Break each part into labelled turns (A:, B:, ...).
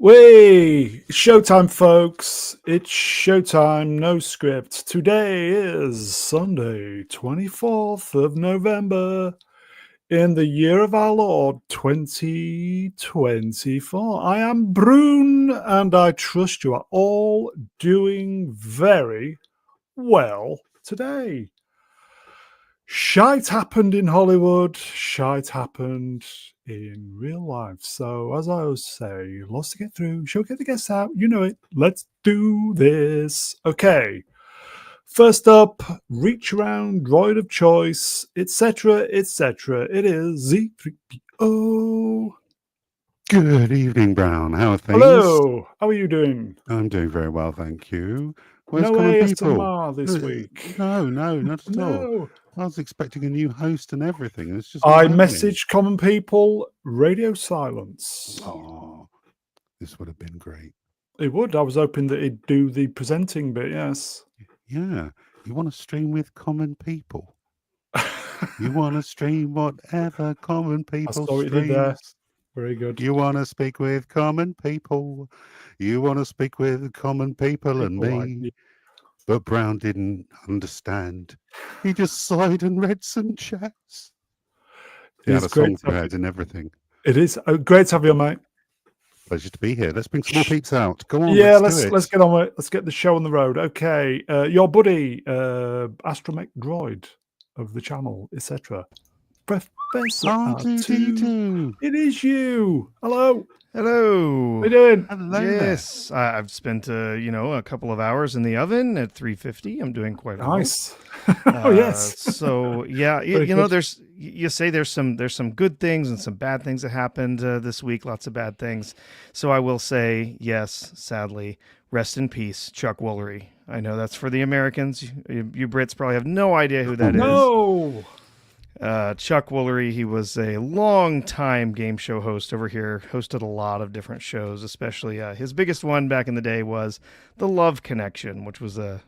A: Way showtime, folks. It's showtime, no script. Today is Sunday, 24th of November in the year of our Lord 2024. I am Brune, and I trust you are all doing very well today. Shite happened in Hollywood, shite happened in real life. So, as I always say, lots to get through. Shall we get the guests out? You know it. Let's do this. Okay. First up, reach around, droid of choice, etc., etc. It is Z3PO.
B: Good evening, Brown. How are things?
A: Hello. How are you doing?
B: I'm doing very well, thank you. Where's
A: No
B: Common People?
A: ASMR this week.
B: No, not at all.
A: No.
B: I was expecting a new host and everything. It's just
A: I
B: not happening.
A: messaged Common People, radio silence.
B: Oh, this would have been great.
A: It would. I was hoping that he'd do the presenting bit, yes.
B: Yeah. You want to stream with Common People? You want to stream whatever Common People
A: saw what you did there.
B: streams?
A: Very good.
B: You want to speak with Common People? You want to speak with Common People and
A: People like
B: me?
A: me.
B: But Brown didn't understand. He just sighed and read some chats. He had a song prepared and everything.
A: It is great to have you, mate.
B: Pleasure to be here. Let's bring some more peeps out. Go on,
A: Yeah,
B: let's
A: get on with it. Let's get the show on the road. Okay, your buddy, Astromech Droid of the channel, etc. Professor R2. It is you. Hello.
C: Hello.
A: How you doing?
B: Hello.
C: Yes, I've spent a couple of hours in the oven at 350. I'm doing quite well.
A: Nice. Oh yes.
C: So yeah, there's some good things and some bad things that happened this week. Lots of bad things. So I will say yes. Sadly, rest in peace, Chuck Woolery. I know that's for the Americans. You Brits probably have no idea who that is.
A: No.
C: Chuck Woolery, he was a long-time game show host over here, hosted a lot of different shows, especially his biggest one back in the day was The Love Connection, which was a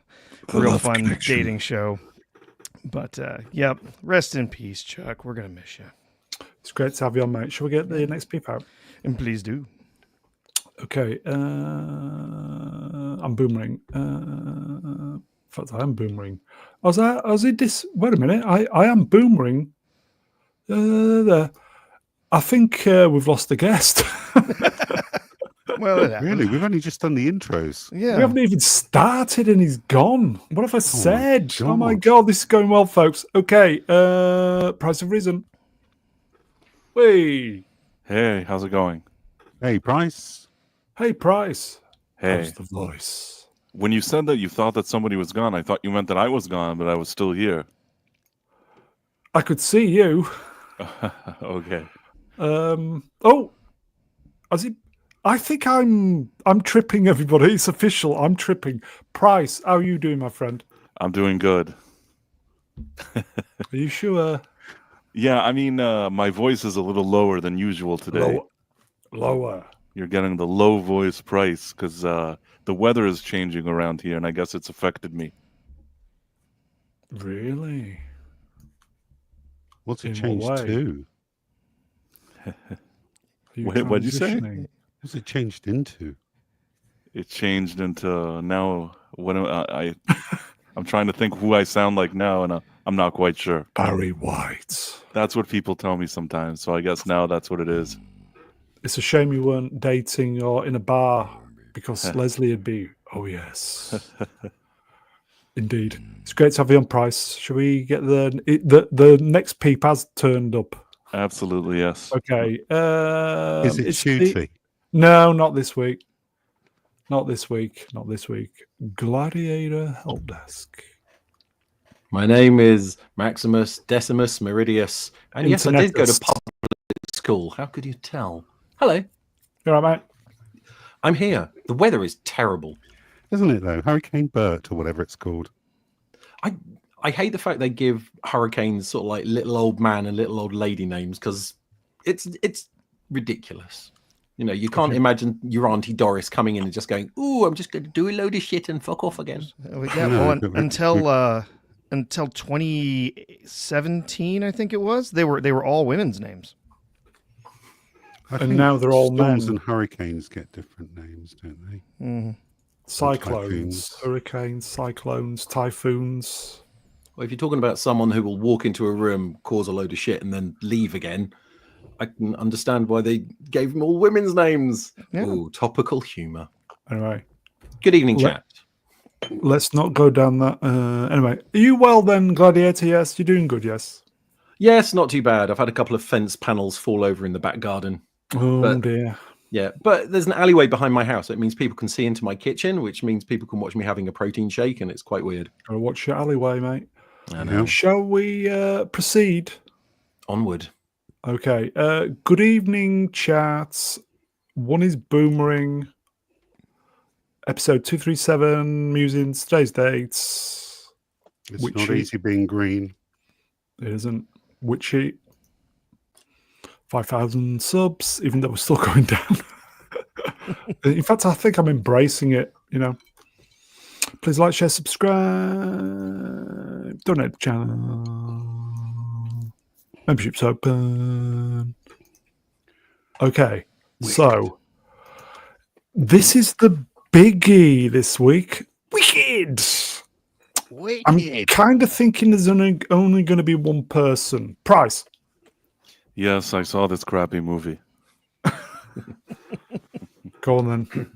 C: real fun dating show. But, yep, rest in peace, Chuck. We're going to miss you.
A: It's great to have you on, mate. Shall we get the next peep out?
C: And please do.
A: Okay. I'm boomerang. In fact, I am boomerang. Wait a minute. I am boomerang. I think we've lost the guest.
C: Well,
B: really? We've only just done the intros.
C: Yeah.
A: We haven't even started and he's gone. What have I said? Oh my God, this is going well, folks. Okay. Price of Reason. Hey,
D: how's it going?
B: Hey, Price.
A: Hey, Price.
D: Hey.
A: How's the voice?
D: When you said that you thought that somebody was gone, I thought you meant that I was gone, but I was still here.
A: I could see you.
D: Okay.
A: Has he? I think I'm tripping everybody. It's official. I'm tripping. Price, how are you doing, my friend?
D: I'm doing good.
A: Are you sure?
D: Yeah, I mean, my voice is a little lower than usual today.
A: Lower.
D: You're getting the low voice Price because the weather is changing around here, and I guess it's affected me.
A: Really?
B: What's it changed to?
D: What'd you say?
B: What's it changed into?
D: It changed into now. What I'm trying to think who I sound like now, and I'm not quite sure.
A: Barry White.
D: That's what people tell me sometimes. So I guess now that's what it is.
A: It's a shame you weren't dating or in a bar because Leslie would be. Oh yes. Indeed. It's great to have you on, Price. Shall we get the next peep has turned up?
D: Absolutely, yes.
A: Okay.
B: Is it shooty?
A: No, not this week. Not this week. Gladiator Help Desk.
E: My name is Maximus Decimus Meridius. And yes, I did go to public school. How could you tell? Hello.
A: You all right, mate?
E: I'm here. The weather is terrible.
B: Isn't it, though? Hurricane Bert, or whatever it's called.
E: I hate the fact they give hurricanes sort of like little old man and little old lady names because it's ridiculous. You know, you can't imagine your Auntie Doris coming in and just going, "Ooh, I'm just going to do a load of shit and fuck off again."
C: Until 2017, I think it was. They were all women's names.
B: I
A: And
B: think
A: now they're all
B: storms
A: men.
B: and hurricanes get different names, don't they?
A: Cyclones,
B: typhoons.
A: hurricanes, cyclones, typhoons.
E: Well, if you're talking about someone who will walk into a room, cause a load of shit, and then leave again, I can understand why they gave them all women's names.
C: Yeah.
E: Ooh, topical humour.
A: Anyway,
E: Good evening, chat.
A: let's not go down that. Anyway, are you well then, Gladiator? Yes, you're doing good. Yes.
E: Yes, not too bad. I've had a couple of fence panels fall over in the back garden.
A: Oh
E: But-
A: dear.
E: Yeah, but there's an alleyway behind my house. It means people can see into my kitchen, which means people can watch me having a protein shake, and it's quite weird.
A: Gotta watch your alleyway, mate.
E: I know.
B: Yeah.
A: Shall we proceed?
E: Onward.
A: Okay. Good evening, chats. One is Boomering. Episode 237, Musings, today's dates.
B: It's
A: Which
B: not
A: sheet?
B: easy being green.
A: It isn't. Witchy. 5,000 subs, even though we're still going down. In fact, I think I'm embracing it, you know. Please like, share, subscribe. Donate to the channel. Membership's open. Okay, so this is the biggie this week. Wicked! I'm kind of thinking there's only going to be one person. Price.
D: Yes, I saw this crappy movie.
A: Go on then.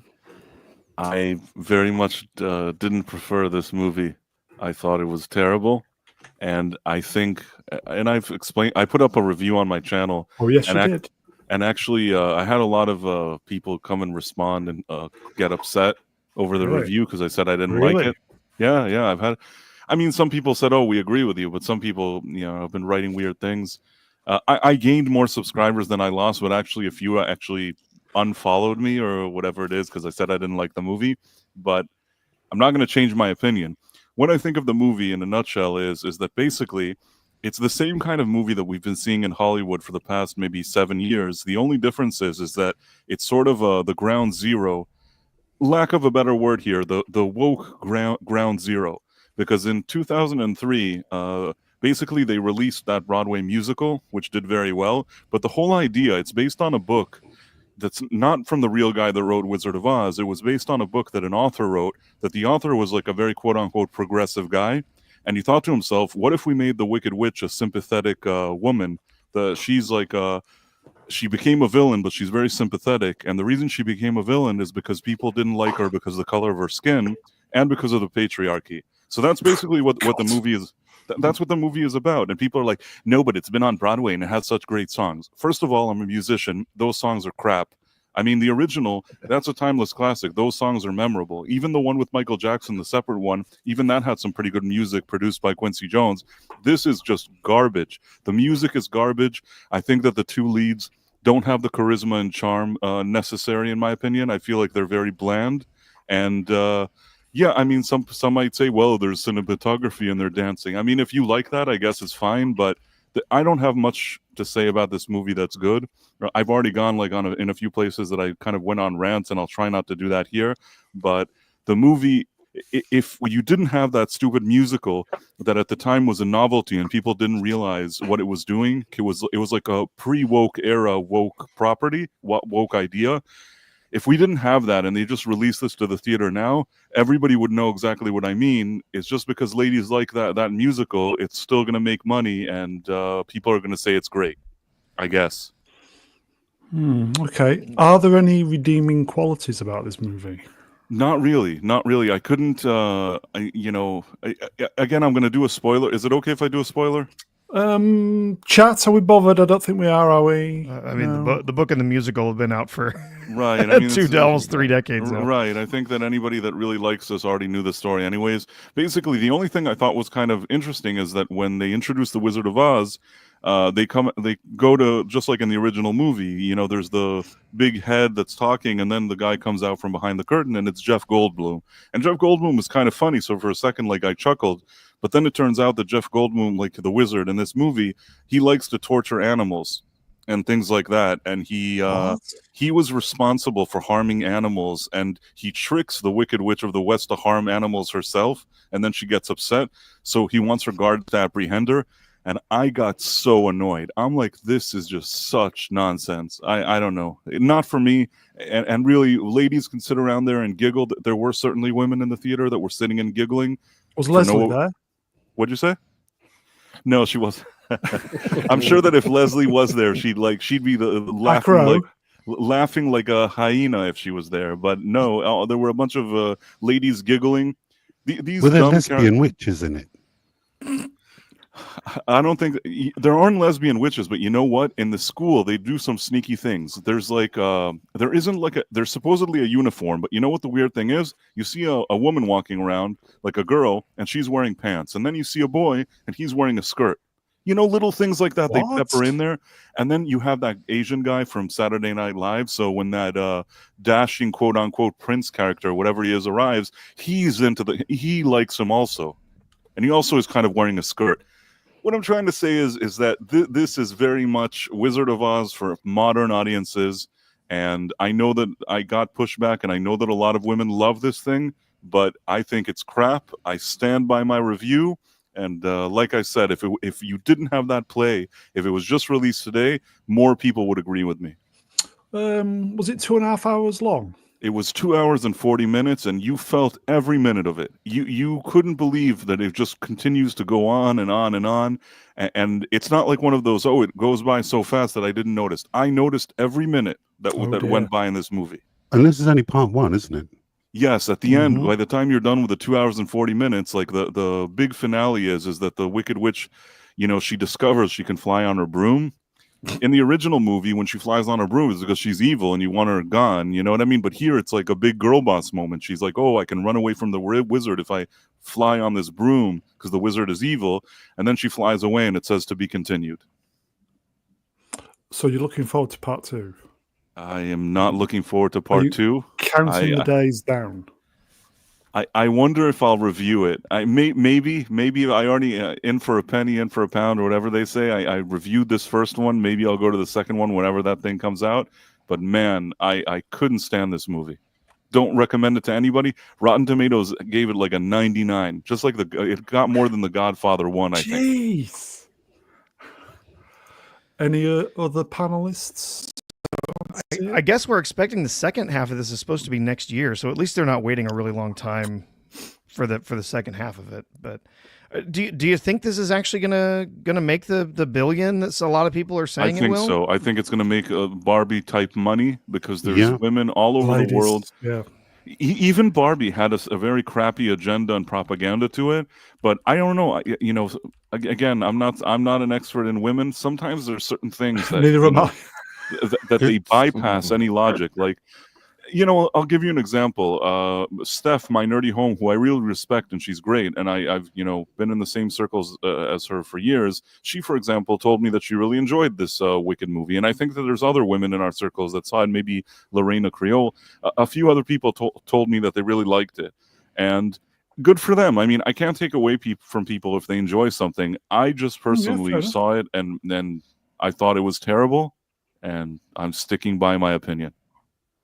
D: I very much didn't prefer this movie. I thought it was terrible. And I think, and I've explained, I put up a review on my channel.
A: Oh, yes,
D: and
A: you did.
D: And actually, I had a lot of people come and respond and get upset over the
A: Really?
D: review because I said I didn't
A: Really?
D: like it. Yeah, I've had. I mean, some people said, "Oh, we agree with you," but some people, have been writing weird things. I gained more subscribers than I lost, but actually, a few actually unfollowed me or whatever it is because I said I didn't like the movie. But I'm not going to change my opinion. What I think of the movie in a nutshell is that basically it's the same kind of movie that we've been seeing in Hollywood for the past maybe 7 years. The only difference is that it's sort of the ground zero, lack of a better word here, the woke ground zero. Because in 2003, basically they released that Broadway musical, which did very well. But the whole idea, it's based on a book that's not from the real guy that wrote Wizard of Oz. It was based on a book that an author wrote, that the author was like a very quote-unquote progressive guy. And he thought to himself, what if we made the Wicked Witch a sympathetic woman? She's like she became a villain, but she's very sympathetic. And the reason she became a villain is because people didn't like her because of the color of her skin and because of the patriarchy. So that's basically what the movie is. That's what the movie is about. And people are like, no, but it's been on Broadway and it has such great songs. First of all, I'm a musician. Those songs are crap. I mean, the original, that's a timeless classic. Those songs are memorable. Even the one with Michael Jackson, the separate one, even that had some pretty good music produced by Quincy Jones. This is just garbage. The music is garbage. I think that the two leads don't have the charisma and charm necessary, in my opinion. I feel like they're very bland. And yeah, I mean, some might say, well, there's cinematography and they're dancing. I mean, if you like that, I guess it's fine. But I don't have much to say about this movie that's good. I've already gone like in a few places that I kind of went on rants, and I'll try not to do that here. But the movie, if you didn't have that stupid musical that at the time was a novelty and people didn't realize what it was doing, it was like a pre-woke era woke property, woke idea. If we didn't have that and they just released this to the theater now, everybody would know exactly what I mean. It's just because ladies like that musical, it's still going to make money and people are going to say it's great, I guess.
A: Okay. Are there any redeeming qualities about this movie?
D: Not really. I couldn't, again, I'm going to do a spoiler. Is it okay if I do a spoiler?
A: Chat, are we bothered? I don't think we are we?
C: I mean,
A: No.
C: the book and the musical have been out for
D: Right. I mean,
C: almost 3 decades now.
D: Right. I think that anybody that really likes this already knew the story anyways. Basically, the only thing I thought was kind of interesting is that when they introduced the Wizard of Oz, they go to, just like in the original movie, there's the big head that's talking, and then the guy comes out from behind the curtain, and it's Jeff Goldblum. And Jeff Goldblum was kind of funny, so for a second, like, I chuckled. But then it turns out that Jeff Goldblum, like the wizard in this movie, he likes to torture animals and things like that. And he was responsible for harming animals, and he tricks the Wicked Witch of the West to harm animals herself, and then she gets upset. So he wants her guards to apprehend her. and I got so annoyed. I'm like, this is just such nonsense. I don't know. Not for me. And really, ladies can sit around there and giggle. There were certainly women in the theater that were sitting and giggling.
A: Was Leslie there?
D: What'd you say? No, she wasn't. I'm sure that if Leslie was there, she'd be laughing like a hyena if she was there. But no, there were a bunch of ladies giggling. These
B: were there lesbian witches in it?
D: I don't think there aren't lesbian witches, but you know what? In the school, they do some sneaky things. There's like there's supposedly a uniform, but you know what the weird thing is? You see a woman walking around like a girl, and she's wearing pants, and then you see a boy, and he's wearing a skirt. You know, little things like that. They pepper in there, and then you have that Asian guy from Saturday Night Live. So when that dashing quote unquote prince character, whatever he is, arrives, he likes him also, and he also is kind of wearing a skirt. What I'm trying to say is that this is very much Wizard of Oz for modern audiences, and I know that I got pushback, and I know that a lot of women love this thing, but I think it's crap. I stand by my review, and like I said, if you didn't have that play, if it was just released today, more people would agree with me.
A: Was it 2.5 hours long?
D: It was 2 hours and 40 minutes, and you felt every minute of it. You couldn't believe that it just continues to go on and on and on. And it's not like one of those, it goes by so fast that I didn't notice. I noticed every minute that went by in this movie. And
B: this is only part one, isn't it?
D: Yes, at the end, by the time you're done with the 2 hours and 40 minutes, like the big finale is that the Wicked Witch, she discovers she can fly on her broom. In the original movie, when she flies on her broom, it's because she's evil and you want her gone. You know what I mean? But here, it's like a big girl boss moment. She's like, I can run away from the wizard if I fly on this broom because the wizard is evil. And then she flies away and it says to be continued.
A: So you're looking forward to part 2?
D: I am not looking forward to part 2.
A: Counting the days down.
D: I wonder if I'll review it. Maybe I already in for a penny, in for a pound, or whatever they say. I reviewed this first one. Maybe I'll go to the second one whenever that thing comes out. But man, I couldn't stand this movie. Don't recommend it to anybody. Rotten Tomatoes gave it like a 99. Just like it got more than The Godfather 1, I think.
A: Jeez. Any other panelists?
C: I guess we're expecting the second half of this is supposed to be next year, so at least they're not waiting a really long time for the second half of it. But do you think this is actually gonna make the billion that a lot of people are saying it will?
D: I think so. I think it's gonna make a Barbie type money because there's women all over the world.
A: Yeah.
D: Even Barbie had a very crappy agenda and propaganda to it, but I don't know. Again, I'm not an expert in women. Sometimes there's certain things that
A: neither am I.
D: that they bypass any logic. Like, I'll give you an example. Steph, my nerdy home, who I really respect, and she's great, and I've been in the same circles as her for years. She, for example, told me that she really enjoyed this Wicked movie, and I think that there's other women in our circles that saw it. Maybe Lorena Creole. A few other people told me that they really liked it, and good for them. I mean, I can't take away from people if they enjoy something. I just personally saw it, and then I thought it was terrible. And I'm sticking by my opinion.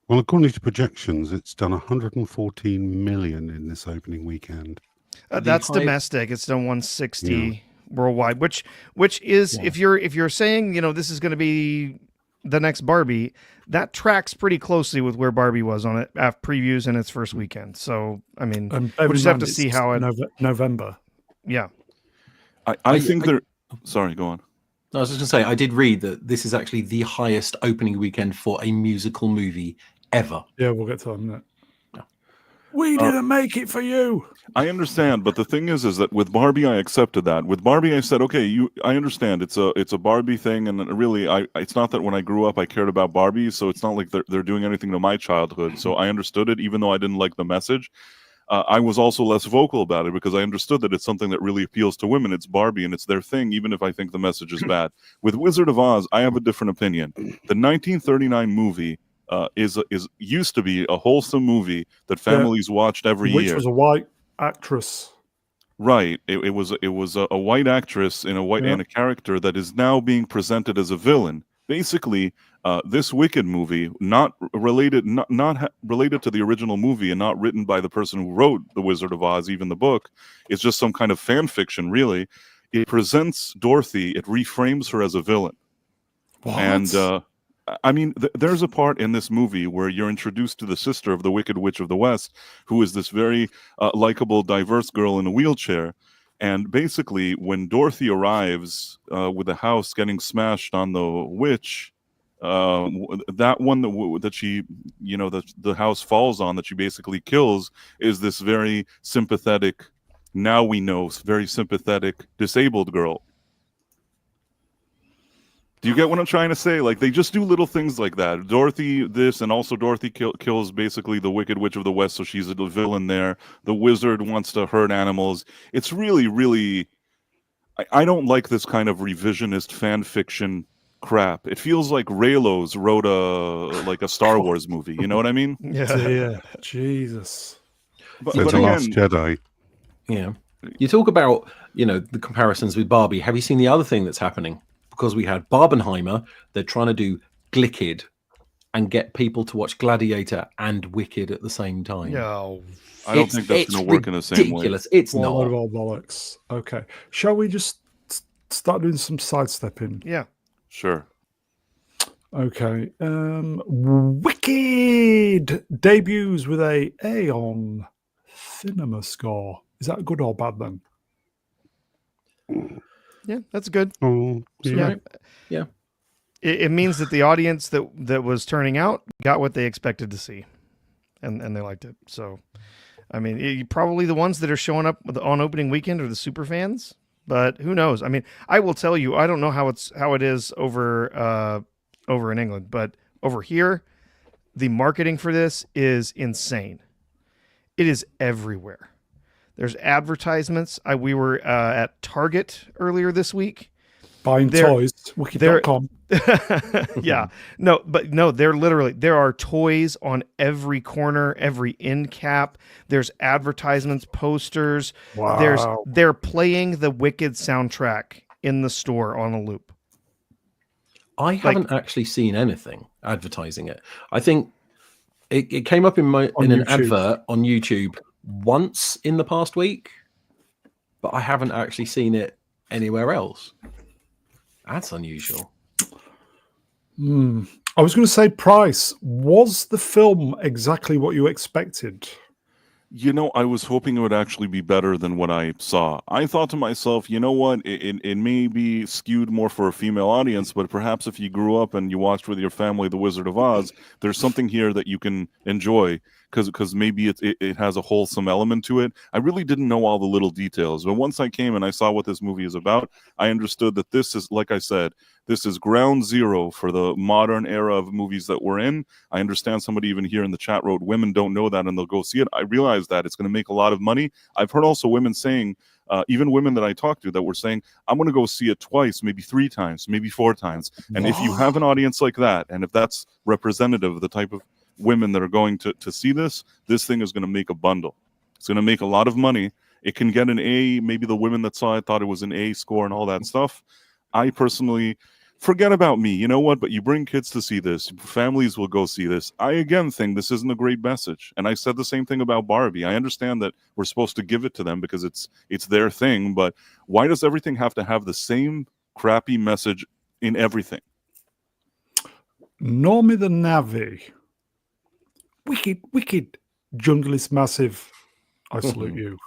B: Well, according to projections, it's done 114 million in this opening weekend.
C: That's domestic. It's done 160 worldwide, which is if you're saying this is going to be the next Barbie, that tracks pretty closely with where Barbie was on it after previews in its first weekend. So I mean, we just have to see how it
A: November.
C: Yeah,
D: I think they're. Sorry, go on.
E: I was just going to say, I did read that this is actually the highest opening weekend for a musical movie ever.
A: Yeah, we'll get to that in a minute. We didn't make it for you.
D: I understand, but the thing is that with Barbie, I accepted that. With Barbie, I said, okay, I understand. It's a Barbie thing, and really, it's not that when I grew up I cared about Barbie, so it's not like they're doing anything to my childhood. So I understood it, even though I didn't like the message. I was also less vocal about it because I understood that it's something that really appeals to women. It's Barbie and it's their thing, even if I think the message is bad. With Wizard of Oz, I have a different opinion. The 1939 movie used to be a wholesome movie that families watched every year.
A: Which was a white actress.
D: Right. It was a white actress in a character that is now being presented as a villain. Basically, this Wicked movie, not related to the original movie and not written by the person who wrote The Wizard of Oz, even the book, is just some kind of fan fiction, really, it presents Dorothy, it reframes her as a villain.
A: What?
D: And I mean, there's a part in this movie where you're introduced to the sister of the Wicked Witch of the West, who is this very likable, diverse girl in a wheelchair. And basically, when Dorothy arrives with the house getting smashed on the witch, that one that she, the house falls on, that she basically kills, is this very sympathetic, now we know, very sympathetic disabled girl. Do you get what I'm trying to say? Like, they just do little things like that. Dorothy this, and also Dorothy kills basically the Wicked Witch of the West, so she's a villain there. The wizard wants to hurt animals. It's really, really... I don't like this kind of revisionist fan fiction crap. It feels like Raylos wrote a Star Wars movie. You know what I mean?
A: Dear Jesus.
B: But The Last Jedi.
E: Yeah. You talk about, the comparisons with Barbie. Have you seen the other thing that's happening? Because we had Barbenheimer, they're trying to do Glickid and get people to watch Gladiator and Wicked at the same time.
C: No.
D: I don't think that's going to work in the same way.
E: It's
A: What a
E: not.
A: load of old bollocks. Okay. Shall we just start doing some sidestepping?
C: Yeah.
D: Sure.
A: Okay. Wicked debuts with a A on cinema score. Is that good or bad then?
C: Yeah, that's good.
B: Oh,
C: Yeah.
E: Yeah.
C: It means that the audience that was turning out got what they expected to see, and they liked it. So, I mean, probably the ones that are showing up on opening weekend are the super fans, but who knows? I mean, I will tell you, I don't know how it is over in England, but over here, the marketing for this is insane. It is everywhere. There's advertisements. We were at Target earlier this week.
A: Buying toys. Wiki.com.
C: Yeah. No, there are toys on every corner, every end cap. There's advertisements, posters.
A: Wow.
C: They're playing the Wicked soundtrack in the store on a loop.
E: I haven't actually seen anything advertising it. I think it came up in an advert on YouTube once in the past week, but I haven't actually seen it anywhere else. That's unusual.
A: I was going to say, Price, was the film exactly what you expected?
D: I was hoping it would actually be better than what I saw. I thought to myself, you know what? It may be skewed more for a female audience, but perhaps if you grew up and you watched with your family The Wizard of Oz, there's something here that you can enjoy because maybe it has a wholesome element to it. I really didn't know all the little details, but once I came and I saw what this movie is about, I understood that this is, like I said, this is ground zero for the modern era of movies that we're in. I understand somebody even here in the chat wrote, women don't know that and they'll go see it. I realize that it's going to make a lot of money. I've heard also women saying, even women that I talked to that were saying, I'm going to go see it twice, maybe 3 times, maybe 4 times. And if you have an audience like that, and if that's representative of the type of women that are going to see this thing is going to make a bundle. It's going to make a lot of money. It can get an A. Maybe the women that saw it thought it was an A score and all that stuff. I personally... forget about me, you know what? But you bring kids to see this. Families will go see this. I, again, think this isn't a great message. And I said the same thing about Barbie. I understand that we're supposed to give it to them because it's their thing. But why does everything have to have the same crappy message in everything?
A: Normie the Navi. Wicked. Jungle is massive. I salute you.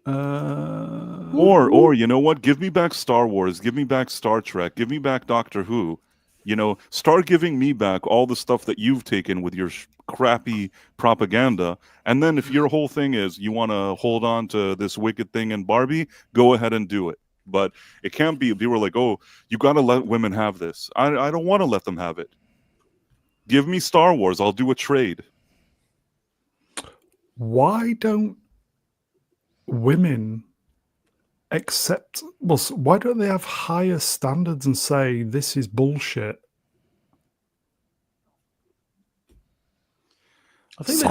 D: Or you know what? Give me back Star Wars. Give me back Star Trek. Give me back Doctor Who. Start giving me back all the stuff that you've taken with your crappy propaganda. And then if your whole thing is you want to hold on to this wicked thing in Barbie, go ahead and do it. But it can't be. They were like, oh, you got to let women have this. I don't want to let them have it. Give me Star Wars. I'll do a trade.
A: Why don't women accept? Well, why don't they have higher standards and say this is bullshit?
E: I think they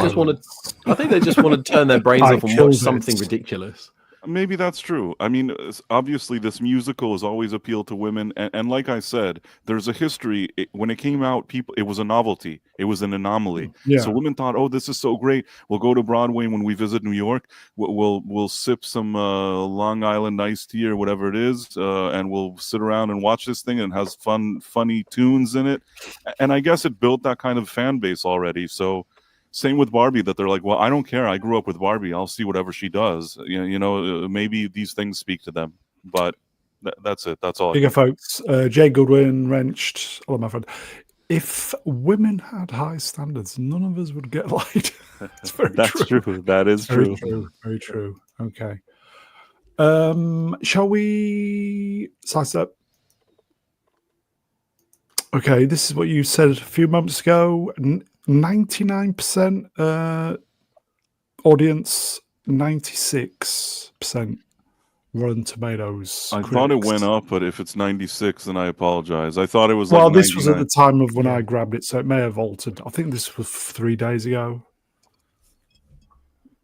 E: just want to turn their brains off and watch something ridiculous.
D: Maybe that's true. I mean, obviously, this musical has always appealed to women, and like I said, there's a history. When it came out, it was a novelty. It was an anomaly.
A: Yeah.
D: So women thought, "Oh, this is so great. We'll go to Broadway when we visit New York. We'll sip some Long Island iced tea or whatever it is, and we'll sit around and watch this thing, and it has funny tunes in it." And I guess it built that kind of fan base already. So. Same with Barbie, that they're like, well, I don't care. I grew up with Barbie. I'll see whatever she does. Maybe these things speak to them, but that's it. That's all.
A: Here you go, folks. Jay Goodwin, Wrenched. Hello, my friend. If women had high standards, none of us would get laid. It's very
D: That's true. That is
A: very
D: true.
A: Very true. Okay. Shall we size up? Okay, this is what you said a few moments ago. 99% audience, 96% Rotten Tomatoes.
D: I
A: critics.
D: thought it went up, but if it's 96, then I apologize. I thought it was
A: Well,
D: like
A: this was at
D: 99.
A: the time of when I grabbed it, so it may have altered. I think this was 3 days ago.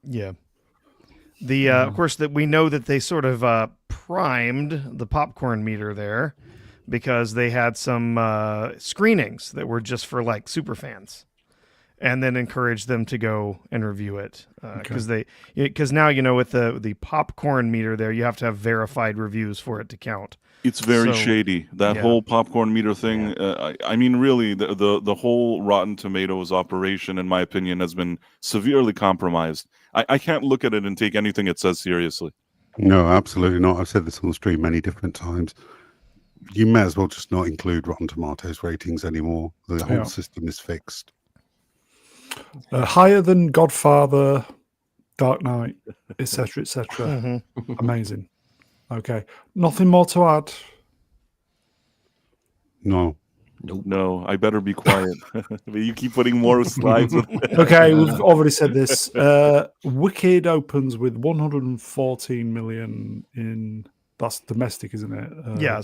C: Yeah. The of course that we know that they sort of primed the popcorn meter there because they had some screenings that were just for like super fans, and then encouraged them to go and review it because now with the popcorn meter there, you have to have verified reviews for it to count.
D: It's very shady. That whole popcorn meter thing. I mean, really, the whole Rotten Tomatoes operation, in my opinion, has been severely compromised. I can't look at it and take anything it says seriously.
B: No, absolutely not. I've said this on the stream many different times. You may as well just not include Rotten Tomatoes ratings anymore. The whole system is fixed.
A: Higher than Godfather, Dark Knight, etc., etc. Amazing. Okay, nothing more to add.
B: No.
D: No, I better be quiet. You keep putting more slides.
A: Okay, we've already said this. Wicked opens with 114 million in. That's domestic, isn't it?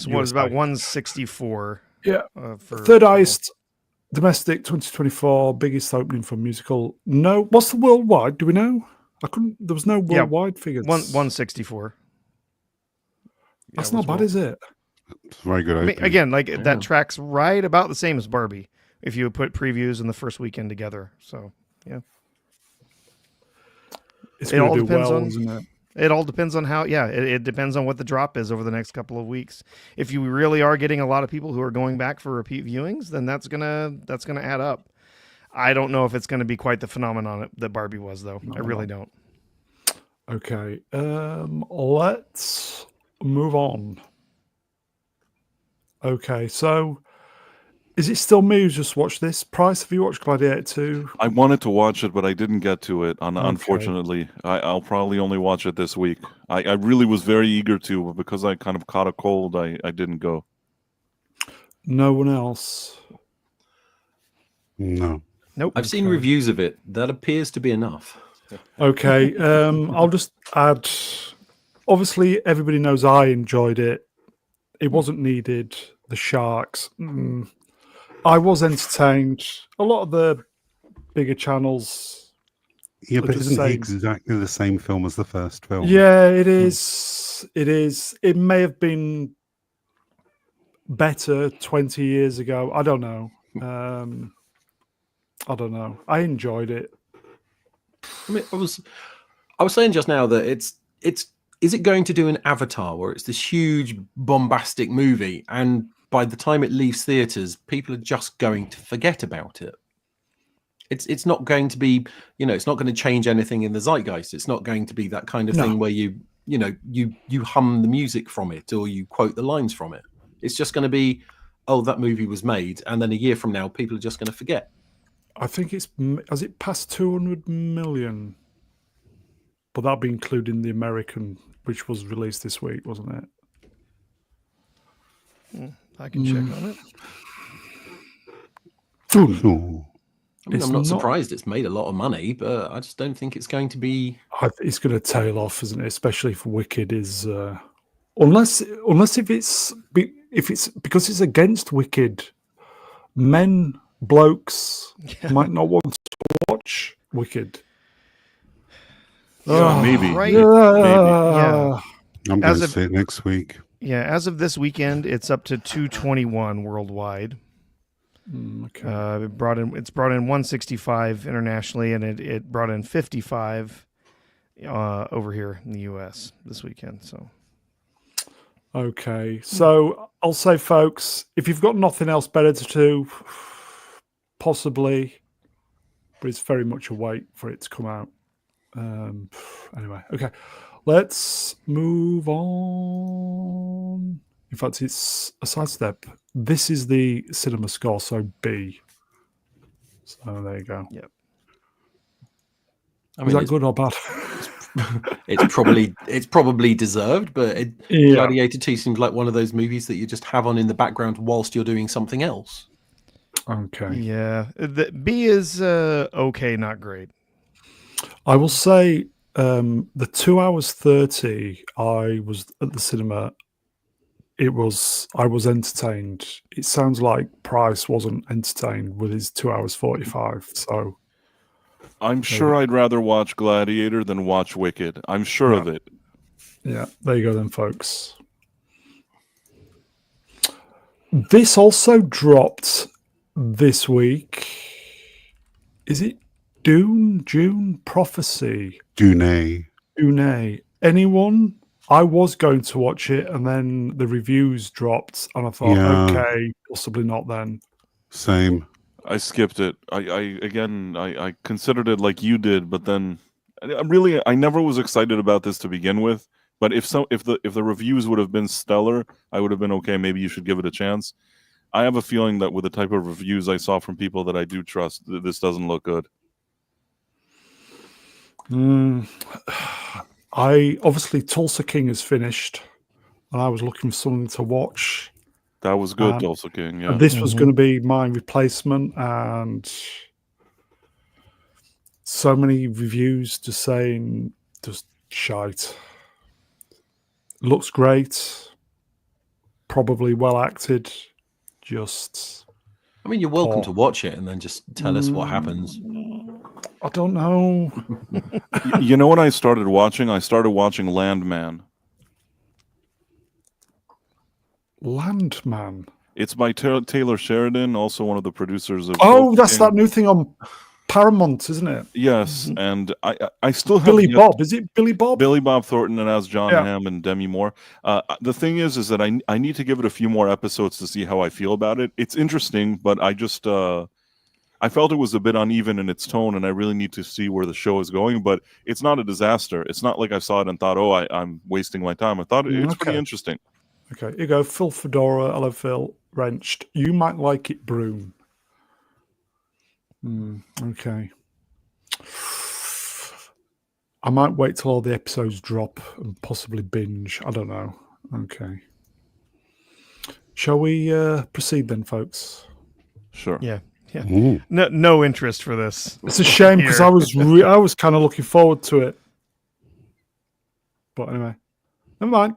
C: So it was about 164.
A: Yeah. Third highest domestic 2024, biggest opening for musical. No, what's the worldwide? Do we know? There was no worldwide figures.
C: 164.
A: That's not bad, is it?
B: It's very good.
C: I mean, again, that tracks right about the same as Barbie if you put previews in the first weekend together. So, yeah.
A: It all depends on, isn't it?
C: It all depends on how, it depends on what the drop is over the next couple of weeks. If you really are getting a lot of people who are going back for repeat viewings, then that's gonna add up. I don't know if it's going to be quite the phenomenon that Barbie was, though. I really don't.
A: Okay, let's move on. Okay, so is it still me who's just watched this? Price, have you watched Gladiator 2?
D: I wanted to watch it, but I didn't get to it. Unfortunately, I'll probably only watch it this week. I really was very eager to, but because I kind of caught a cold, I didn't go.
A: No one else?
B: No.
C: Nope.
E: I've seen reviews of it. That appears to be enough.
A: Okay, I'll just add. Obviously, everybody knows I enjoyed it. It wasn't needed. The sharks. I was entertained. A lot of the bigger channels.
B: Yeah, but isn't it exactly the same film as the first film?
A: Yeah, it is. It is. It may have been better 20 years ago. I don't know. I don't know. I enjoyed it.
E: I mean, I was saying just now that is it going to do an Avatar where it's this huge bombastic movie, and by the time it leaves theaters, people are just going to forget about it. It's not going to be, it's not going to change anything in the zeitgeist. It's not going to be that kind of thing where you hum the music from it or you quote the lines from it. It's just going to be, oh, that movie was made, and then a year from now, people are just going to forget.
A: I think has it passed 200 million? But that'll be including the American, which was released this week, wasn't it?
C: I can check on it.
B: Sure.
E: I mean, I'm not surprised it's made a lot of money, but I just don't think it's going to be.
A: It's going to tail off, isn't it? Especially if Wicked is, unless if it's because it's against Wicked, blokes might not want to watch Wicked.
D: Yeah, maybe.
C: Right.
A: Yeah.
B: I'm going
C: As
B: to
C: of-
B: see it next week.
C: Yeah, as of this weekend, it's up to 221 worldwide.
A: Okay.
C: It's brought in 165 internationally, and it brought in 55 over here in the U.S. this weekend. So
A: Okay. So I'll say, folks, if you've got nothing else better to do, possibly, but it's very much a wait for it to come out. Anyway, okay. Let's move on. In fact, it's a sidestep. This is the cinema score, so B. So there you go.
C: Yep.
E: I
A: Is
E: mean,
A: that good or bad?
E: it's probably deserved, but
A: Yeah.
E: Gladiator 2 seems like one of those movies that you just have on in the background whilst you're doing something else.
A: Okay.
C: yeah, the B is okay, not great.
A: I will say the 2 hours 30 I was at the cinema. I was entertained. It sounds like Price wasn't entertained with his 2 hours 45. So
D: I'm sure I'd rather watch Gladiator than watch Wicked. I'm sure of it.
A: yeah, there you go then, folks. This also dropped this week. Is it June Prophecy?
B: Dune.
A: Dune. Anyone? I was going to watch it, and then the reviews dropped, and I thought,
B: Yeah.
A: okay, possibly not then.
B: Same.
D: I skipped it. I considered it like you did, but then I never was excited about this to begin with. But if the reviews would have been stellar, I would have been okay. Maybe you should give it a chance. I have a feeling that with the type of reviews I saw from people that I do trust, this doesn't look good.
A: I obviously Tulsa King is finished, and I was looking for something to watch.
D: That was good, Tulsa King. Yeah,
A: And this was going to be my replacement, and so many reviews just saying just shite. Looks great, probably well acted. Just,
E: I mean, you're welcome to watch it and then just tell us what happens.
A: I don't know.
D: You know what I started watching? I started watching Landman.
A: Landman.
D: It's by Taylor Sheridan, also one of the producers of.
A: Oh,
D: Tulsa
A: that's
D: King.
A: that new thing on Paramount, isn't it?
D: Yes, and I still have
A: Billy Bob. Is it Billy Bob?
D: Billy Bob Thornton, and as John
A: Yeah.
D: Hamm and Demi Moore. The thing is that I need to give it a few more episodes to see how I feel about it. It's interesting, but I just I felt it was a bit uneven in its tone, and I really need to see where the show is going. But it's not a disaster. It's not like I saw it and thought, oh, I'm wasting my time. I thought it's pretty interesting.
A: Okay, here you go. Phil Fedora, hello Phil, Wrenched. You might like it, Broom. Okay. I might wait till all the episodes drop and possibly binge. I don't know. Okay. Shall we proceed then, folks?
D: Sure.
C: Yeah.
B: Ooh.
C: No interest for this.
A: It's a shame because I was kind of looking forward to it. But anyway, never mind.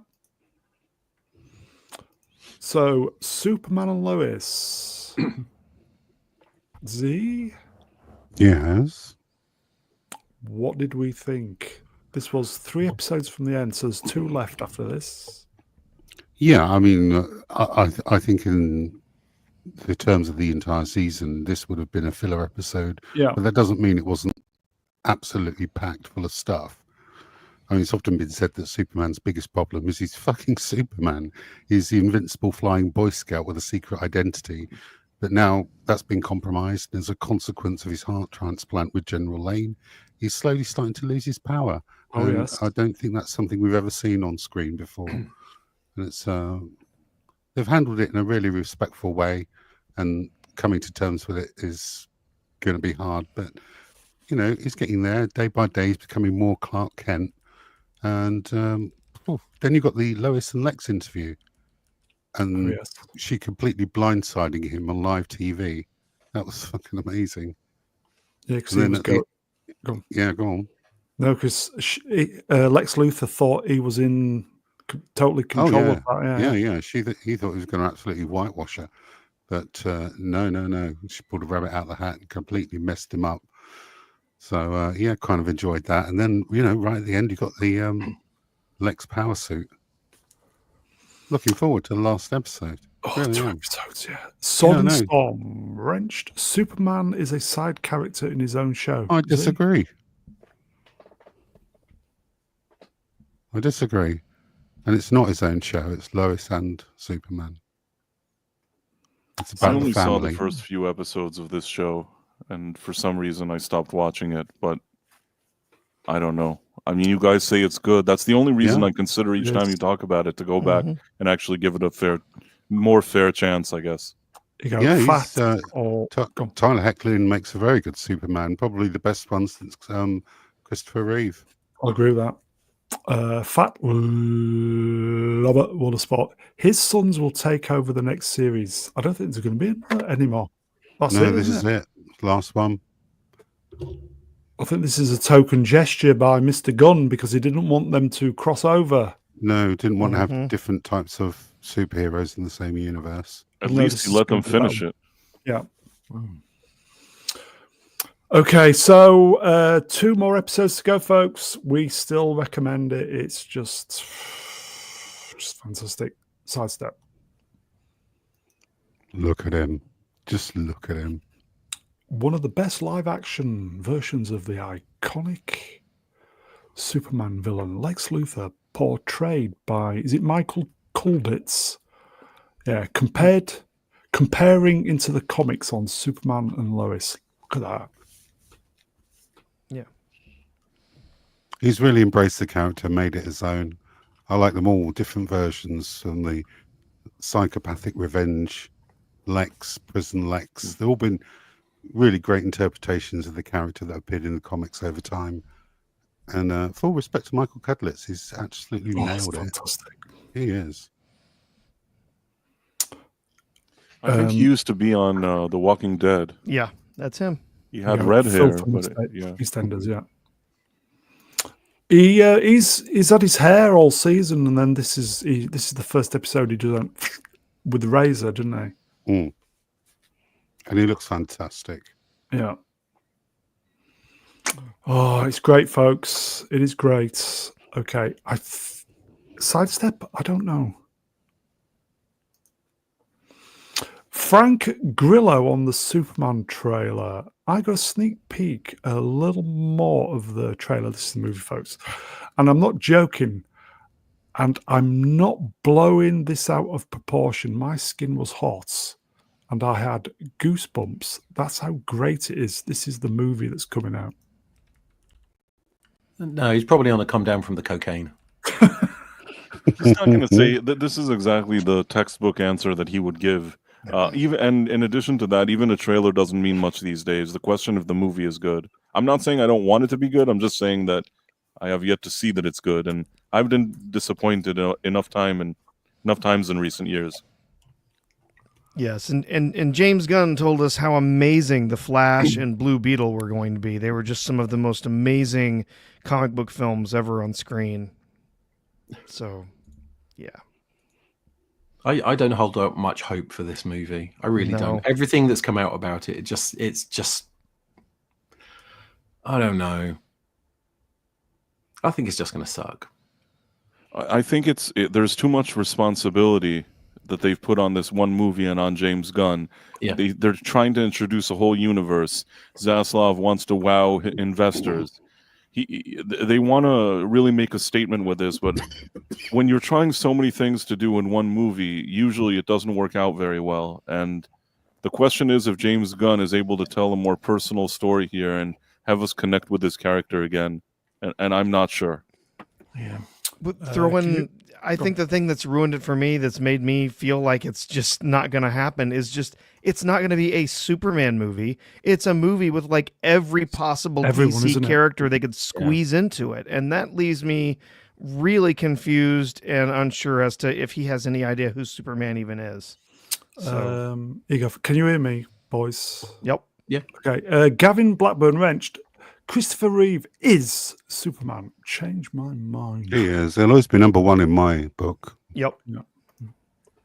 A: So, Superman and Lois. Z,
B: Yes.
A: what did we think? This was 3 episodes from the end, so there's 2 left after this.
B: Yeah, I mean, I think in the terms of the entire season, this would have been a filler episode.
A: Yeah.
B: But that doesn't mean it wasn't absolutely packed full of stuff. I mean, it's often been said that Superman's biggest problem is he's fucking Superman. He's the invincible flying Boy Scout with a secret identity. But now that's been compromised. As a consequence of his heart transplant with General Lane, he's slowly starting to lose his power.
A: Oh,
B: And
A: yes.
B: I don't think that's something we've ever seen on screen before. And it's they've handled it in a really respectful way, and coming to terms with it is going to be hard. But you know, he's getting there day by day. He's becoming more Clark Kent. And then you got the Lois and Lex interview, and
A: yes.
B: she completely blindsiding him on live TV. That was fucking amazing.
A: Yeah, because
B: And
A: he
B: then
A: was
B: at the-
A: go on.
B: Yeah, go on.
A: No, because Lex Luthor thought he was in totally control of that.
B: Yeah. He thought he was going to absolutely whitewash her, but no. She pulled a rabbit out of the hat and completely messed him up. So yeah, kind of enjoyed that. And then right at the end, you got the Lex power suit. Looking forward to the last episode.
A: Oh,
B: Really
A: 2
B: am.
A: episodes, yeah. Sword and
B: no.
A: Storm, Wrenched. Superman is a side character in his own show.
B: I
A: Is he?
B: disagree. I disagree. And it's not his own show. It's Lois and Superman. It's
D: I
B: about the
D: only saw the
B: family.
D: first few episodes of this show, and for some reason I stopped watching it. But I don't know. I mean, you guys say it's good. That's the only reason
B: Yeah,
D: I consider each
A: it
D: time
A: is.
D: you talk about it to go back
C: Mhm.
D: and actually give it a more fair chance, I guess.
A: You go,
B: Yeah,
A: fat
B: he's
A: or gone.
B: Tyler Hoechlin makes a very good Superman. Probably the best one since Christopher Reeve.
A: I'll agree with that. Fat Robert Watersport. His sons will take over the next series. I don't think there's going to be anymore. That's
B: No,
A: it,
B: this
A: isn't
B: is it. Last one.
A: I think this is a token gesture by Mr. Gunn because he didn't want them to cross over.
B: No, didn't want to have
C: Mhm.
B: different types of superheroes in the same universe.
D: At
A: No,
D: least
A: this
D: he
A: is
D: let them
A: gonna be about-
D: finish it.
A: Yeah. Okay, so 2 more episodes to go, folks. We still recommend it. It's just fantastic. Sidestep.
B: Look at him. Just look at him.
A: One of the best live action versions of the iconic Superman villain, Lex Luthor, portrayed by, is it Michael Kulditz? Yeah, comparing into the comics on Superman and Lois. Look at that.
B: He's really embraced the character, made it his own. I like them all, different versions, from the psychopathic revenge Lex, prison Lex. They've all been really great interpretations of the character that appeared in the comics over time. And full respect to Michael Cudlitz, he's absolutely
A: It's
B: nailed it.
A: fantastic.
B: He is.
D: I think he used to be on The Walking Dead.
C: Yeah, that's him.
D: He had
A: Yeah,
D: red hair,
A: Phil from
D: but
A: yeah. EastEnders, yeah. He's had his hair all season, and then this is the first episode he did with the razor, didn't
B: And he looks fantastic.
A: he? Yeah. Oh, it's great, folks. It is great. Okay, sidestep. I don't know. Frank Grillo on the Superman trailer. I got a sneak peek, a little more of the trailer. This is the movie, folks. And I'm not joking. And I'm not blowing this out of proportion. My skin was hot and I had goosebumps. That's how great it is. This is the movie that's coming out.
E: No, he's probably on a come down from the cocaine.
D: he's not going to say that this is exactly the textbook answer that he would give. And in addition to that, even a trailer doesn't mean much these days. The question if the movie is good. I'm not saying I don't want it to be good. I'm just saying that I have yet to see that it's good, and I've been disappointed enough times in recent years.
C: Yes, and James Gunn told us how amazing The Flash and Blue Beetle were going to be. They were just some of the most amazing comic book films ever on screen. So, yeah.
E: I don't hold out much hope for this movie. I really don't. Everything that's come out about it, it's just I don't know. I think it's just going to suck.
D: I think there's too much responsibility that they've put on this one movie and on James Gunn.
E: Yeah.
D: They're trying to introduce a whole universe. Zaslav wants to wow investors. They want to really make a statement with this, but when you're trying so many things to do in one movie, usually it doesn't work out very well. And the question is if James Gunn is able to tell a more personal story here and have us connect with this character again. And I'm not sure.
E: Yeah.
C: But I think the thing that's ruined it for me, that's made me feel like it's just not going to happen, is just it's not going to be a Superman movie. It's a movie with like every possible DC character they could squeeze into it. And that leaves me really confused and unsure as to if he has any idea who Superman even is. So.
A: Here you go. Can you hear me, boys?
C: Yep.
E: Yeah.
A: Okay. Gavin Blackburn Wrenched. Christopher Reeve is Superman. Change my mind.
B: He is. He'll always be number one in my book.
C: Yep.
A: Yeah.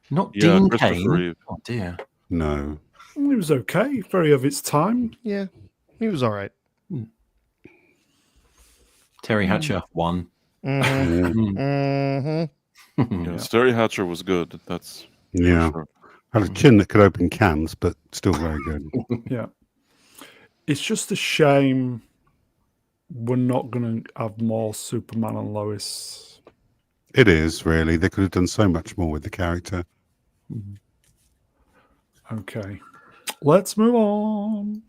E: Not Dean
D: Christopher
E: Cain.
D: Reeve.
E: Oh dear.
B: No.
A: It was okay. Very of its time.
C: Yeah. He was all right.
E: Terry Hatcher won.
C: Mm-hmm.
B: Mm.
C: Mm-hmm.
D: Yeah, Terry Hatcher was good. That's
B: Yeah.
D: for sure.
B: Had a chin that could open cans, but still very good.
A: Yeah. It's just a shame we're not going to have more Superman and Lois.
B: It is, really. They could have done so much more with the character.
A: Okay. Let's move on.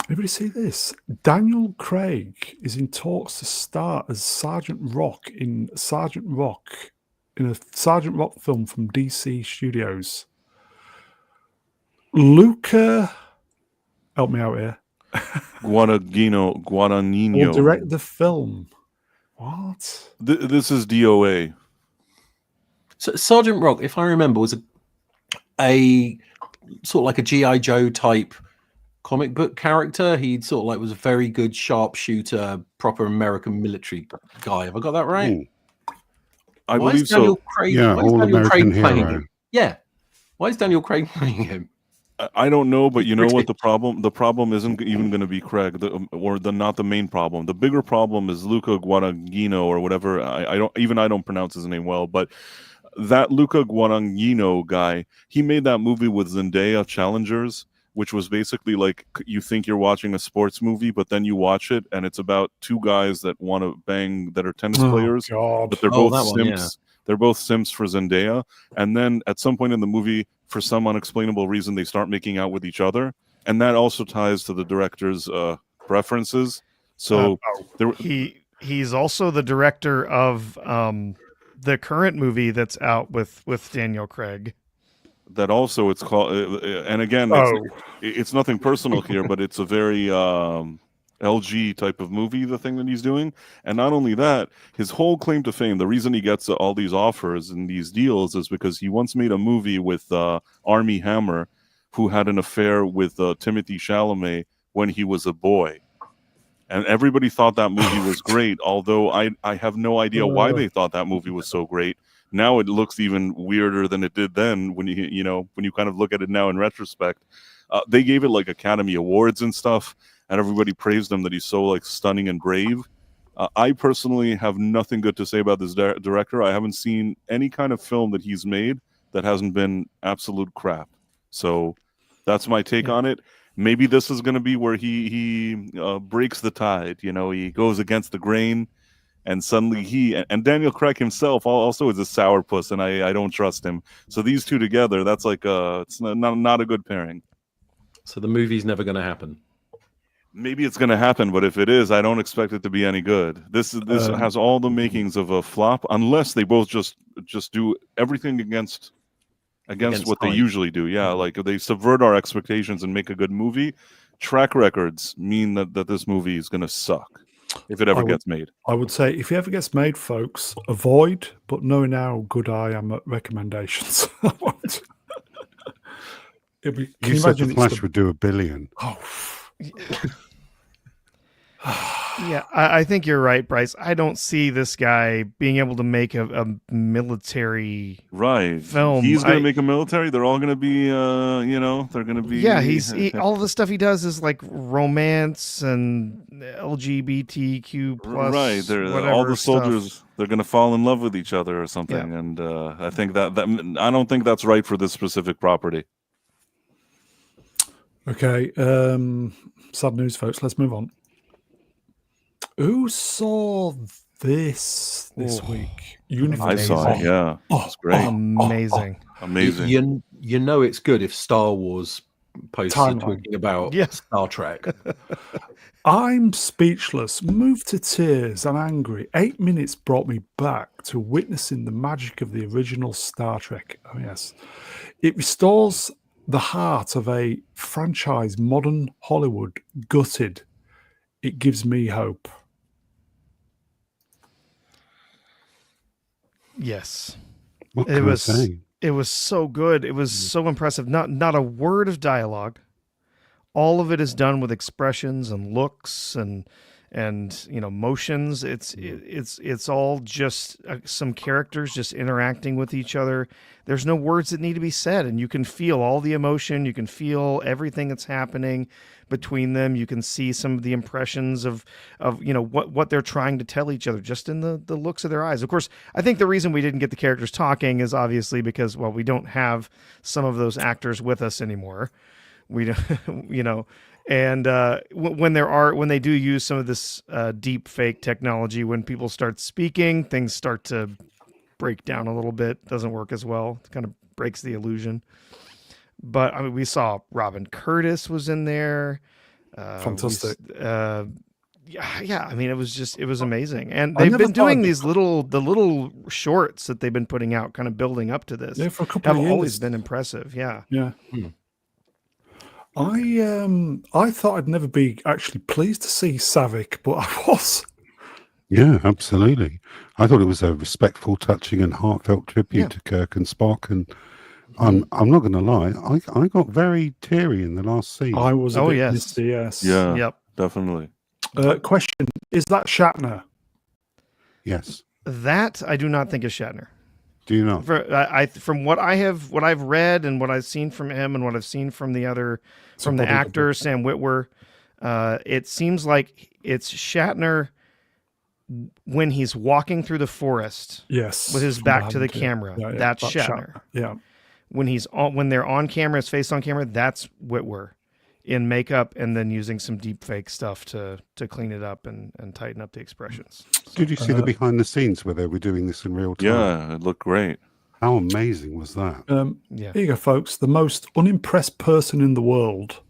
A: Anybody see this? Daniel Craig is in talks to star as Sergeant Rock in a Sergeant Rock film from DC Studios. Luca, help me out here,
D: Guadagnino.
A: will direct the film. What?
D: This is DOA.
E: So Sergeant Rock, if I remember, was a sort of like a G.I. Joe type comic book character. He sort of like was a very good sharpshooter, proper American military guy. Have I got that right?
B: Mm.
D: I
E: Why
D: believe
E: is Daniel
D: so.
E: Craig,
B: Yeah,
E: why is
B: all
E: Daniel
B: American
E: Craig playing
B: hero.
E: him? Yeah. Why is Daniel Craig playing him?
D: I don't know, but you know what
E: British.
D: the problem isn't even going to be Craig, not the main problem. The bigger problem is Luca Guadagnino or whatever. I don't pronounce his name well, but that Luca Guadagnino guy, he made that movie with Zendaya, Challengers, which was basically like you think you're watching a sports movie, but then you watch it and it's about two guys that want to bang that are tennis players,
A: God.
D: but they're
E: Oh,
D: both
E: that one,
D: simps.
E: yeah.
D: They're both simps for Zendaya, and then at some point in the movie, for some unexplainable reason, they start making out with each other, and that also ties to the director's preferences. So
C: He's also the director of the current movie that's out with Daniel Craig.
D: that also it's called, and again, it's nothing personal here, but it's a very LG type of movie, the thing that he's doing. And not only that, his whole claim to fame, the reason he gets all these offers and these deals is because he once made a movie with Armie Hammer, who had an affair with Timothée Chalamet when he was a boy. And everybody thought that movie was great, although I have no idea why they thought that movie was so great. Now it looks even weirder than it did then when you kind of look at it now in retrospect. They gave it like Academy Awards and stuff, and everybody praised him that he's so like stunning and brave. I personally have nothing good to say about this director. I haven't seen any kind of film that he's made that hasn't been absolute crap. So that's my take on it. Maybe this is going to be where he breaks the tide. He goes against the grain, and suddenly he and Daniel Craig himself also is a sourpuss, and I don't trust him. So these two together, that's like it's not a good pairing.
E: So the movie's never going to happen.
D: Maybe it's going to happen, but if it is, I don't expect it to be any good. This has all the makings of a flop, unless they both just do everything against what they usually do. Yeah, like they subvert our expectations and make a good movie. Track records mean that this movie is going to suck if it ever gets made.
A: I would say if it ever gets made, folks, avoid, but knowing how good I am at recommendations.
B: You said The Flash would do $1 billion.
A: Oh.
C: Yeah, I think you're right, Bryce. I don't see this guy being able to make a military film.
D: He's going to make a military. They're all going to be, they're going to be.
C: Yeah, all the stuff he does is like romance and LGBTQ plus.
D: Right, all the soldiers. Stuff. They're going to fall in love with each other or something, yeah. And I think that I don't think that's right for this specific property.
A: Okay, sad news, folks. Let's move on. Who saw this week?
D: I saw it. Yeah, it's great.
C: Amazing.
D: Amazing.
E: You know it's good if Star Wars posts are talking about Star Trek.
A: I'm speechless, moved to tears, and angry. 8 minutes brought me back to witnessing the magic of the original Star Trek. Oh yes, it restores the heart of a franchise modern Hollywood gutted. It gives me hope.
C: Yes.
B: It
C: was so good. It was so impressive. Not a word of dialogue. All of it is done with expressions and looks and and motions. It's all just some characters just interacting with each other. There's no words that need to be said, and you can feel all the emotion. You can feel everything that's happening between them. You can see some of the impressions of what they're trying to tell each other just in the looks of their eyes. Of course, I think the reason we didn't get the characters talking is obviously because, well, we don't have some of those actors with us anymore. We don't, and when they do use some of this deep fake technology, when people start speaking, things start to break down a little bit. Doesn't work as well. It kind of breaks the illusion. But I mean, we saw Robin Curtis was in there.
A: Fantastic.
C: Yeah. I mean, it was amazing. And they've been doing the little shorts that they've been putting out, kind of building up to this.
A: Yeah, for a couple of years.
C: Have always been impressive. Yeah.
A: Yeah. I thought I'd never be actually pleased to see Savick, but I was.
B: Yeah, absolutely. I thought it was a respectful, touching, and heartfelt tribute to Kirk and Spock. And I'm not going to lie, I got very teary in the last scene.
A: I was. A bit
C: yes.
A: misty, yes.
D: Yeah.
C: Yep.
D: Definitely.
A: Question: is that Shatner?
B: Yes.
C: That I do not think is Shatner.
B: Do you know?
C: From what I've read and what I've seen from him and what I've seen from the actor Sam Witwer, it seems like it's Shatner when he's walking through the forest.
A: Yes,
C: with his back to the camera.
A: Yeah,
C: that's Shatner.
A: Yeah.
C: When they're on camera, his face on camera, that's Witwer in makeup and then using some deep fake stuff to clean it up and tighten up the expressions.
B: Did you see the behind the scenes where they were doing this in real time?
D: Yeah, it looked great.
B: How amazing was that?
C: Yeah.
A: Here you go, folks. The most unimpressed person in the world.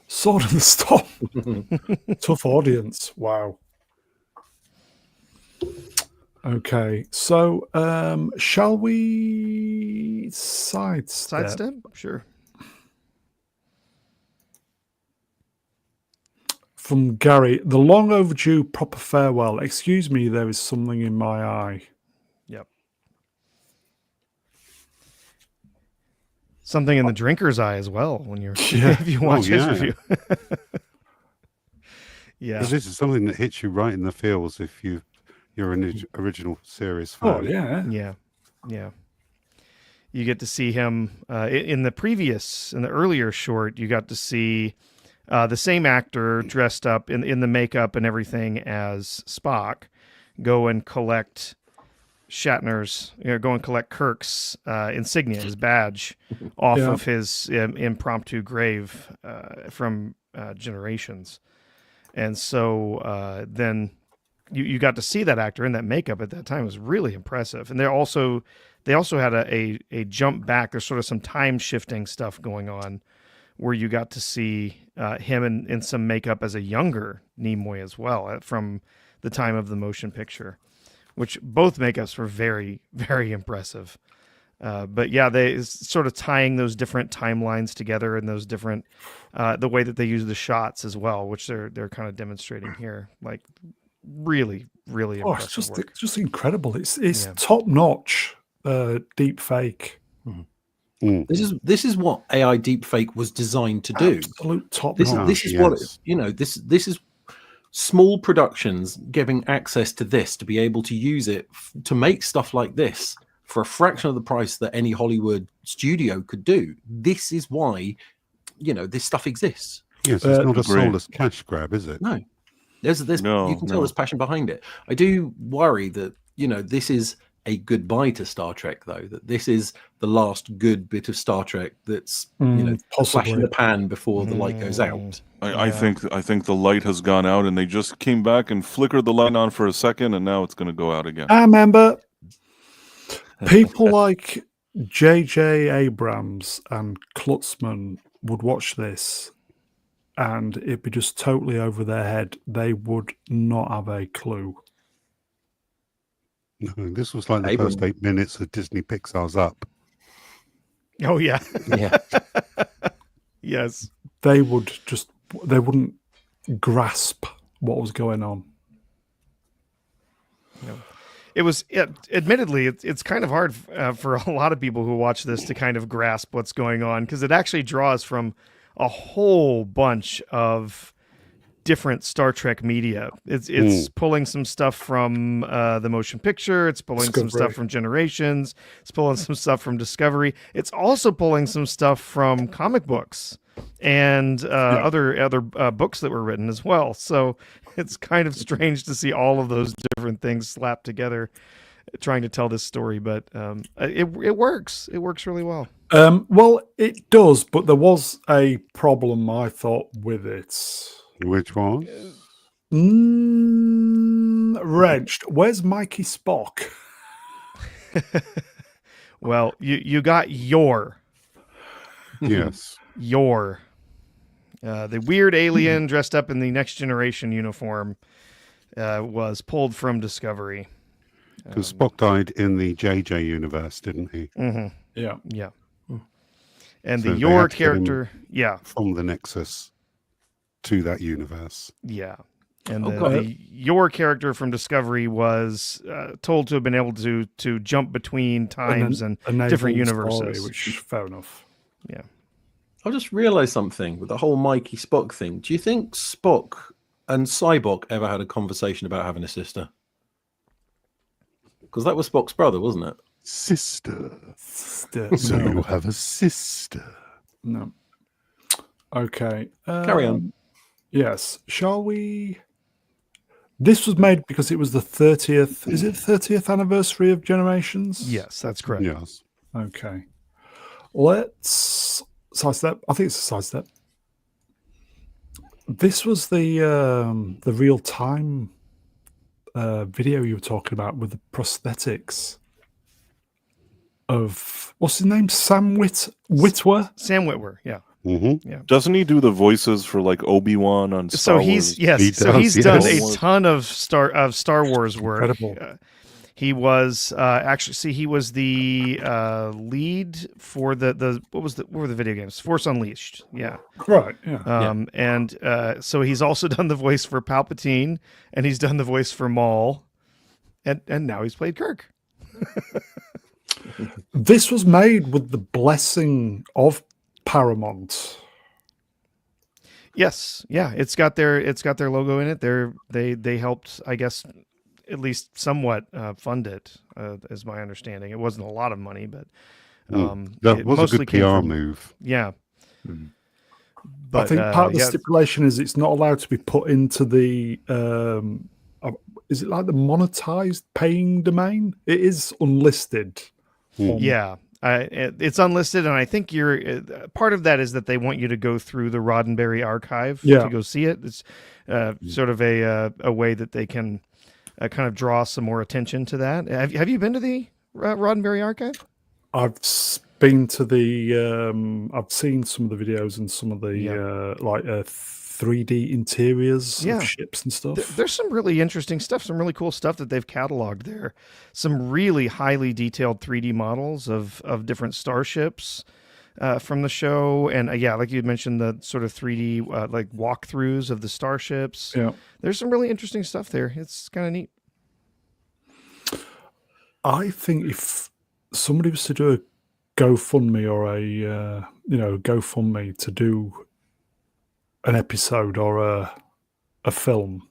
A: Sword in the Storm. Tough audience. Wow. Okay, so shall we sidestep?
C: Sure.
A: From Gary, the long overdue proper farewell. Excuse me, there is something in my eye.
C: Yep. Something in the drinker's eye as well when you're if you watch his review. Yeah.
B: This is something that hits you right in the feels if you're an original series fan.
A: Oh yeah.
C: Yeah. You get to see him in the earlier short. You got to see the same actor dressed up in the makeup and everything as Spock go and collect Kirk's insignia, his badge, off of his impromptu grave from Generations. And so then you got to see that actor in that makeup at that time. It was really impressive. And they also had a jump back. There's sort of some time shifting stuff going on where you got to see him in some makeup as a younger Nimoy as well from the time of the motion picture, which both makeups were very, very impressive. But yeah, they sort of tying those different timelines together and those different, the way that they use the shots as well, which they're kind of demonstrating here, like really, really impressive work.
A: It's just incredible. It's top notch, deep fake.
B: Mm.
E: This is what AI deepfake was designed to do.
A: Absolute top
E: This
A: notch.
E: is what this is small productions giving access to this to be able to use it to make stuff like this for a fraction of the price that any Hollywood studio could do. This is why this stuff exists.
B: Yes, it's not a soulless cash grab, is it?
E: No. There's you can tell there's passion behind it. I do worry that this is a goodbye to Star Trek, though, that this is the last good bit of Star Trek that's flash in the pan before the light goes out.
D: I think the light has gone out and they just came back and flickered the light on for a second and now it's going to go out again.
A: I remember people like J.J. Abrams and Klutzman would watch this and it'd be just totally over their head. They would not have a clue.
B: No, this was like the first 8 minutes of Disney Pixar's Up.
C: Oh yeah.
E: Yeah.
C: Yes.
A: They wouldn't grasp what was going on.
C: It was admittedly it's kind of hard for a lot of people who watch this to kind of grasp what's going on because it actually draws from a whole bunch of different Star Trek media. It's pulling some stuff from the motion picture. It's pulling some stuff from Generations. It's pulling some stuff from Discovery. It's also pulling some stuff from comic books and other books that were written as well. So it's kind of strange to see all of those different things slapped together, trying to tell this story. But it works. It works really well.
A: Well, it does, but there was a problem, I thought, with it.
B: Which one?
A: Reg, where's Mikey Spock?
C: Well, you got your
B: Yes.
C: the weird alien dressed up in the Next Generation uniform was pulled from Discovery.
B: Because Spock died in the JJ universe, didn't he?
C: Mm-hmm.
A: Yeah.
C: And
B: So
C: the
B: they
C: your
B: had to get him
C: character,
B: from the Nexus to that universe.
C: yeah. And
E: Oh,
C: the your character from Discovery was told to have been able to jump between times and different universes.
A: Story, which fair enough.
C: Yeah.
E: I just realised something with the whole Mikey Spock thing. Do you think Spock and Cyborg ever had a conversation about having a sister? Because that was Spock's brother, wasn't it?
B: Sister.
A: Still,
B: So
A: no.
B: you have a sister.
A: No. Okay.
E: Carry on.
A: Yes. Shall we? This was made because it was the 30th. Is it the 30th anniversary of Generations?
C: Yes, that's correct.
B: Yes.
A: Okay. Let's sidestep. I think it's a sidestep. This was the real time video you were talking about with the prosthetics of what's his name? Sam Witwer.
C: Sam Witwer, yeah.
B: Mm-hmm.
D: Doesn't he do the voices for like Obi-Wan on Star Wars?
C: He's
B: He does,
C: done
B: yes.
C: a ton of Star Wars work.
A: Incredible.
C: He was he was the lead for the what were the video games? Force Unleashed, yeah.
A: Right. Yeah.
C: And so he's also done the voice for Palpatine, and he's done the voice for Maul, and now he's played Kirk.
A: This was made with the blessing of Paramount.
C: Yes, yeah, it's got their logo in it. They helped, I guess, at least somewhat fund it, is my understanding. It wasn't a lot of money, but
B: That
C: it
B: was a
C: mostly
B: good
C: came
B: PR
C: from-
B: move.
C: Yeah.
A: I think part of the
C: yeah,
A: stipulation is it's not allowed to be put into the. Is it like the monetized paying domain? It is unlisted.
C: yeah, it's unlisted, and I think you're part of that is that they want you to go through the Roddenberry archive to go see it. It's sort of a way that they can kind of draw some more attention to that. Have you been to the Roddenberry archive?
A: I've been to the. I've seen some of the videos and some of the 3D interiors of ships and stuff.
C: There's some really interesting stuff, some really cool stuff that they've cataloged there. Some really highly detailed 3D models of different starships from the show. And like you had mentioned, the sort of 3D like walkthroughs of the starships.
A: Yeah.
C: There's some really interesting stuff there. It's kind of neat.
A: I think if somebody was to do a GoFundMe or a GoFundMe to do an episode or a film,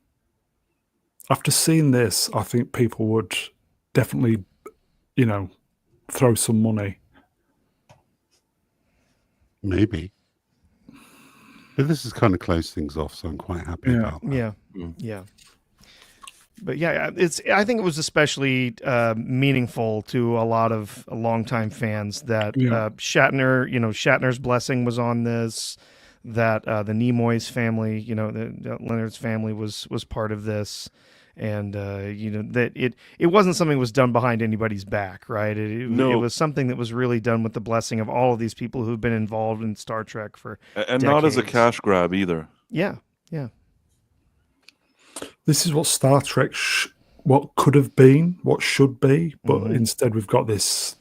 A: after seeing this, I think people would definitely, throw some money.
B: Maybe. But this is kind of close things off, so I'm quite happy about that.
C: Yeah. But I think it was especially meaningful to a lot of longtime fans that Shatner's blessing was on this, that the Nimoy's family, that Leonard's family was part of this, and that it wasn't something that was done behind anybody's back, right? It was something that was really done with the blessing of all of these people who've been involved in Star Trek for
D: and not as a
C: decades.
D: cash grab either.
C: Yeah.
A: This is what Star Trek, what could have been, what should be, but instead we've got this,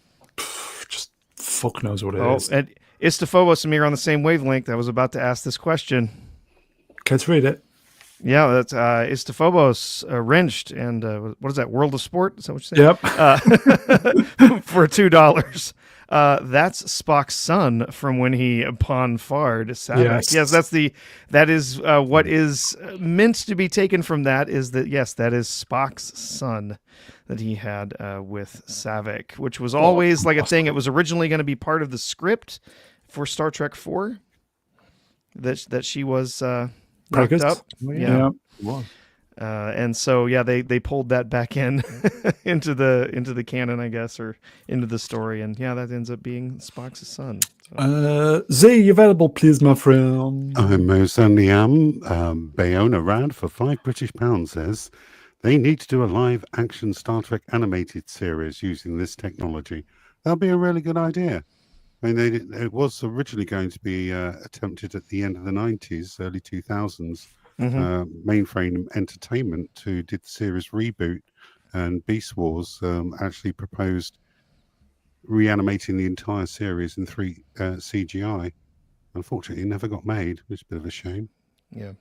A: just fuck knows what it is.
C: And Istophobos and me are on the same wavelength. I was about to ask this question.
A: Let's read it.
C: Yeah, that's Istophobos wrenched, and what is that? World of Sport? Is that what you said?
A: Yep.
C: For $2. That's Spock's son from when he upon Fard Saavik.
A: Yes.
C: That is what is meant to be taken from that is that yes, that is Spock's son that he had with Saavik, which was always like a thing. It was originally going to be part of the script for Star Trek 4 that she was knocked
A: Preggers.
C: up.
A: Yeah.
C: And so they pulled that back in into the canon, I guess, or into the story, and that ends up being Spock's son. So.
A: Z, you available, please, my friend?
B: I most certainly am. Bayona Rad for £5 says they need to do a live action Star Trek animated series using this technology. That'll be a really good idea. I mean, it was originally going to be attempted at the end of the 90s, early 2000s. Mainframe Entertainment, who did the series Reboot and Beast Wars, actually proposed reanimating the entire series in 3 CGI. Unfortunately, it never got made, which is a bit of a shame.
C: Yeah,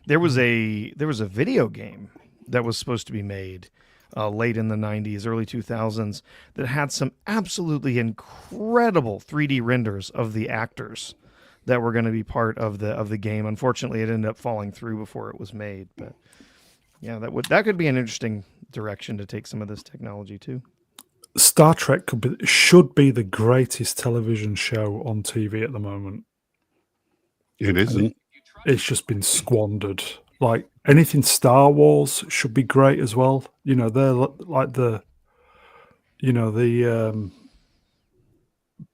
C: there was a video game that was supposed to be made late in the 90s, early 2000s that had some absolutely incredible 3D renders of the actors that were going to be part of the game. Unfortunately, it ended up falling through before it was made. But that could be an interesting direction to take some of this technology too.
A: Star Trek should be the greatest television show on TV at the moment.
B: It isn't.
A: It's just been squandered. Like anything Star Wars should be great as well. You know, they're like the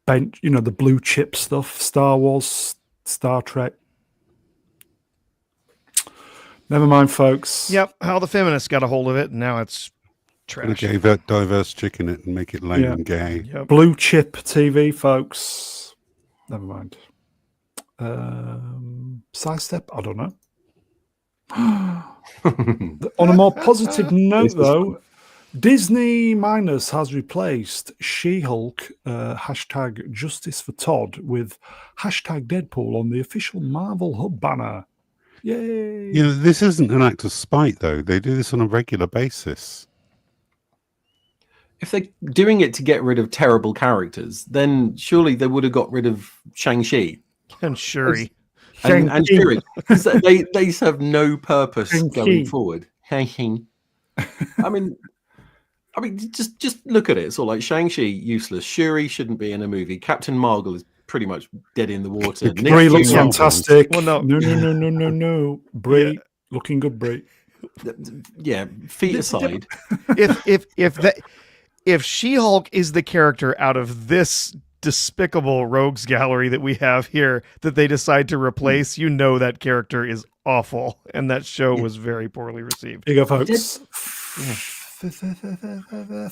A: bench, the blue chip stuff, Star Wars, Star Trek. Never mind, folks.
C: Yep, how the feminists got a hold of it, and now it's trash.
B: Gave that diverse chicken it and make it lame and gay.
C: Yep.
A: Blue chip TV, folks. Never mind. Sidestep, I don't know. On a more positive note, though, Disney Minus has replaced She-Hulk hashtag Justice for Todd with hashtag Deadpool on the official Marvel Hub banner. Yay!
B: This isn't an act of spite, though. They do this on a regular basis.
E: If they're doing it to get rid of terrible characters, then surely they would have got rid of Shang-Chi.
C: And Shuri.
E: And Shuri. They serve no purpose going forward. I mean, just look at it. It's all like Shang-Chi, useless. Shuri shouldn't be in a movie. Captain Marvel is pretty much dead in the water.
A: Brie looks fantastic.
C: Well,
A: No. Brie, looking good, Brie.
E: Yeah, feet aside.
C: If She-Hulk is the character out of this despicable rogues gallery that we have here that they decide to replace, that character is awful, and that show was very poorly received.
A: Here you go, folks.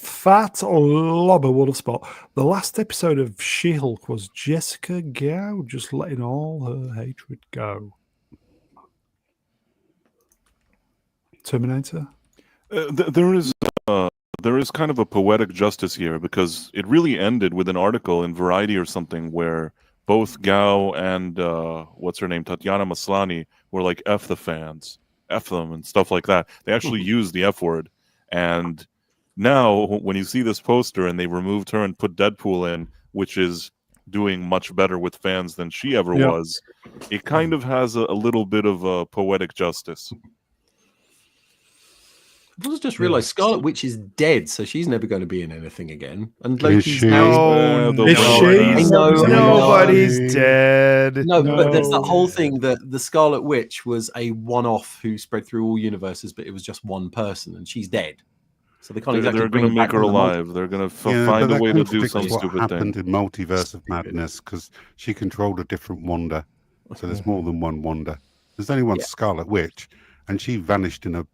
A: Fat or lobber would have spot. The last episode of She-Hulk was Jessica Gao just letting all her hatred go. Terminator?
D: There is kind of a poetic justice here, because it really ended with an article in Variety or something where both Gao and what's her name, Tatiana Maslany, were like, F the fans, F them, and stuff like that. They actually used the F word. And now when you see this poster and they removed her and put Deadpool in, which is doing much better with fans than she ever was, it kind of has a little bit of a poetic justice.
E: I just realised Scarlet Witch is dead, so she's never going to be in anything again. And Loki's now...
C: Nobody's dead.
E: No, but there's that whole thing that the Scarlet Witch was a one-off who spread through all universes, but it was just one person, and she's dead. So they can't exactly
D: They're going to make her alive. They're going to find a way to do some stupid thing.
B: What happened in Multiverse of Madness, because she controlled a different Wanda. So there's more than one Wanda. There's only one Scarlet Witch, and she vanished in a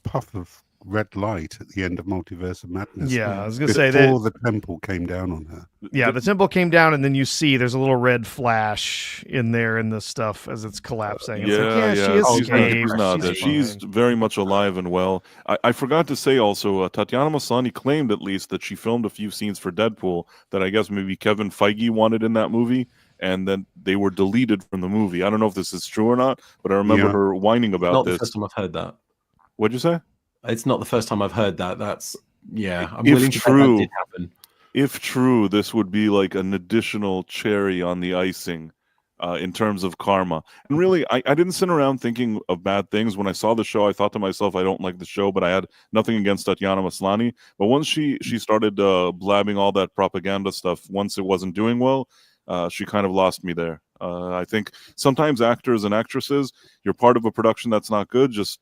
B: puff of red light at the end of Multiverse of Madness.
C: Yeah, I was going to say
B: that before the temple came down on her.
C: Yeah, the temple came down, and then you see there's a little red flash in there in the stuff as it's collapsing. It's
D: She's very much alive and well. I forgot to say also, Tatiana Maslany claimed at least that she filmed a few scenes for Deadpool that I guess maybe Kevin Feige wanted in that movie, and then they were deleted from the movie. I don't know if this is true or not, but I remember her whining about
E: not
D: this.
E: The first time I've heard that.
D: What'd you say?
E: It's not the first time I've heard that. I'm
D: if
E: willing to
D: true,
E: bet that did happen.
D: if true, this would be like an additional cherry on the icing in terms of karma. And really, I didn't sit around thinking of bad things. When I saw the show, I thought to myself, I don't like the show, but I had nothing against Tatiana Maslany. But once she started blabbing all that propaganda stuff, once it wasn't doing well, she kind of lost me there. I think sometimes actors and actresses, you're part of a production that's not good, just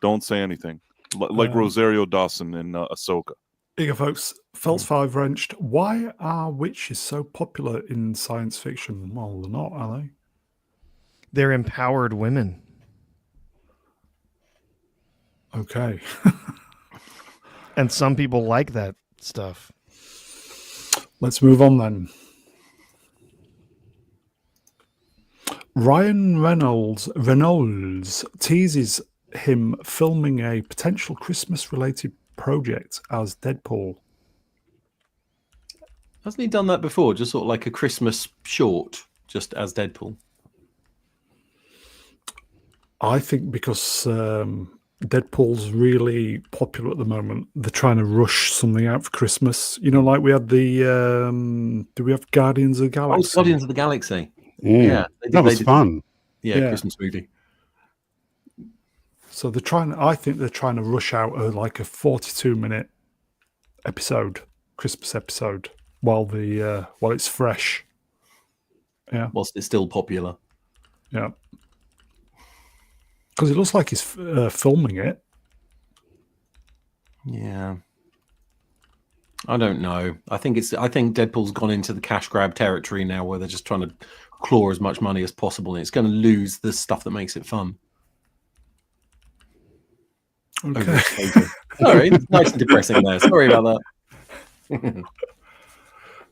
D: don't say anything. Like Rosario Dawson in Ahsoka.
A: Here you go, folks. Felt's 5 wrenched. Why are witches so popular in science fiction? Well, they're not, are they?
C: They're empowered women.
A: Okay.
C: And some people like that stuff.
A: Let's move on then. Ryan Reynolds teases him filming a potential Christmas-related project as Deadpool.
E: Hasn't he done that before? Just sort of like a Christmas short, just as Deadpool.
A: I think because Deadpool's really popular at the moment, they're trying to rush something out for Christmas. You know, like we had the do we have Guardians of the Galaxy?
E: Oh, Guardians of the Galaxy.
B: Yeah, that was fun.
E: Yeah, Christmas movie.
A: So they're trying. I think they're trying to rush out like a 42-minute episode, Christmas episode, while it's fresh. Yeah,
E: whilst it's still popular.
A: Yeah, because it looks like he's filming it.
E: Yeah, I don't know. I think Deadpool's gone into the cash grab territory now, where they're just trying to claw as much money as possible, and it's going to lose the stuff that makes it fun.
A: Okay.
E: Sorry, it's nice and depressing there. Sorry about that.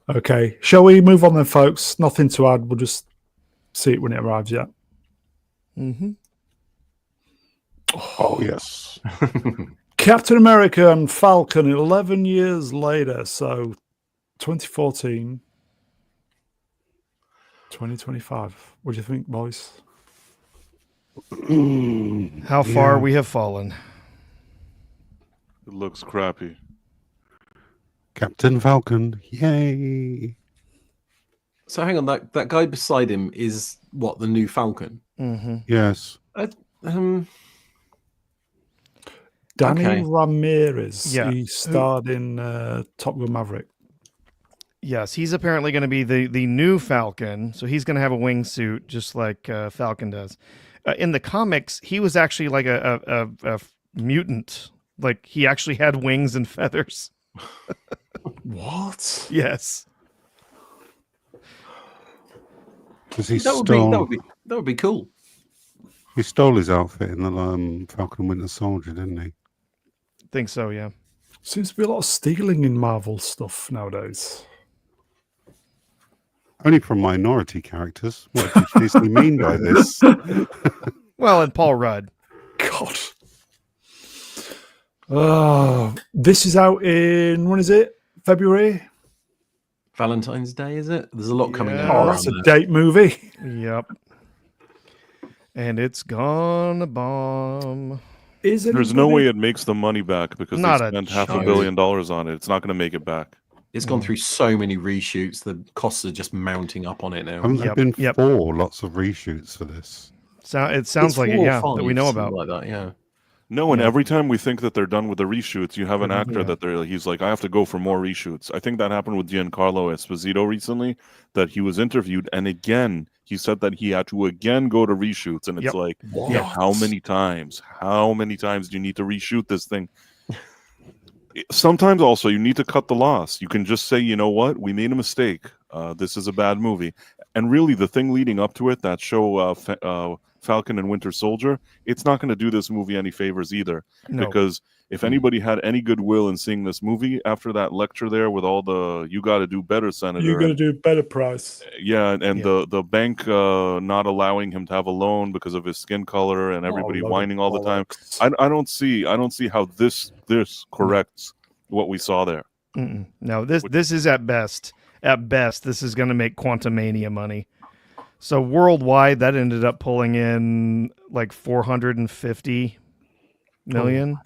A: Okay, shall we move on then, folks? Nothing to add. We'll just see it when it arrives. Yeah.
C: Mm-hmm.
B: Oh yes.
A: Captain America and Falcon 11 years later. So 2014, 2025. What do you think, boys?
C: How far we have fallen.
D: It looks crappy.
B: Captain Falcon, yay!
E: So hang on, that guy beside him is what, the new Falcon?
C: Mm-hmm.
B: Yes.
A: Danny Ramirez.
C: Yeah.
A: He starred in Top Gun Maverick.
C: Yes, he's apparently going to be the new Falcon, so he's going to have a wingsuit just like Falcon does. In the comics, he was actually like a mutant. Like he actually had wings and feathers.
A: What?
C: Yes.
B: Because he
E: that would be cool.
B: He stole his outfit in the Falcon Winter Soldier, didn't he?
C: Think so, yeah.
A: Seems to be a lot of stealing in Marvel stuff nowadays.
B: Only from minority characters. What did Disney mean by this?
C: Well, and Paul Rudd.
A: God. This is out in, when is it? February?
E: Valentine's Day, is it? There's a lot coming
C: Yeah.
E: out.
A: Oh, that's a date movie.
C: Yep. And it's gonna bomb.
D: There's no way it makes the money back because
C: Not
D: they
C: a
D: spent $500
C: chance.
D: million on it. It's not going to make it back.
E: It's gone through so many reshoots. The costs are just mounting up on it now.
B: Haven't there been 4 lots of reshoots for this?
C: It sounds like it, yeah, that we know about.
E: Like that, yeah.
D: No, and every time we think that they're done with the reshoots, you have an actor that he's like, I have to go for more reshoots. I think that happened with Giancarlo Esposito recently, that he was interviewed, and again, he said that he had to again go to reshoots, and it's like, how many times? How many times do you need to reshoot this thing? Sometimes also you need to cut the loss. You can just say, you know what, we made a mistake. This is a bad movie. And really, the thing leading up to it, that show Falcon and Winter Soldier, it's not going to do this movie any favors either.
C: No.
D: Because if anybody had any goodwill in seeing this movie after that lecture there with all the "you got to do better, Senator,"
A: You got to do better, Price.
D: yeah, and the bank not allowing him to have a loan because of his skin color, and everybody whining all the time. I don't see how this corrects what we saw there.
C: Mm-mm. No, this is at best. At best, this is going to make Quantumania money. So worldwide, that ended up pulling in like 450 million.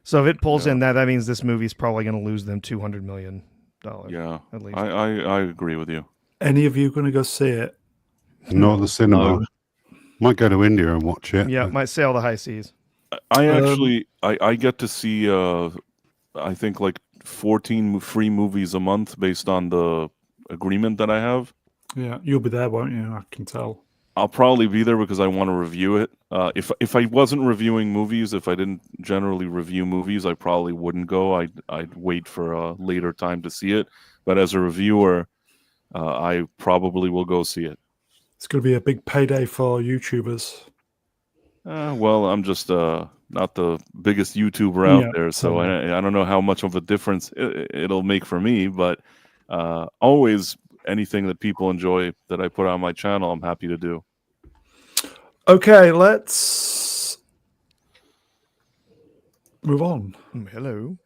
C: So if it pulls in that means this movie's probably going to lose them $200 million dollar.
D: Yeah,
C: at least.
D: I agree with you.
A: Any of you going to go see it?
B: Not the cinema.
F: No.
B: Might go to India and watch it.
C: Yeah,
B: but-
C: might sail the high seas.
D: I actually I get to see I think like 14 free movies a month based on the agreement that I have.
A: Yeah, you'll be there, won't you? I can tell.
D: I'll probably be there because I want to review it. If I wasn't reviewing movies, if I didn't generally review movies, I probably wouldn't go. I'd wait for a later time to see it. But as a reviewer, I probably will go see it.
A: It's going to be a big payday for YouTubers.
D: Well, I'm just not the biggest YouTuber out
A: Yeah,
D: there, so
A: totally.
D: I don't know how much of a difference it'll make for me. But always anything that people enjoy that I put on my channel, I'm happy to do.
A: Okay, let's move on.
C: Hello.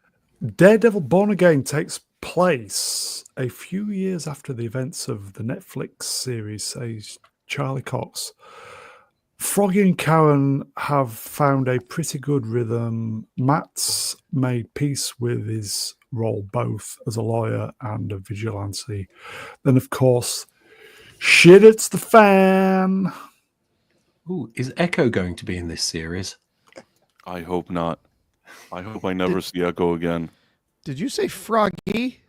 A: Daredevil Born Again takes place a few years after the events of the Netflix series, says Charlie Cox. Froggy and Karen have found a pretty good rhythm. Matt's made peace with his role both as a lawyer and a vigilante. Then, of course, shit hits the fan.
E: Ooh, is Echo going to be in this series?
D: I hope not. I hope I never see Echo again.
C: Did you say Froggy?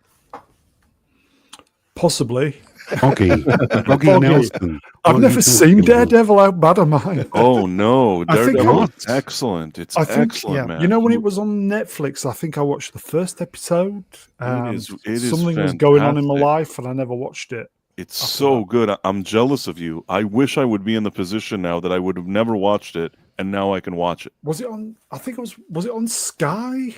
A: Possibly.
B: Foggy. Foggy
A: Foggy.
B: Nelson.
A: I've
B: What are
A: never
B: you
A: seen
B: talking about?
A: Daredevil. How bad am I?
D: Oh no,
A: I think
D: Daredevil
A: I-
D: is excellent. It's
A: I think-
D: excellent,
C: yeah.
D: man.
A: You know, when it was on Netflix, I think I watched the first episode.
D: It is
A: Something was going on in my
D: fantastic.
A: life, and I never watched it.
D: It's
A: after
D: so
A: that.
D: good. I'm jealous of you. I wish I would be in the position now that I would have never watched it, and now I can watch it.
A: Was it on? I think it was. Was it on Sky?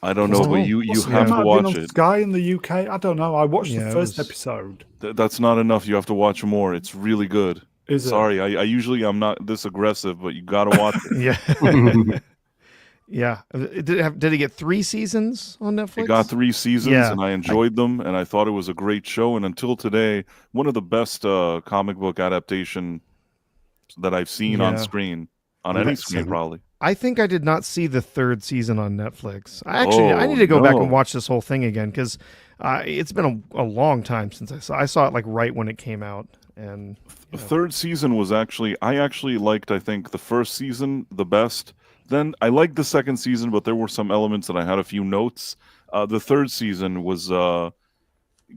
D: I don't know, but you
A: It
D: have
A: might
D: to
A: been
D: watch
A: on
D: it.
A: Sky in the UK. I don't know. I watched
C: Yeah,
A: the
C: it
A: first
C: was-
A: episode.
D: That's not enough. You have to watch more. It's really good.
A: Is it?
D: Sorry, I usually I'm not this aggressive, but you got to watch it.
C: Yeah. Yeah. Did it get 3 seasons on Netflix?
D: It got 3 seasons,
C: Yeah.
D: and I enjoyed them, and I thought it was a great show. And until today, one of the best comic book adaptation that I've seen on
C: Yeah.
D: screen, on any screen,
B: Excellent.
D: probably.
C: I think I did not see the 3rd season on Netflix. I need to go back
D: no.
C: and watch this whole thing again because it's been a long time since I saw it, like right when it came out. And
D: The 3rd season was I actually liked, I think, the 1st season the best. Then I liked the 2nd season, but there were some elements that I had a few notes. The 3rd season was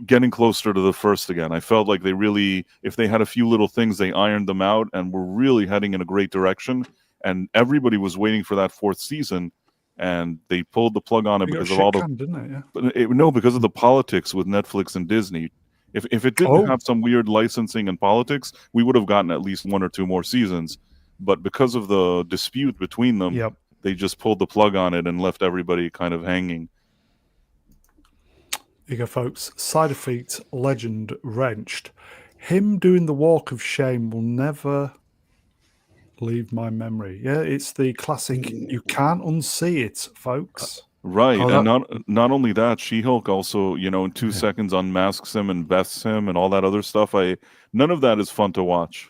D: getting closer to the 1st again. I felt like they really, if they had a few little things, they ironed them out and were really heading in a great direction. And everybody was waiting for that 4th season, and they pulled the plug on it
A: It got
D: because of all the
A: shit-canned, didn't it? Yeah.
D: But no, because of the politics with Netflix and Disney. If it didn't
A: Oh.
D: have some weird licensing and politics, we would have gotten at least 1 or 2 more seasons. But because of the dispute between them,
C: yep.
D: they just pulled the plug on it and left everybody kind of hanging.
A: Here you go, folks. Side effect legend wrenched. Him doing the walk of shame will never leave my memory. Yeah, it's the classic. You can't unsee it, folks.
D: Right,
E: Oh,
D: and not only that, She-Hulk also, in 2 seconds unmasks him and bests him and all that other stuff. None of that is fun to watch.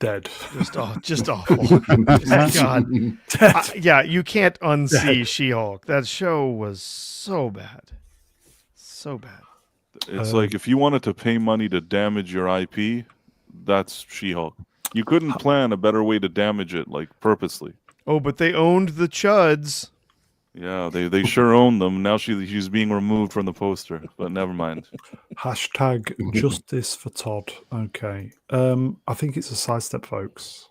A: Dead.
C: Just awful. God. Yeah, you can't unsee She-Hulk. That show was so bad. So bad.
D: It's like if you wanted to pay money to damage your IP, that's She-Hulk. You couldn't plan a better way to damage it, like purposely.
C: Oh, but they owned the Chuds.
D: Yeah, they sure own them. Now she's being removed from the poster, but never mind.
A: Hashtag justice for Todd. Okay. I think it's a sidestep, folks.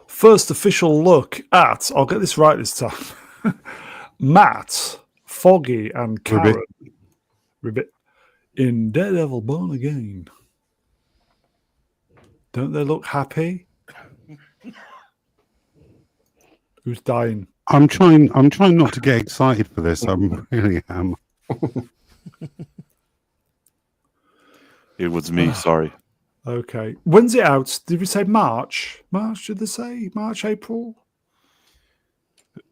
A: First official look at, I'll get this right this time. Matt, Foggy, and Karen Ribbit in Daredevil Born Again. Don't they look happy? Who's dying?
B: I'm trying not to get excited for this. I really am.
D: It was me, sorry.
A: Okay. When's it out? Did we say March? March, did they say? March, April?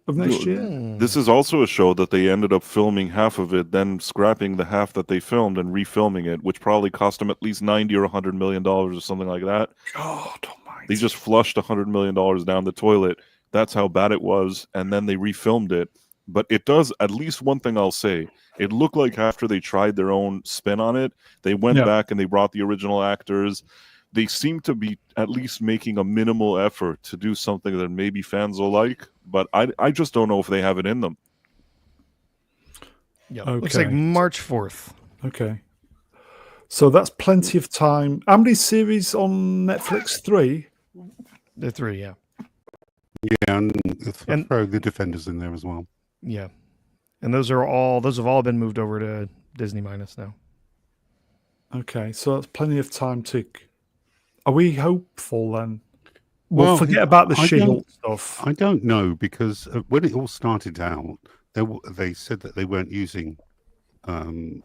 A: Of next year?
D: This is also a show that they ended up filming half of it, then scrapping the half that they filmed and refilming it, which probably cost them at least $90 or $100 million or something like that.
A: God almighty.
D: They just flushed $100 million down the toilet. That's how bad it was, and then they refilmed it. But it does, at least one thing I'll say, it looked like after they tried their own spin on it, they went back and they brought the original actors. They seem to be at least making a minimal effort to do something that maybe fans will like, but I just don't know if they have it in them.
C: Yeah,
A: Okay.
C: looks like March 4th.
A: Okay. So that's plenty of time. How many series on Netflix? 3?
C: The 3, yeah.
B: Yeah, and throw the Defenders in there as well.
C: Yeah. And those have all been moved over to Disney Minus now.
A: Okay, so that's plenty of time to... Are we hopeful then? Well, forget about the She-Hulk stuff.
B: I don't know, because when it all started out, they said that they weren't using Karen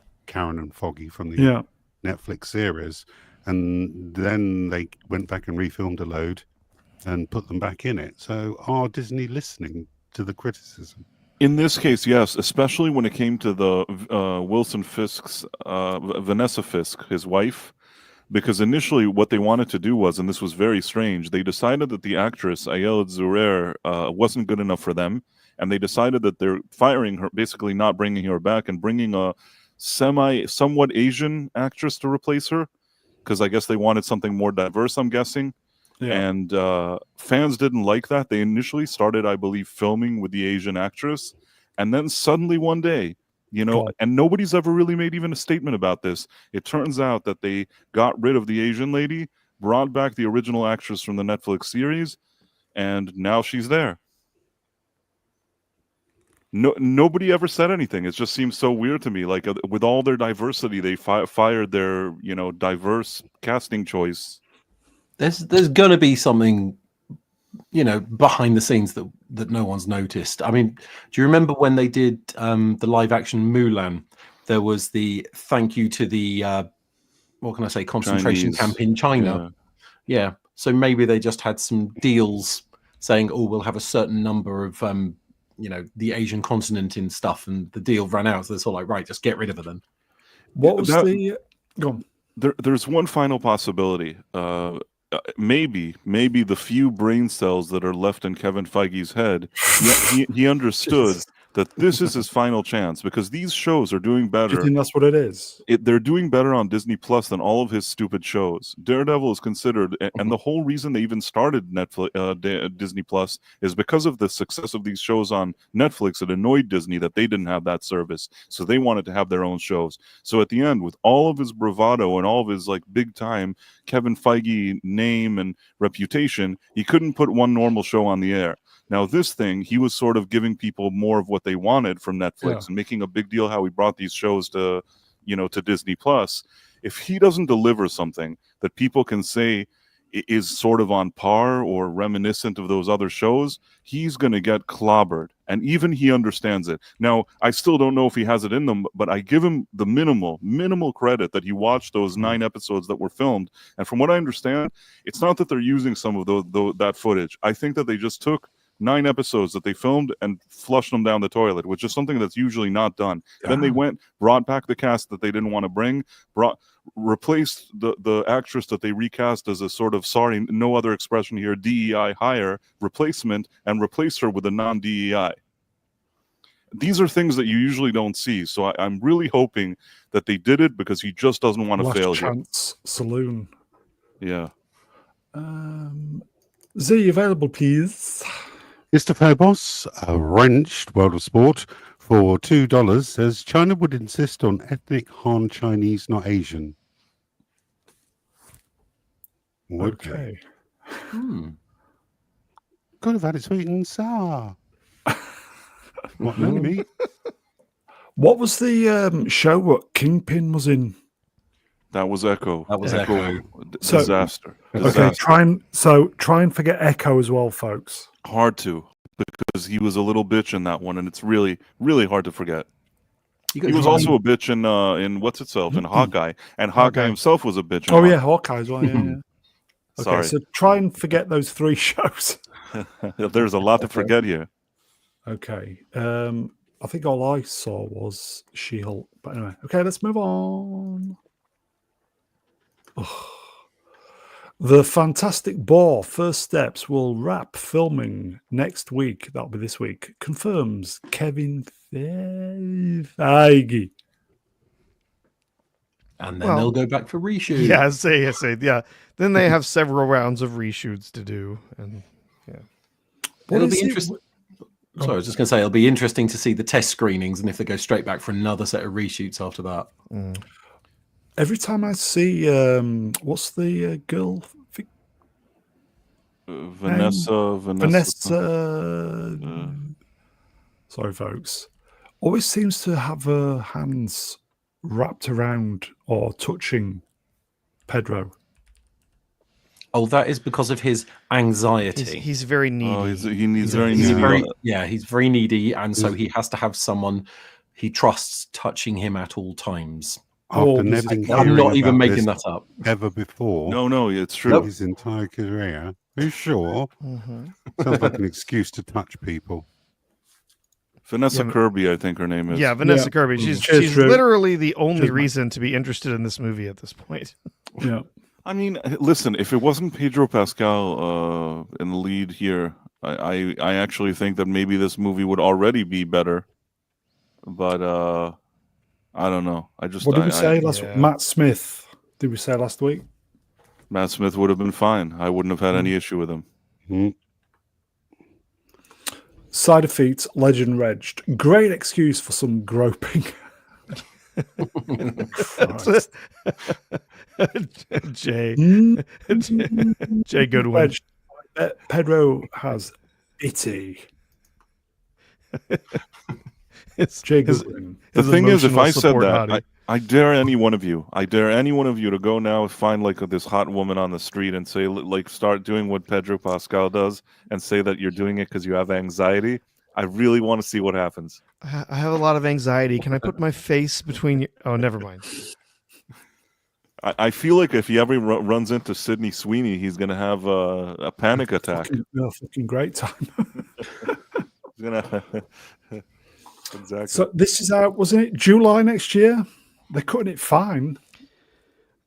B: and Foggy from the Netflix series, and then they went back and refilmed a load and put them back in it. So are Disney listening to the criticism?
D: In this case, yes, especially when it came to the Wilson Fisk's Vanessa Fisk, his wife, because initially what they wanted to do was, and this was very strange, they decided that the actress Ayala Zurer wasn't good enough for them, and they decided that they're firing her, basically not bringing her back, and bringing a somewhat Asian actress to replace her, because I guess they wanted something more diverse, I'm guessing. Yeah. And fans didn't like that. They initially started, I believe, filming with the Asian actress. And then suddenly one day, and nobody's ever really made even a statement about this. It turns out that they got rid of the Asian lady, brought back the original actress from the Netflix series, and now she's there. Nobody ever said anything. It just seems so weird to me. Like with all their diversity, they fired their, diverse casting choice.
E: There's going to be something, behind the scenes that no one's noticed. I mean, do you remember when they did the live action Mulan? There was the thank you to the what can I say, concentration camp in China. Yeah. So maybe they just had some deals saying, oh, we'll have a certain number of the Asian continent in stuff, and the deal ran out. So it's all like, right, just get rid of it then.
A: What was the? Go on.
D: There's one final possibility. Maybe the few brain cells that are left in Kevin Feige's head, he understood that this is his final chance, because these shows are doing better.
A: Do you think that's what it is?
D: They're doing better on Disney Plus than all of his stupid shows. Daredevil is considered, and the whole reason they even started Disney Plus is because of the success of these shows on Netflix. It annoyed Disney that they didn't have that service, so they wanted to have their own shows. So at the end, with all of his bravado and all of his big time Kevin Feige name and reputation, he couldn't put one normal show on the air. Now, this thing, he was sort of giving people more of what they wanted from Netflix and making a big deal how he brought these shows to, to Disney Plus. If he doesn't deliver something that people can say is sort of on par or reminiscent of those other shows, he's going to get clobbered. And even he understands it. Now, I still don't know if he has it in them, but I give him the minimal credit that he watched those 9 episodes that were filmed. And from what I understand, it's not that they're using some of that footage. I think that they just took 9 episodes that they filmed and flushed them down the toilet, which is something that's usually not done. Then they brought back the cast that they didn't want to bring, replaced the actress that they recast as a sort of, sorry, no other expression here, DEI hire replacement, and replaced her with a non-DEI. These are things that you usually don't see. So I'm really hoping that they did it, because he just doesn't want to fail here.
A: Chance Saloon.
D: Yeah.
A: Z, available, please.
B: Mr. Fairboss, a wrenched World of Sport for $2 says China would insist on ethnic Han Chinese, not Asian.
A: Okay.
B: Could have had it sweet and sour. What, me?
A: What was the show what Kingpin was in?
D: That was Echo.
E: That was Echo.
D: Disaster.
A: Okay, try and forget Echo as well, folks.
D: Hard to, because he was a little bitch in that one, and it's really, really hard to forget. He was also a bitch in what's itself in Hawkeye, and Hawkeye himself was a bitch.
A: Hawkeye as well. Yeah. Okay,
D: sorry.
A: So try and forget those 3 shows.
D: There's a lot to forget here.
A: Okay. I think all I saw was She-Hulk. But anyway, okay, let's move on. The Fantastic Boar First Steps will wrap filming next week. That'll be this week. Confirms Kevin Feige.
E: And then
C: Well,
E: they'll go back for reshoot.
C: Yeah, say, yeah. Then they have several rounds of reshoots to do, and
E: It'll be interesting. Sorry, I was just going to say it'll be interesting to see the test screenings and if they go straight back for another set of reshoots after that.
A: Every time I see, what's the girl?
D: Vanessa.
A: Sorry, folks. Always seems to have her hands wrapped around or touching Pedro.
E: Oh, that is because of his anxiety.
C: he's very needy.
D: Oh, he's very
E: He's
D: needy.
E: he's very needy, and so he has to have someone he trusts touching him at all times.
B: After never
E: I'm
B: hearing
E: not even
B: about
E: making
B: this
E: that up.
B: ever before.
D: No, it's true.
B: His entire career. Are you sure?
C: Mhm.
B: Sounds like an excuse to touch people.
D: Vanessa
C: Yeah,
D: Kirby, I think her name is.
C: Yeah, Vanessa
A: Yeah.
C: Kirby. She's
A: Cheers, Drew.
C: literally the only
A: Cheers,
C: reason to be interested in this movie at this point.
A: Yeah.
D: I mean, listen, if it wasn't Pedro Pascal in the lead here, I actually think that maybe this movie would already be better. But I don't know.
A: What did we say last week? Matt Smith. Did we say last week?
D: Matt Smith would have been fine. I wouldn't have had any issue with him.
B: Mm.
A: Side of feet, legend regged. Great excuse for some groping. Christ.
C: Jay
A: Mm.
C: Jay Goodwin.
A: Wedged. Pedro has itty. Jay Goodwin.
D: The thing is, if
C: emotional
D: I said
C: support
D: that,
C: hottie.
D: I dare any one of you. I dare any one of you to go now and find like this hot woman on the street and say, like, start doing what Pedro Pascal does and say that you're doing it because you have anxiety. I really want to see what happens.
C: I have a lot of anxiety. Can I put my face between you? Oh, never mind.
D: I feel like if he ever runs into Sydney Sweeney, he's going to have a panic attack.
A: Fucking great time.
D: He's gonna... Exactly.
A: So this is out, wasn't it? July next year? They're cutting it fine.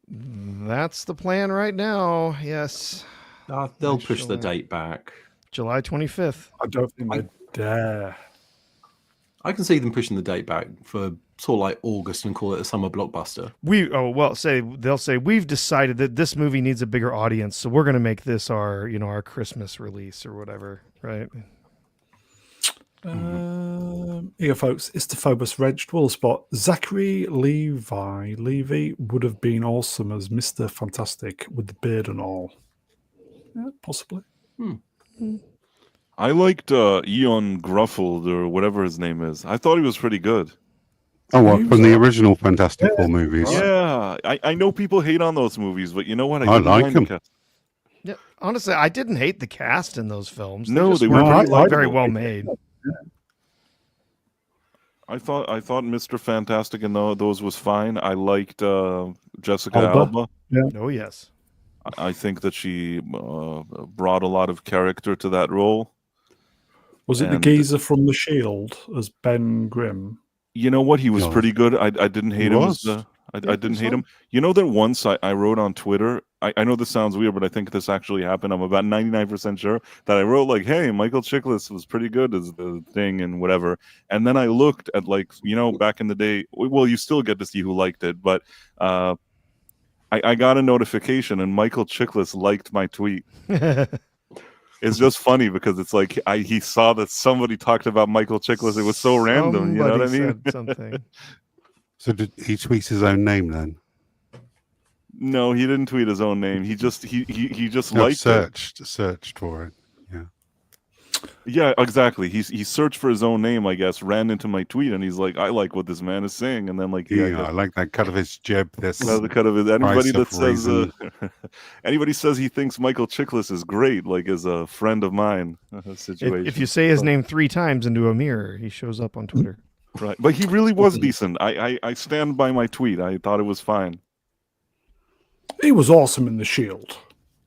C: That's the plan right now. Yes.
E: They'll push the
C: Actually.
E: date back.
C: July 25th.
A: I don't think they dare.
E: I can see them pushing the date back for sort of like August and call it a summer blockbuster.
C: They'll say we've decided that this movie needs a bigger audience, so we're going to make this our Christmas release or whatever, right?
A: Here, folks, it's the Phobos Regged Wool Spot. Zachary Levy would have been awesome as Mr. Fantastic with the beard and all. Yeah, possibly.
D: I liked Eon Gruffeld or whatever his name is. I thought he was pretty good.
B: Oh, what, from the original Fantastic Four movies?
D: Yeah, I know people hate on those movies, but you know what?
B: I
D: didn't
B: like
D: mind
B: them.
D: the cast.
C: Yeah, honestly, I didn't hate the cast in those films.
D: No,
C: just
D: they
C: were
D: were
C: very,
D: very
C: very
D: likable.
C: well made.
D: I thought Mr. Fantastic and those was fine. I liked Jessica
A: Alba.
D: Alba.
C: Oh yes.
D: I think that she brought a lot of character to that role.
A: Was it the
D: And-
A: geezer from The Shield as Ben Grimm?
D: You know what? He was
B: No.
D: pretty good. I didn't hate
B: He
D: him.
B: was.
D: I didn't hate him. You know that once I wrote on Twitter, I know this sounds weird, but I think this actually happened. I'm about 99% sure that I wrote like, hey, Michael Chiklis was pretty good as the thing and whatever. And then I looked at like, back in the day, well, you still get to see who liked it, but I got a notification and Michael Chiklis liked my tweet. It's just funny because it's like he saw that somebody talked about Michael Chiklis. It was so random, you know what I
C: Somebody
D: mean?
C: said something.
B: So did he tweet his own name then?
D: No, he didn't tweet his own name. He just
B: No,
D: liked it.
B: searched for it. Yeah.
D: Yeah, exactly. He searched for his own name, I guess, ran into my tweet, and he's like, I like what this man is saying, and then like,
B: I like that cut of his jib. This
D: the cut of it. Anybody
B: price
D: that
B: of
D: says
B: reason.
D: anybody says he thinks Michael Chiklis is great, like is a friend of mine situation.
C: If you say his name 3 times into a mirror, he shows up on Twitter.
D: Right, but he really was decent. I stand by my tweet. I thought it was fine.
A: He was awesome in The Shield.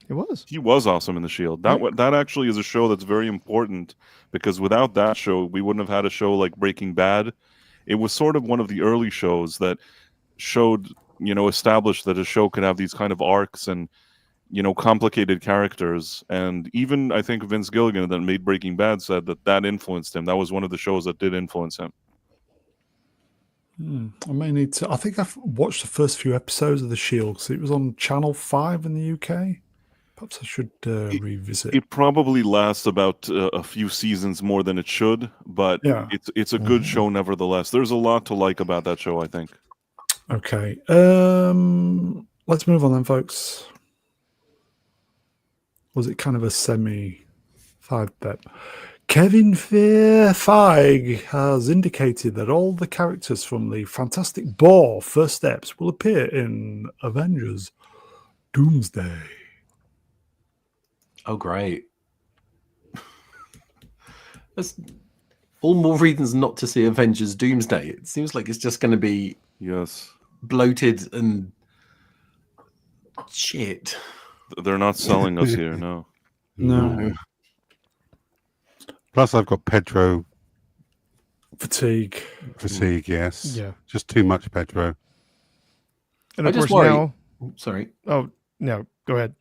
C: It was.
D: He was awesome in The Shield. That actually is a show that's very important because without that show, we wouldn't have had a show like Breaking Bad. It was sort of one of the early shows that showed, established that a show could have these kind of arcs and complicated characters. And even I think Vince Gilligan that made Breaking Bad said that influenced him. That was one of the shows that did influence him.
A: I may need to. I think I've watched the first few episodes of The Shield because it was on Channel 5 in the UK. Perhaps I should revisit.
D: It probably lasts about a few seasons more than it should, but
A: Yeah.
D: it's a good show nevertheless. There's a lot to like about that show, I think.
A: Okay. Let's move on then, folks. Was it kind of a semi-5 bet? Kevin Feige has indicated that all the characters from the Fantastic Four First Steps will appear in Avengers Doomsday.
E: Oh, great. That's all more reasons not to see Avengers Doomsday. It seems like it's just going to be bloated and shit.
D: They're not selling us here, no.
A: No.
B: Plus, I've got Pedro
A: Fatigue,
B: yes.
C: Yeah.
B: Just too much Pedro.
C: And
E: I
C: of
E: just
C: course
E: worry.
C: now.
E: Sorry.
C: Oh no, go ahead.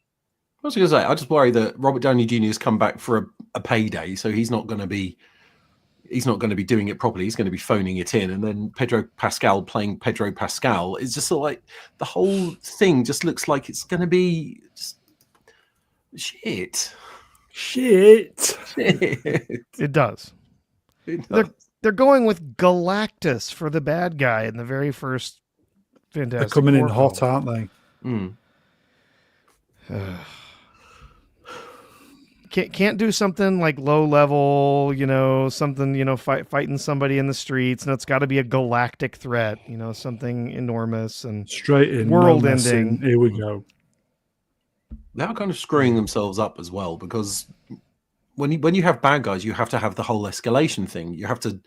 E: I was going to say, I just worry that Robert Downey Jr. has come back for a payday, so he's not going to be doing it properly. He's going to be phoning it in, and then Pedro Pascal playing Pedro Pascal is just sort of like the whole thing just looks like it's going to be just shit.
C: It does. They're going with Galactus for the bad guy in the very first Fantastic
A: they're coming in
C: Four
A: hot,
C: film.
A: aren't they?
C: Can't do something like low level, something, fighting somebody in the streets. No, it's got to be a galactic threat, something enormous and
A: Straight in,
C: world
A: no messing.
C: ending.
A: Here we go.
E: They are kind of screwing themselves up as well, because when you have bad guys, you have to have the whole escalation thing. You have to,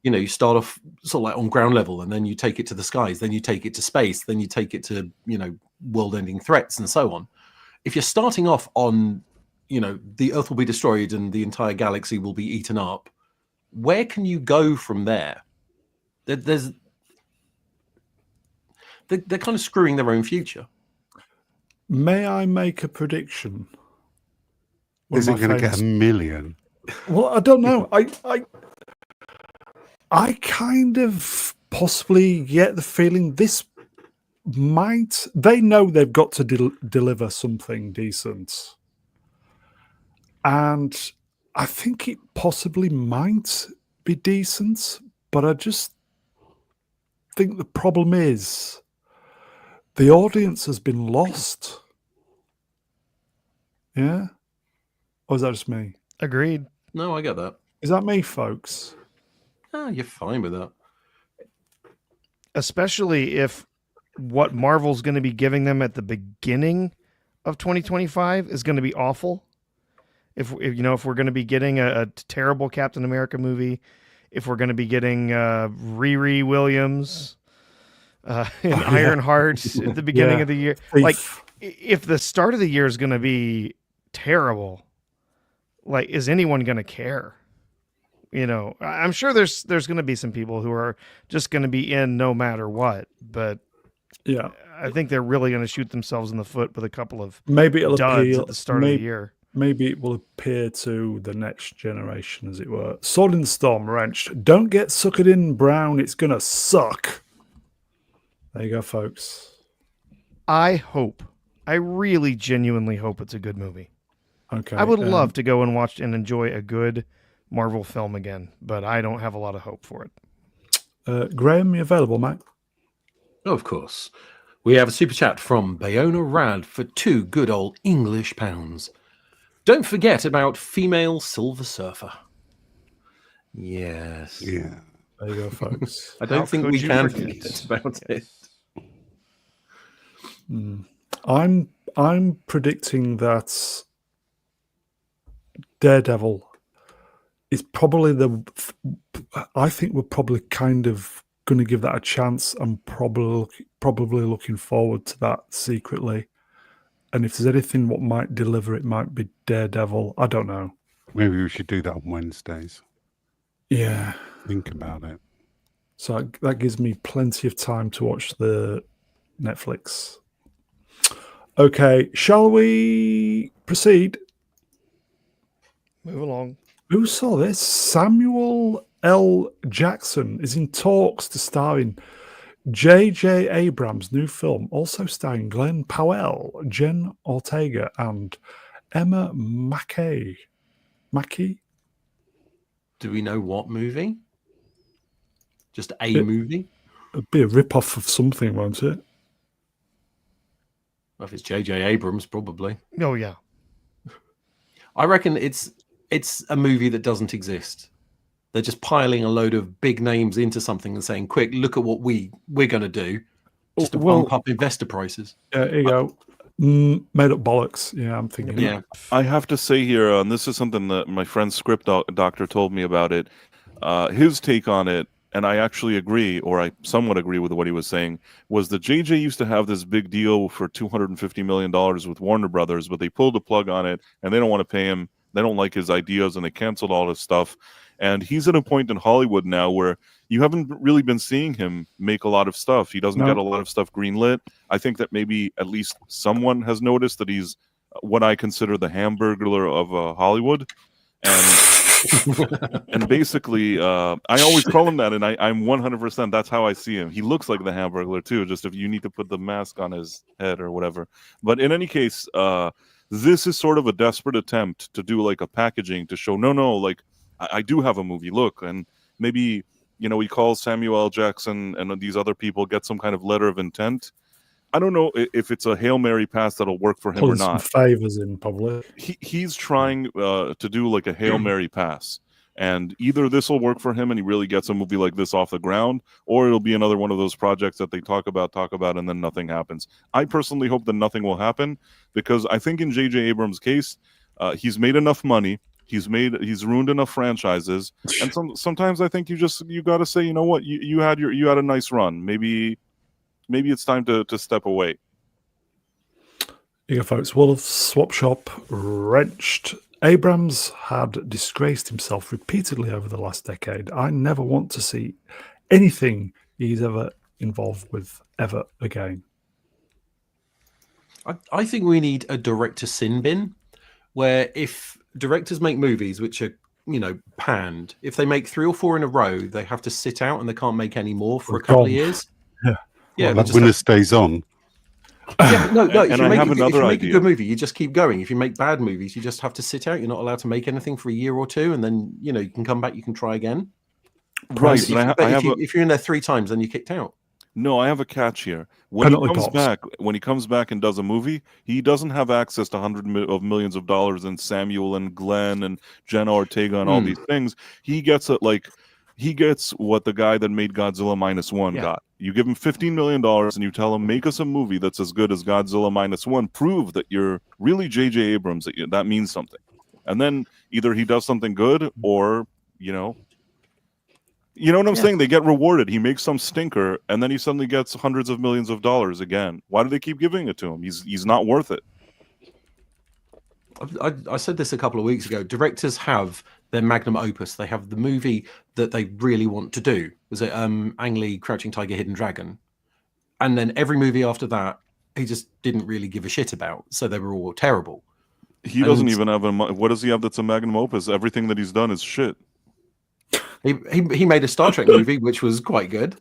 E: you start off sort of like on ground level, and then you take it to the skies, then you take it to space, then you take it to, world-ending threats and so on. If you're starting off on, the Earth will be destroyed and the entire galaxy will be eaten up, where can you go from there? They're kind of screwing their own future.
A: May I make a prediction?
B: Is it going to get 1 million?
A: Well, I don't know. I kind of possibly get the feeling this might. They know they've got to deliver something decent, and I think it possibly might be decent. But I just think the problem is the audience has been lost. Yeah. Or is that just me?
C: Agreed.
E: No, I get that.
A: Is that me, folks?
E: You're fine with that.
C: Especially if what Marvel's going to be giving them at the beginning of 2025 is going to be awful. If we're going to be getting a terrible Captain America movie, if we're going to be getting Riri Williams in Ironheart at the beginning of the year, like if the start of the year is going to be terrible, like, is anyone going to care? I'm sure there's going to be some people who are just going to be in no matter what, but
A: yeah,
C: I think they're really going to shoot themselves in the foot with a couple of
A: maybe it'll
C: duds
A: appeal
C: at the start of the year.
A: Maybe it will appear to the next generation, as it were. Sword in the Storm, Wrenched. Don't get suckered in, Brown. It's going to suck. There you go, folks.
C: I really genuinely hope it's a good movie.
A: Okay.
C: I would love to go and watch and enjoy a good Marvel film again, but I don't have a lot of hope for it.
A: Graham, you available, mate?
E: Of course. We have a super chat from Bayona Rad for 2 good old English pounds. Don't forget about female Silver Surfer. Yes.
B: Yeah.
A: There you go, folks.
E: I don't
C: How
E: think
C: could
E: we
C: you
E: can
C: forget?
E: forget about it.
A: I'm predicting that Daredevil is probably I think we're probably kind of going to give that a chance. I'm probably looking forward to that secretly. And if there's anything what might deliver, it might be Daredevil. I don't know.
B: Maybe we should do that on Wednesdays.
A: Yeah.
B: Think about it.
A: So that gives me plenty of time to watch the Netflix. Okay, shall we proceed?
C: Move along.
A: Who saw this? Samuel L. Jackson is in talks to star in J.J. Abrams' new film, also starring Glenn Powell, Jen Ortega, and Emma Mackey. Mackey?
E: Do we know what movie? Just a
A: It-
E: movie?
A: It'd be a rip-off of something, won't it?
E: Well, if it's J.J. Abrams, probably.
C: Oh yeah.
E: I reckon it's a movie that doesn't exist. They're just piling a load of big names into something and saying, "Quick, look at what we're going to do," just to
A: Well-
E: bump up investor prices.
A: Yeah, here you go. Made up bollocks. Yeah, I'm thinking.
E: Yeah,
D: I have to say here, and this is something that my friend script doctor told me about it. His take on it, and I actually agree, or I somewhat agree with what he was saying, was that JJ used to have this big deal for $250 million with Warner Brothers, but they pulled the plug on it, and they don't want to pay him. They don't like his ideas, and they canceled all his stuff. And he's at a point in Hollywood now where you haven't really been seeing him make a lot of stuff. He doesn't get a lot of stuff greenlit. I think that maybe at least someone has noticed that he's what I consider the Hamburglar of Hollywood. And basically, I always call him that, and I'm 100%. That's how I see him. He looks like the Hamburglar too. Just if you need to put the mask on his head or whatever. But in any case, this is sort of a desperate attempt to do like a packaging to show, no, like I do have a movie. Look, and maybe he calls Samuel L. Jackson and these other people, get some kind of letter of intent. I don't know if it's a Hail Mary pass that'll work for him or
A: Pulling some
D: not.
A: favors in, probably.
D: He's trying to do like a Hail Mary pass. And either this will work for him and he really gets a movie like this off the ground, or it'll be another one of those projects that they talk about, and then nothing happens. I personally hope that nothing will happen, because I think in J.J. Abrams' case, he's made enough money. He's ruined enough franchises. And sometimes I think you got to say, you know what, you had a nice run. Maybe it's time to step away.
A: Here you go, folks. Wolf Swap Shop wrenched. Abrams had disgraced himself repeatedly over the last decade. I never want to see anything he's ever involved with ever again.
E: I think we need a director sin bin, where if directors make movies which are panned, if they make 3 or 4 in a row, they have to sit out and they can't make any more for a couple of years. Yeah,
B: like Winner Stays On.
E: Yeah, no.
D: And I have another
E: if you make
D: idea.
E: a good movie, you just keep going. If you make bad movies, you just have to sit out. You're not allowed to make anything for a year or two, and then you can come back. You can try again.
D: Right.
E: If you're in there 3 times, then you're kicked out.
D: No, I have a catch here. When he comes back and does a movie, he doesn't have access to hundreds of millions of dollars and Samuel and Glenn and Jenna Ortega and all these things. He gets He gets what the guy that made Godzilla -1 got. You give him $15 million and you tell him, make us a movie that's as good as Godzilla -1. Prove that you're really J.J. Abrams, that means something. And then either he does something good or, you know what I'm saying? They get rewarded. He makes some stinker and then he suddenly gets hundreds of millions of dollars again. Why do they keep giving it to him? He's not worth it.
E: I said this a couple of weeks ago. Directors have their magnum opus. They have the movie that they really want to do. Was it Ang Lee, Crouching Tiger, Hidden Dragon? And then every movie after that, he just didn't really give a shit about. So they were all terrible.
D: He doesn't even have what does he have that's a magnum opus? Everything that he's done is shit.
E: He made a Star Trek movie, which was quite good.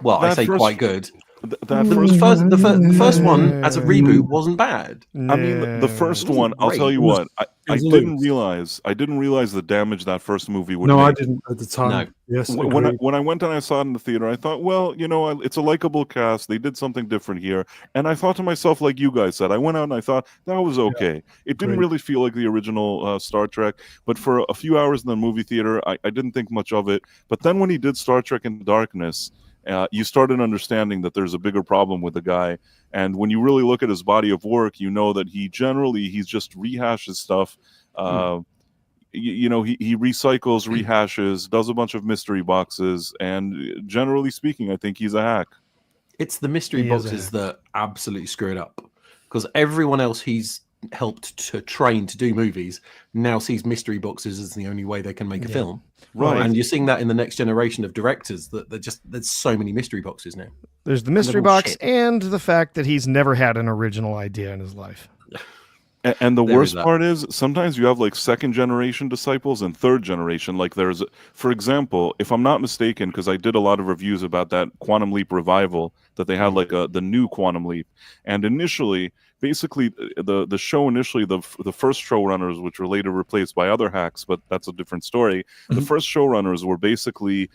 E: Well, I say quite good. The first one as a reboot wasn't bad.
D: I mean, the first one, I'll tell you what, I didn't realize the damage that first movie would make.
A: No, I didn't at the time.
E: No.
A: Yes,
D: when I went and I saw it in the theater, I thought, well, it's a likable cast. They did something different here. And I thought to myself, like you guys said, I went out and I thought, that was okay. Yeah, it didn't really feel like the original Star Trek. But for a few hours in the movie theater, I didn't think much of it. But then when he did Star Trek Into Darkness, you started understanding that there's a bigger problem with the guy. And when you really look at his body of work, you know that he just rehashes stuff. He recycles, rehashes, does a bunch of mystery boxes. And generally speaking, I think he's a hack.
E: It's the mystery boxes that absolutely screw it up. Because everyone else he's helped to train to do movies now sees mystery boxes as the only way they can make a film.
D: Right.
E: And you're seeing that in the next generation of directors that there's so many mystery boxes now.
C: There's the mystery
E: they're all
C: box
E: shit.
C: and the fact that he's never had an original idea in his life.
D: And the
E: There
D: worst
E: is that.
D: part is sometimes you have like second generation disciples and third generation. Like there's, for example, if I'm not mistaken, because I did a lot of reviews about that Quantum Leap revival that they had, like the new Quantum Leap, and initially, basically, the show initially, the first showrunners, which were later replaced by other hacks, but that's a different story. The first showrunners were basically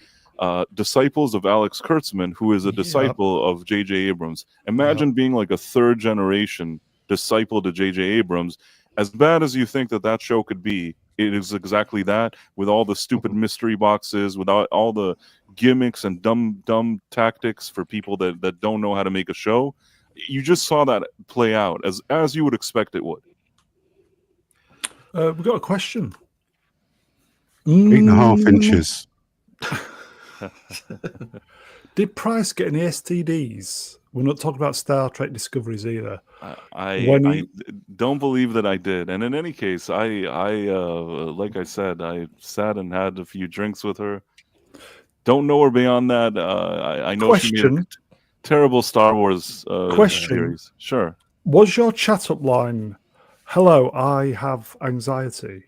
D: disciples of Alex Kurtzman, who is a disciple of J.J. Abrams. Imagine being like a third generation disciple to J.J. Abrams. As bad as you think that show could be, it is exactly that, with all the stupid mystery boxes, with all the gimmicks and dumb tactics for people that don't know how to make a show. You just saw that play out as you would expect it would.
A: We've got a question.
B: 8.5 inches.
A: Did Price get any STDs? We're not talking about Star Trek Discoveries either.
D: I don't believe that I did. And in any case, I like I said, I sat and had a few drinks with her. Don't know her beyond that. I know she made a terrible Star Wars series. Sure.
A: Was your chat up line, "Hello, I have anxiety"?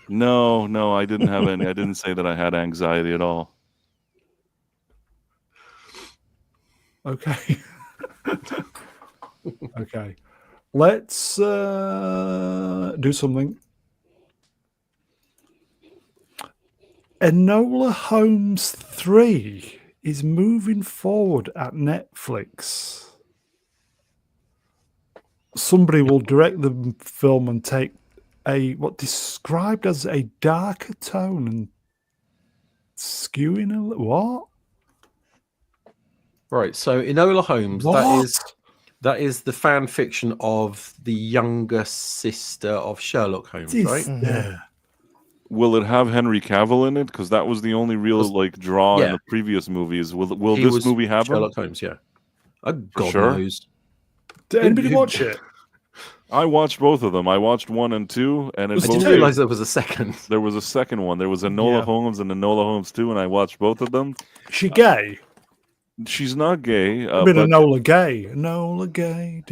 D: No, I didn't have any. I didn't say that I had anxiety at all.
A: Okay. Okay. Let's do something. Enola Holmes 3 is moving forward at Netflix. Somebody will direct the film and take what described as a darker tone and skewing a little. What?
E: Right, so Enola Holmes,
A: What?
E: that is the fan fiction of the younger sister of Sherlock Holmes, right?
A: Yeah.
D: Will it have Henry Cavill in it? Because that was the only real draw in the previous movies. Will this movie have
E: Sherlock
D: him?
E: Holmes? Yeah. Oh, God
D: sure?
E: knows.
A: Did anybody watch it?
D: I watched both of them. I watched 1 and 2, and
E: I didn't realize there was a second.
D: There was a second one. There was Enola Holmes and Enola Holmes 2, and I watched both of them.
A: She gay?
D: She's not gay.
A: I've been Enola gay. Enola gay.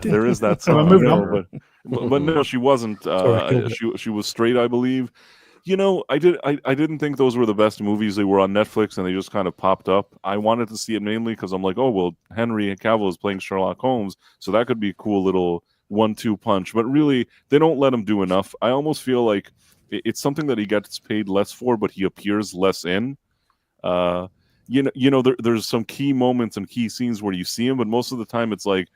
D: There is that song.
A: Moving on.
D: But no, she wasn't. She was straight, I believe. You know, I didn't think those were the best movies. They were on Netflix, and they just kind of popped up. I wanted to see it mainly because I'm like, oh well, Henry Cavill is playing Sherlock Holmes, so that could be a cool little 1-2 punch. But really, they don't let him do enough. I almost feel like it's something that he gets paid less for, but he appears less in. There's some key moments and key scenes where you see him, but most of the time it's like,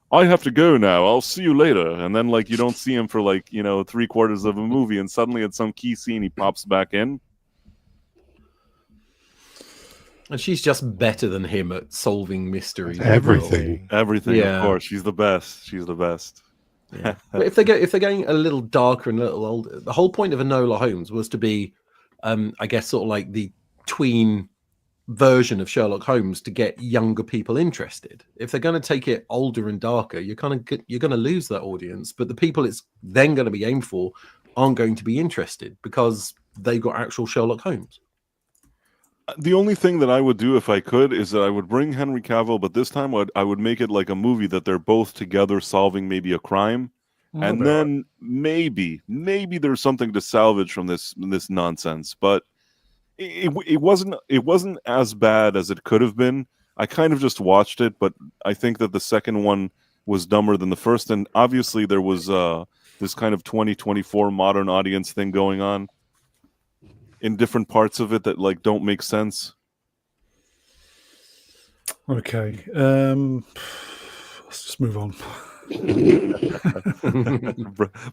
D: I have to go now, I'll see you later. And then you don't see him for 3/4 of a movie, and suddenly at some key scene he pops back in.
E: And she's just better than him at solving mysteries.
B: Everything,
D: of course. She's the best.
E: Yeah. But if they're going a little darker and a little older, the whole point of Enola Holmes was to be, I guess, sort of like the tween version of Sherlock Holmes to get younger people interested. If they're going to take it older and darker, you're going to lose that audience. But the people it's then going to be aimed for aren't going to be interested because they got actual Sherlock Holmes.
D: The only thing that I would do if I could is that I would bring Henry Cavill, but this time I would make it like a movie that they're both together solving maybe a crime. And then maybe there's something to salvage from this nonsense. But it wasn't as bad as it could have been. I kind of just watched it, but I think that the second one was dumber than the first. And obviously there was this kind of 2024 modern audience thing going on in different parts of it that don't make sense.
A: Okay. Let's just move on.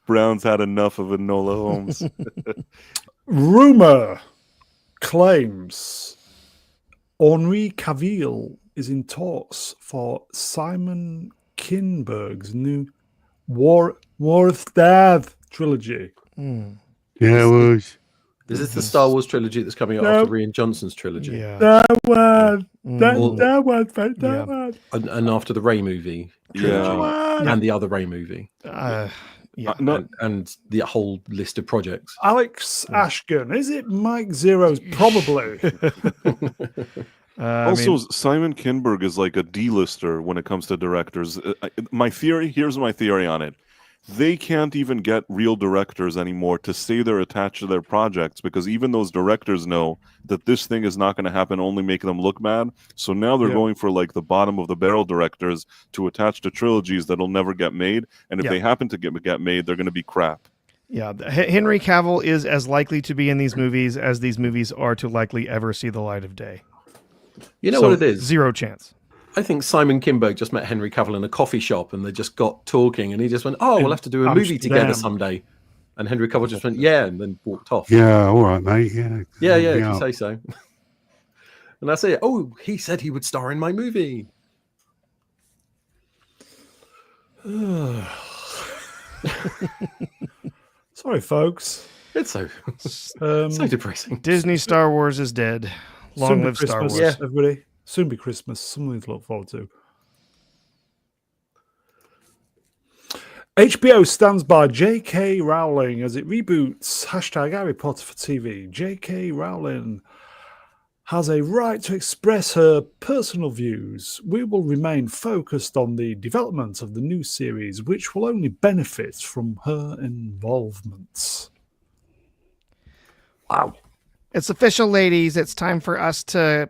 D: Brown's had enough of Enola Holmes.
A: Rumor claims Henri Cavill is in talks for Simon Kinberg's new War of Death trilogy.
B: Yeah, it was.
E: Is this the Star Wars trilogy that's coming out after Rian Johnson's trilogy?
C: Yeah.
A: That one.
C: Mm.
A: That one, mate.
C: Yeah.
A: That one.
E: And after the Ray movie trilogy
D: Yeah.
E: and the other Ray movie.
C: Yeah.
E: And the whole list of projects.
A: Alex Ashkin. Is it Mike Zero's? Probably.
D: Also, Simon Kinberg is like a D-lister when it comes to directors. Here's my theory on it. They can't even get real directors anymore to say they're attached to their projects, because even those directors know that this thing is not going to happen, only make them look bad. So now they're going for like the bottom of the barrel directors to attach to trilogies that'll never get made. And if they happen to get made, they're going to be crap.
C: Yeah, Henry Cavill is as likely to be in these movies as these movies are to likely ever see the light of day.
E: You know what it is?
C: 0 chance.
E: I think Simon Kinberg just met Henry Cavill in a coffee shop and they just got talking and he just went, "Oh, we'll have to do a movie together someday." And Henry Cavill just went, "Yeah," and then walked off.
B: Yeah, all right, mate. Yeah.
E: Yeah, if you say so. And I say, "Oh, he said he would star in my movie."
A: Sorry, folks.
E: It's so depressing.
C: Disney Star Wars is dead. Long live Star Wars.
A: Yeah, everybody. Soon be Christmas. Something to look forward to. HBO stands by J.K. Rowling as it reboots #Harry Potter for TV. J.K. Rowling has a right to express her personal views. We will remain focused on the development of the new series, which will only benefit from her involvement. Wow.
C: It's official, ladies. It's time for us to,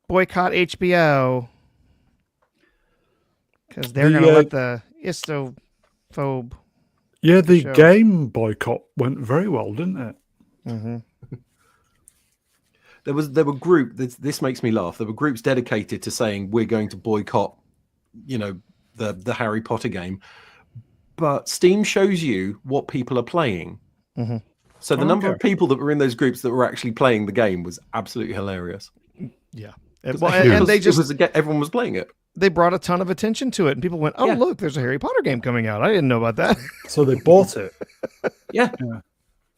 C: boycott HBO. Because they're going to let the istophobe.
A: Yeah, the
C: show.
A: game boycott went very well, didn't it?
C: Mm-hmm.
E: There were groups. This makes me laugh. There were groups dedicated to saying we're going to boycott, the Harry Potter game. But Steam shows you what people are playing.
C: Mm-hmm.
E: So the number of people that were in those groups that were actually playing the game was absolutely hilarious.
C: Yeah,
E: everyone was playing it.
C: They brought a ton of attention to it, and people went, "Oh, look, there's a Harry Potter game coming out. I didn't know about that."
A: So they bought it.
E: Yeah.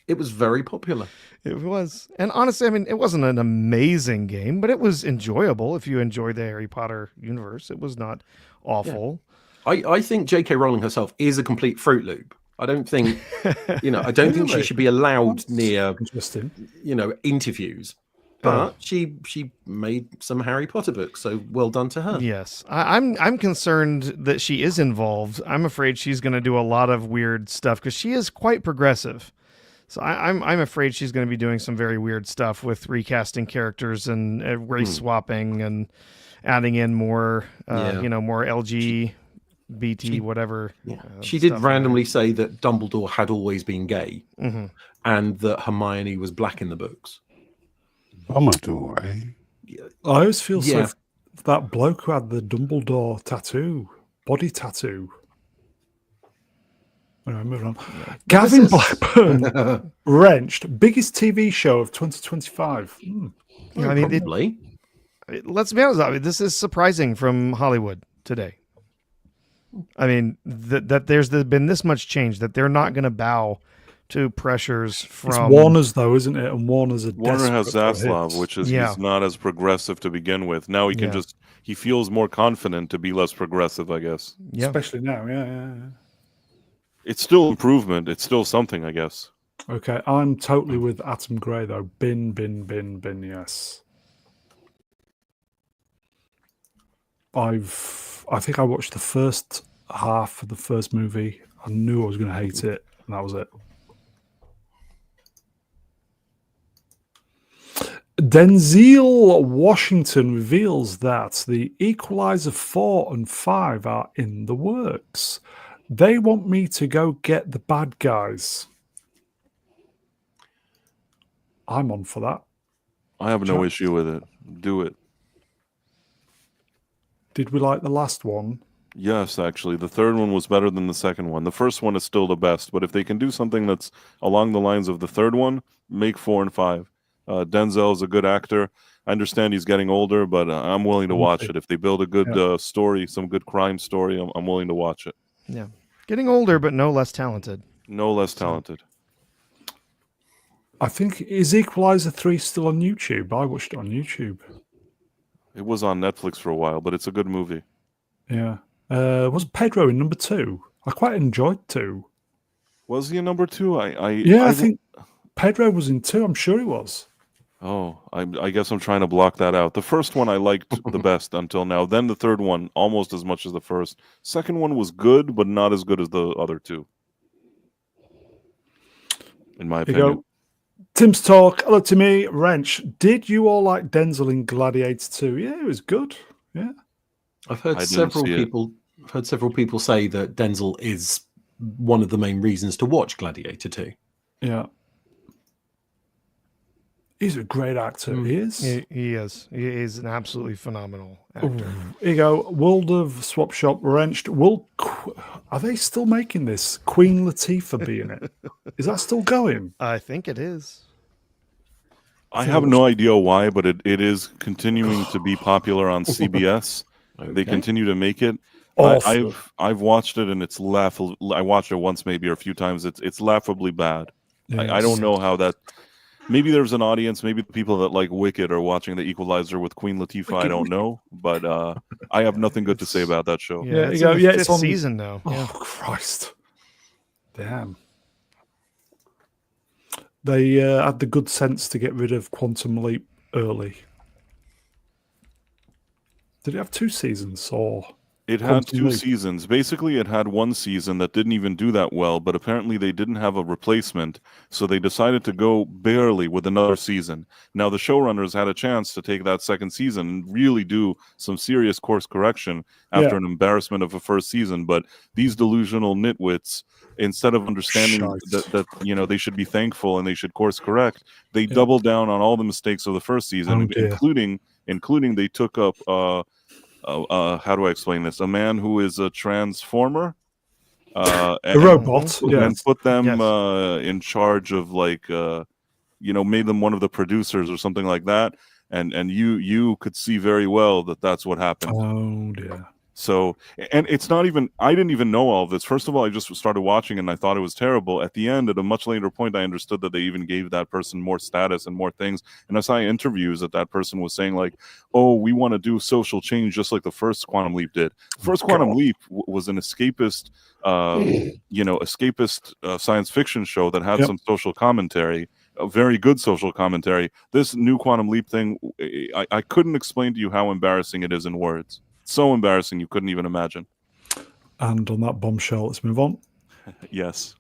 E: It was very popular.
C: It was. And honestly, it wasn't an amazing game, but it was enjoyable if you enjoyed the Harry Potter universe. It was not awful.
E: Yeah. I think J.K. Rowling herself is a complete Fruit Loop. I don't think, I don't think she should be allowed near, interviews. But she made some Harry Potter books, so well done to her.
C: Yes, I'm concerned that she is involved. I'm afraid she's going to do a lot of weird stuff because she is quite progressive. So I'm afraid she's going to be doing some very weird stuff with recasting characters and race swapping and adding in more, more LGBT whatever.
E: Yeah. She did randomly say that Dumbledore had always been gay, and that Hermione was black in the books.
B: Dumbledore, eh?
A: I always feel so for that bloke who had the Dumbledore tattoo, body tattoo. Anyway, moving on. Gavin Blackburn, Wrenched, biggest TV show of 2025.
E: Probably.
C: Let's be honest. This is surprising from Hollywood today. That there's been this much change that they're not going to bow to pressures from.
A: It's Warner's though, isn't it? And Warner has
D: Zaslav, which is he's not as progressive to begin with. Now he can he feels more confident to be less progressive, I guess.
A: Yeah, especially now. Yeah.
D: It's still improvement. It's still something, I guess.
A: Okay, I'm totally with Atom Gray though. Bin. Yes. I think I watched the first half of the first movie. I knew I was going to hate it, and that was it. Denzel Washington reveals that the Equalizer 4 and 5 are in the works. They want me to go get the bad guys. I'm on for that.
D: I have no issue with it. Do it.
A: Did we like the last one?
D: Yes, actually. The third one was better than the second one. The first one is still the best, but if they can do something that's along the lines of the third one, make 4 and 5. Denzel is a good actor. I understand he's getting older, but I'm willing to watch it. If they build a good story, some good crime story, I'm willing to watch it.
C: Yeah. Getting older, but no less talented.
D: No less talented.
A: I think is Equalizer 3 still on YouTube? I watched it on YouTube.
D: It was on Netflix for a while, but it's a good movie.
A: Yeah. Was Pedro in number 2? I quite enjoyed 2.
D: Was he a number 2?
A: I think Pedro was in 2. I'm sure he was.
D: Oh, I guess I'm trying to block that out. The first one I liked the best until now. Then the third one, almost as much as the first. Second one was good, but not as good as the other two, in my
A: Here you
D: opinion.
A: go. Tim's talk. Hello to me, Wrench. Did you all like Denzel in Gladiator 2? Yeah, it was good. Yeah.
E: I've heard
D: I didn't
E: several
D: see it.
E: people say that Denzel is one of the main reasons to watch Gladiator 2.
A: Yeah. He's a great actor. He is.
C: He is. He is an absolutely phenomenal actor.
A: Here you go. World of Swap Shop Wrenched. Are they still making this? Queen Latifah being it? Is that still going?
C: I think it is.
D: I have no idea why, but it is continuing to be popular on CBS. They
E: Okay.
D: continue to make it.
A: Awful.
D: I've watched it and it's laughable. I watched it once, maybe, or a few times. It's laughably bad. I don't know how that. Maybe there's an audience. Maybe the people that like Wicked are watching The Equalizer with Queen Latifah. I don't know, but I have nothing good to say about that show.
C: Yeah,
A: you
C: it's
A: go.
C: in the
A: Yeah,
C: fifth
A: it's on
C: season now.
A: Oh
C: Yeah.
A: Christ! Damn. They had the good sense to get rid of Quantum Leap early. Did it have 2 seasons or?
D: It had
A: Quantum
D: 2
A: Leap?
D: seasons. Basically, it had 1 season that didn't even do that well, but apparently they didn't have a replacement, so they decided to go barely with another season. Now, the showrunners had a chance to take that second season and really do some serious course correction after an embarrassment of a first season, but these delusional nitwits, instead of understanding that they should be thankful and they should course correct, they doubled down on all the mistakes of the first season, including they took up how do I explain this? A man who is a transformer,
A: A robot,
D: and put them
C: Yes.
D: in charge of made them one of the producers or something like that. And you could see very well that that's what happened.
A: Oh dear.
D: So, and it's not even, I didn't even know all of this. First of all, I just started watching and I thought it was terrible. At the end, at a much later point, I understood that they even gave that person more status and more things. And I saw interviews that person was saying like, oh, we want to do social change just like the first Quantum Leap did. First Quantum Leap was an escapist, science fiction show that had some social commentary. A very good social commentary. This new Quantum Leap thing, I couldn't explain to you how embarrassing it is in words. So embarrassing you couldn't even imagine.
A: And on that bombshell, let's move on.
D: Yes.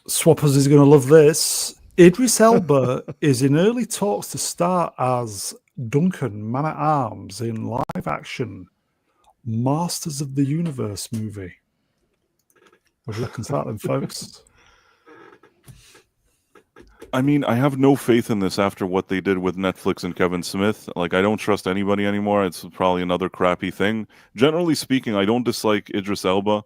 A: Swappers is going to love this. Idris Elba is in early talks to star as Duncan Man-at-Arms in live-action Masters of the Universe movie. What do you reckon to that then, folks?
D: I mean, I have no faith in this after what they did with Netflix and Kevin Smith. Like, I don't trust anybody anymore. It's probably another crappy thing. Generally speaking, I don't dislike Idris Elba.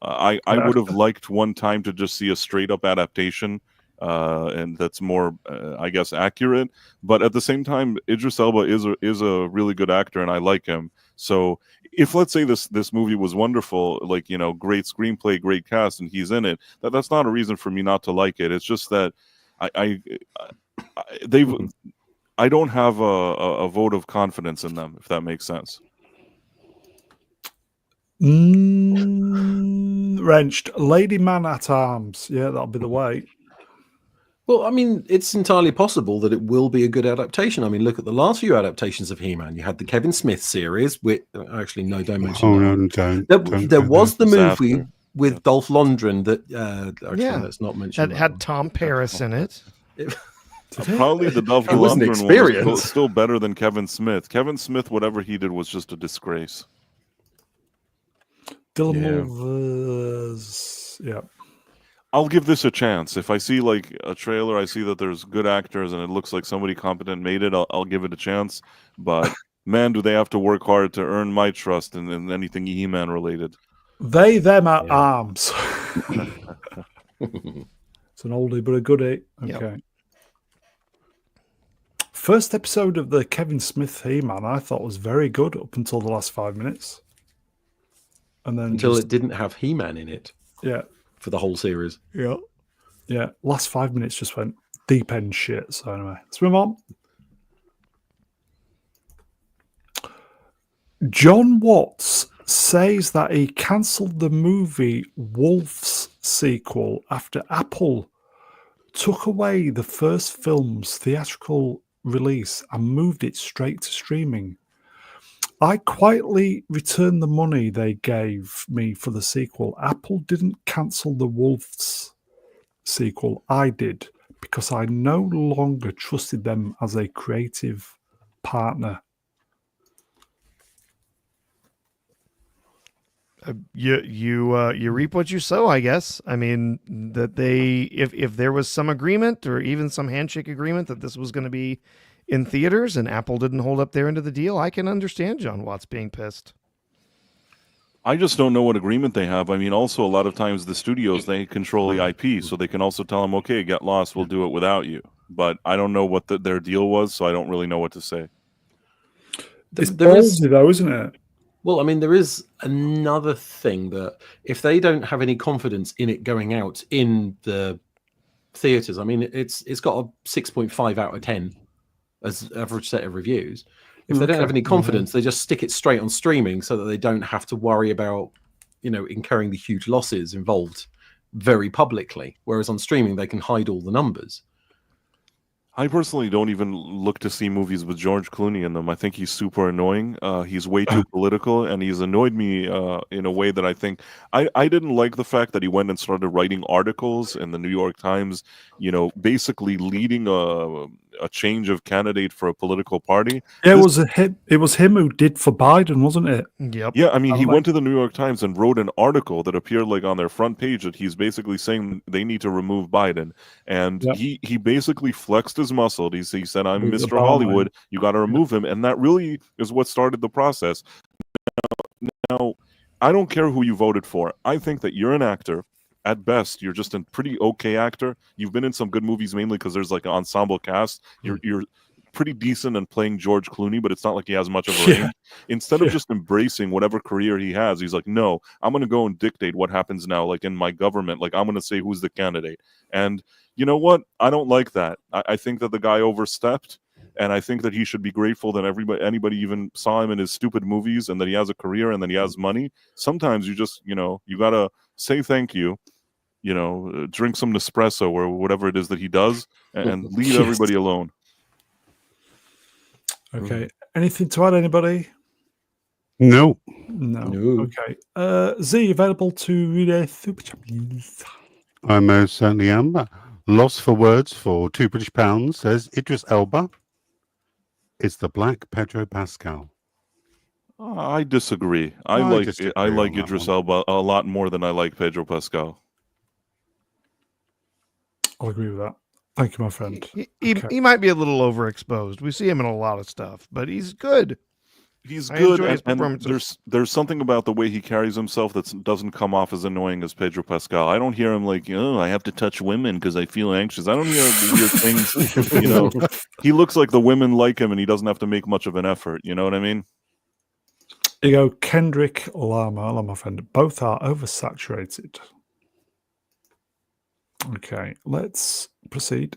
D: I would have liked one time to just see a straight-up adaptation, and that's more, I guess, accurate. But at the same time, Idris Elba is a really good actor, and I like him. So if, let's say, this movie was wonderful, like, great screenplay, great cast, and he's in it, that's not a reason for me not to like it. It's just that I don't have a vote of confidence in them, if that makes sense.
A: Wrenched. Lady Man-at-Arms. Yeah, that'll be the way.
E: Well, I mean, it's entirely possible that it will be a good adaptation. I mean, look at the last few adaptations of He-Man. You had the Kevin Smith series, which actually, no, don't mention that.
B: Don't.
E: There was the movie
D: Disaster.
E: with Dolph Lundgren that let's not mention.
C: That had Tom Paris in it.
D: Probably the Dolph
E: It was an
D: Lundgren
E: experience.
D: one was still better than Kevin Smith. Kevin Smith, whatever he did, was just a disgrace.
A: Dylan
E: Yeah.
A: Mulvers. Yeah.
D: I'll give this a chance. If I see like a trailer, I see that there's good actors and it looks like somebody competent made it, I'll give it a chance. But man, do they have to work hard to earn my trust in anything He-Man related.
A: They, them at arms. It's an oldie but a goodie. Okay.
C: Yep.
A: First episode of the Kevin Smith He-Man I thought was very good up until the last 5 minutes. And then
E: Until it didn't have He-Man in it
A: yeah.
E: for the whole series.
A: Yeah. Yeah. Last 5 minutes just went deep end shit. So anyway, let's move on. John Watts says that he cancelled the movie Wolves sequel after Apple took away the first film's theatrical release and moved it straight to streaming. I quietly returned the money they gave me for the sequel. Apple didn't cancel the Wolves sequel. I did, because I no longer trusted them as a creative partner.
C: You reap what you sow, I guess. I mean, that they if there was some agreement or even some handshake agreement that this was going to be in theaters and Apple didn't hold up their end of the deal, I can understand John Watts being pissed.
D: I just don't know what agreement they have. I mean, also a lot of times the studios, they control the IP, so they can also tell them, okay, get lost, we'll do it without you. But I don't know what their deal was, so I don't really know what to say.
A: It's ballsy though, isn't it?
E: Well, I mean, there is another thing that if they don't have any confidence in it going out in the theaters, I mean, it's got a 6.5 out of 10 as average set of reviews. If they don't have any confidence, they just stick it straight on streaming so that they don't have to worry about, incurring the huge losses involved very publicly. Whereas on streaming, they can hide all the numbers.
D: I personally don't even look to see movies with George Clooney in them. I think he's super annoying. He's way too political, and he's annoyed me in a way that I think I didn't like the fact that he went and started writing articles in the New York Times, basically leading a change of candidate for a political party.
A: Yeah, it was him who did for Biden, wasn't it?
C: Yep.
D: Yeah, I mean, he went to the New York Times and wrote an article that appeared like on their front page that he's basically saying they need to remove Biden. And he basically flexed his muscle. He said, I'm Mr. Hollywood, you got to remove him. And that really is what started the process. Now, I don't care who you voted for. I think that you're an actor. At best, you're just a pretty okay actor. You've been in some good movies, mainly because there's like an ensemble cast. You're pretty decent in playing George Clooney, but it's not like he has much of a range. Instead of just embracing whatever career he has, he's like, no, I'm going to go and dictate what happens now, like in my government. Like, I'm going to say who's the candidate. And you know what? I don't like that. I think that the guy overstepped. And I think that he should be grateful that anybody even saw him in his stupid movies and that he has a career and that he has money. Sometimes you just, you got to say thank you. Drink some Nespresso or whatever it is that he does and leave everybody alone.
A: Okay. Anything to add, anybody?
B: No.
A: Okay. Z, available to read a super chat, please?
B: I most certainly am. Lost for words for £2 says Idris Elba is the Black Pedro Pascal.
D: I disagree. I like Idris Elba a lot more than I like Pedro Pascal.
A: I'll agree with that. Thank you, my friend.
C: He might be a little overexposed. We see him in a lot of stuff, but he's good.
D: He's good, and there's something about the way he carries himself that doesn't come off as annoying as Pedro Pascal. I don't hear him like, I have to touch women because I feel anxious. I don't hear weird things. He looks like the women like him, and he doesn't have to make much of an effort. You know what I mean?
A: You go, Kendrick Lama, my friend. Both are oversaturated. Okay, let's proceed.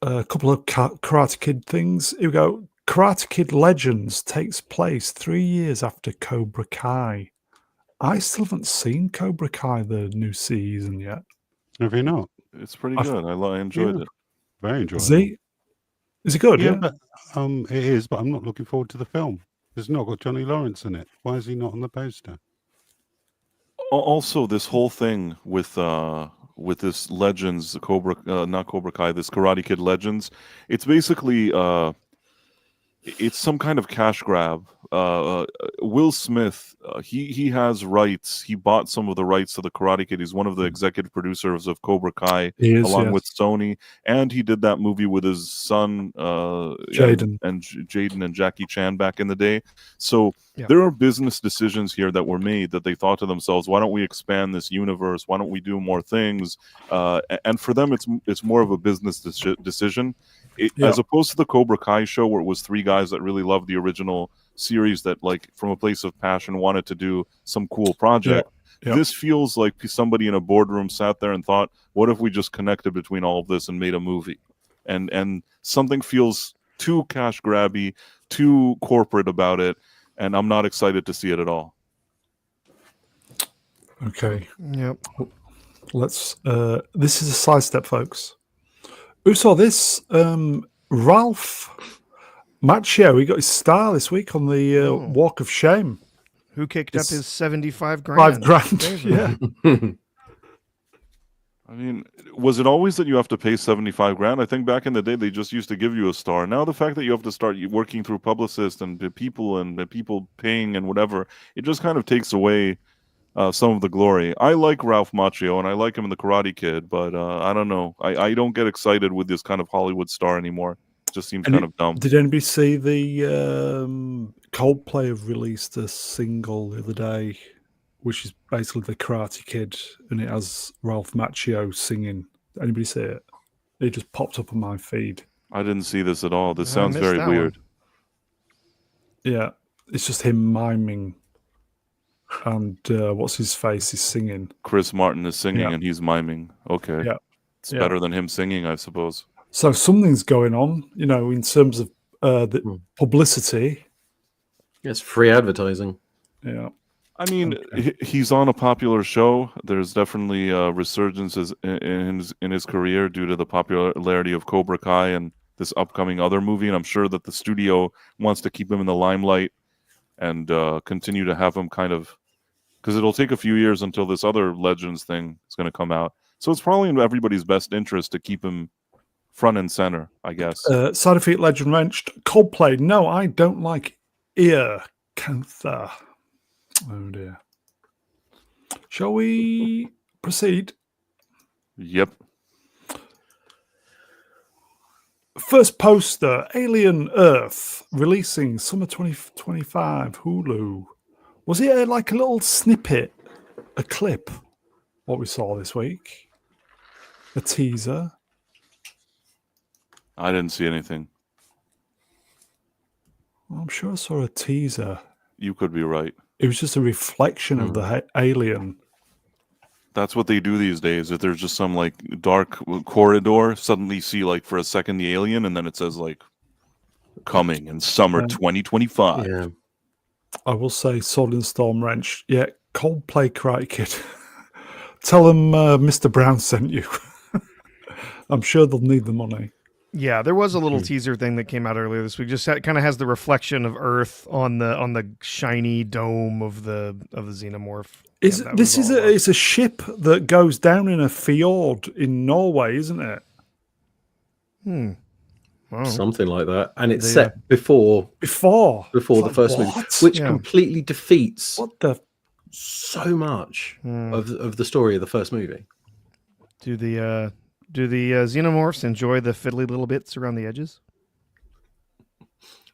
A: A couple of Karate Kid things. Here we go. Karate Kid Legends takes place 3 years after Cobra Kai. I still haven't seen Cobra Kai, the new season, yet.
B: Have you not?
D: It's pretty good. I enjoyed it.
B: Very enjoyable.
A: Is it good? Yeah,
B: but, it is, but I'm not looking forward to the film. It's not got Johnny Lawrence in it. Why is he not on the poster?
D: Also, this whole thing with this Legends, not Cobra Kai, this Karate Kid Legends, it's basically it's some kind of cash grab. Will Smith, he has rights. He bought some of the rights to the Karate Kid. He's one of the executive producers of Cobra Kai, along with Sony, and he did that movie with his son, Jaden and Jackie Chan back in the day. So there are business decisions here that were made that they thought to themselves, why don't we expand this universe? Why don't we do more things? And for them, it's more of a business decision. As opposed to the Cobra Kai show, where it was three guys that really loved the original series that, like, from a place of passion, wanted to do some cool project.
A: Yep.
D: This feels like somebody in a boardroom sat there and thought, what if we just connected between all of this and made a movie? And something feels too cash grabby, too corporate about it, and I'm not excited to see it at all.
A: Okay.
C: Yep.
A: Let's. This is a sidestep, folks. Who saw this? Ralph Macchio. He got his star this week on the Walk of Shame.
C: Who kicked up his 75
A: $5
C: grand?
A: grand. Yeah.
D: I mean, was it always that you have to pay 75 grand? I think back in the day they just used to give you a star. Now the fact that you have to start working through publicists and the people paying and whatever, it just kind of takes away some of the glory. I like Ralph Macchio and I like him in The Karate Kid, but I don't know. I don't get excited with this kind of Hollywood star anymore. It just seems kind of dumb.
A: Did anybody see the Coldplay have released a single the other day, which is basically The Karate Kid, and it has Ralph Macchio singing. Anybody see it? It just popped up on my feed.
D: I didn't see this at all. This
C: I
D: sounds
C: missed
D: very
C: that
D: weird.
A: Yeah, it's just him miming, and what's his face is singing.
D: Chris Martin is singing
A: Yeah.
D: and he's miming. Okay.
A: Yeah.
D: It's better than him singing, I suppose.
A: So something's going on, in terms of the publicity.
E: It's free advertising.
A: Yeah.
D: I mean, he's on a popular show. There's definitely resurgences in his career due to the popularity of Cobra Kai and this upcoming other movie. And I'm sure that the studio wants to keep him in the limelight and continue to have him kind of, because it'll take a few years until this other Legends thing is going to come out. So it's probably in everybody's best interest to keep him front and center, I guess.
A: Side Effect Legend Wrenched. Coldplay. No, I don't like ear cancer. Oh dear. Shall we proceed?
D: Yep.
A: First poster, Alien Earth, releasing summer 2025, Hulu. Was it like a little snippet, a clip, what we saw this week? A teaser?
D: I didn't see anything.
A: I'm sure I saw a teaser.
D: You could be right.
A: It was just a reflection of the alien.
D: That's what they do these days. If there's just some like dark corridor, suddenly you see like for a second the alien, and then it says like coming in summer 2025.
E: Yeah.
A: I will say Sword and Storm Wrench. Yeah, Coldplay Karate Kid. Tell them Mr. Brown sent you. I'm sure they'll need the money.
C: Yeah, there was a little teaser thing that came out earlier this week. Just kind of has the reflection of Earth on the shiny dome of the xenomorph.
A: It's a ship that goes down in a fjord in Norway, isn't it?
C: Wow.
E: Something like that. And it's set before the first movie, which completely defeats so much of the story of the first movie.
C: Do the xenomorphs enjoy the fiddly little bits around the edges?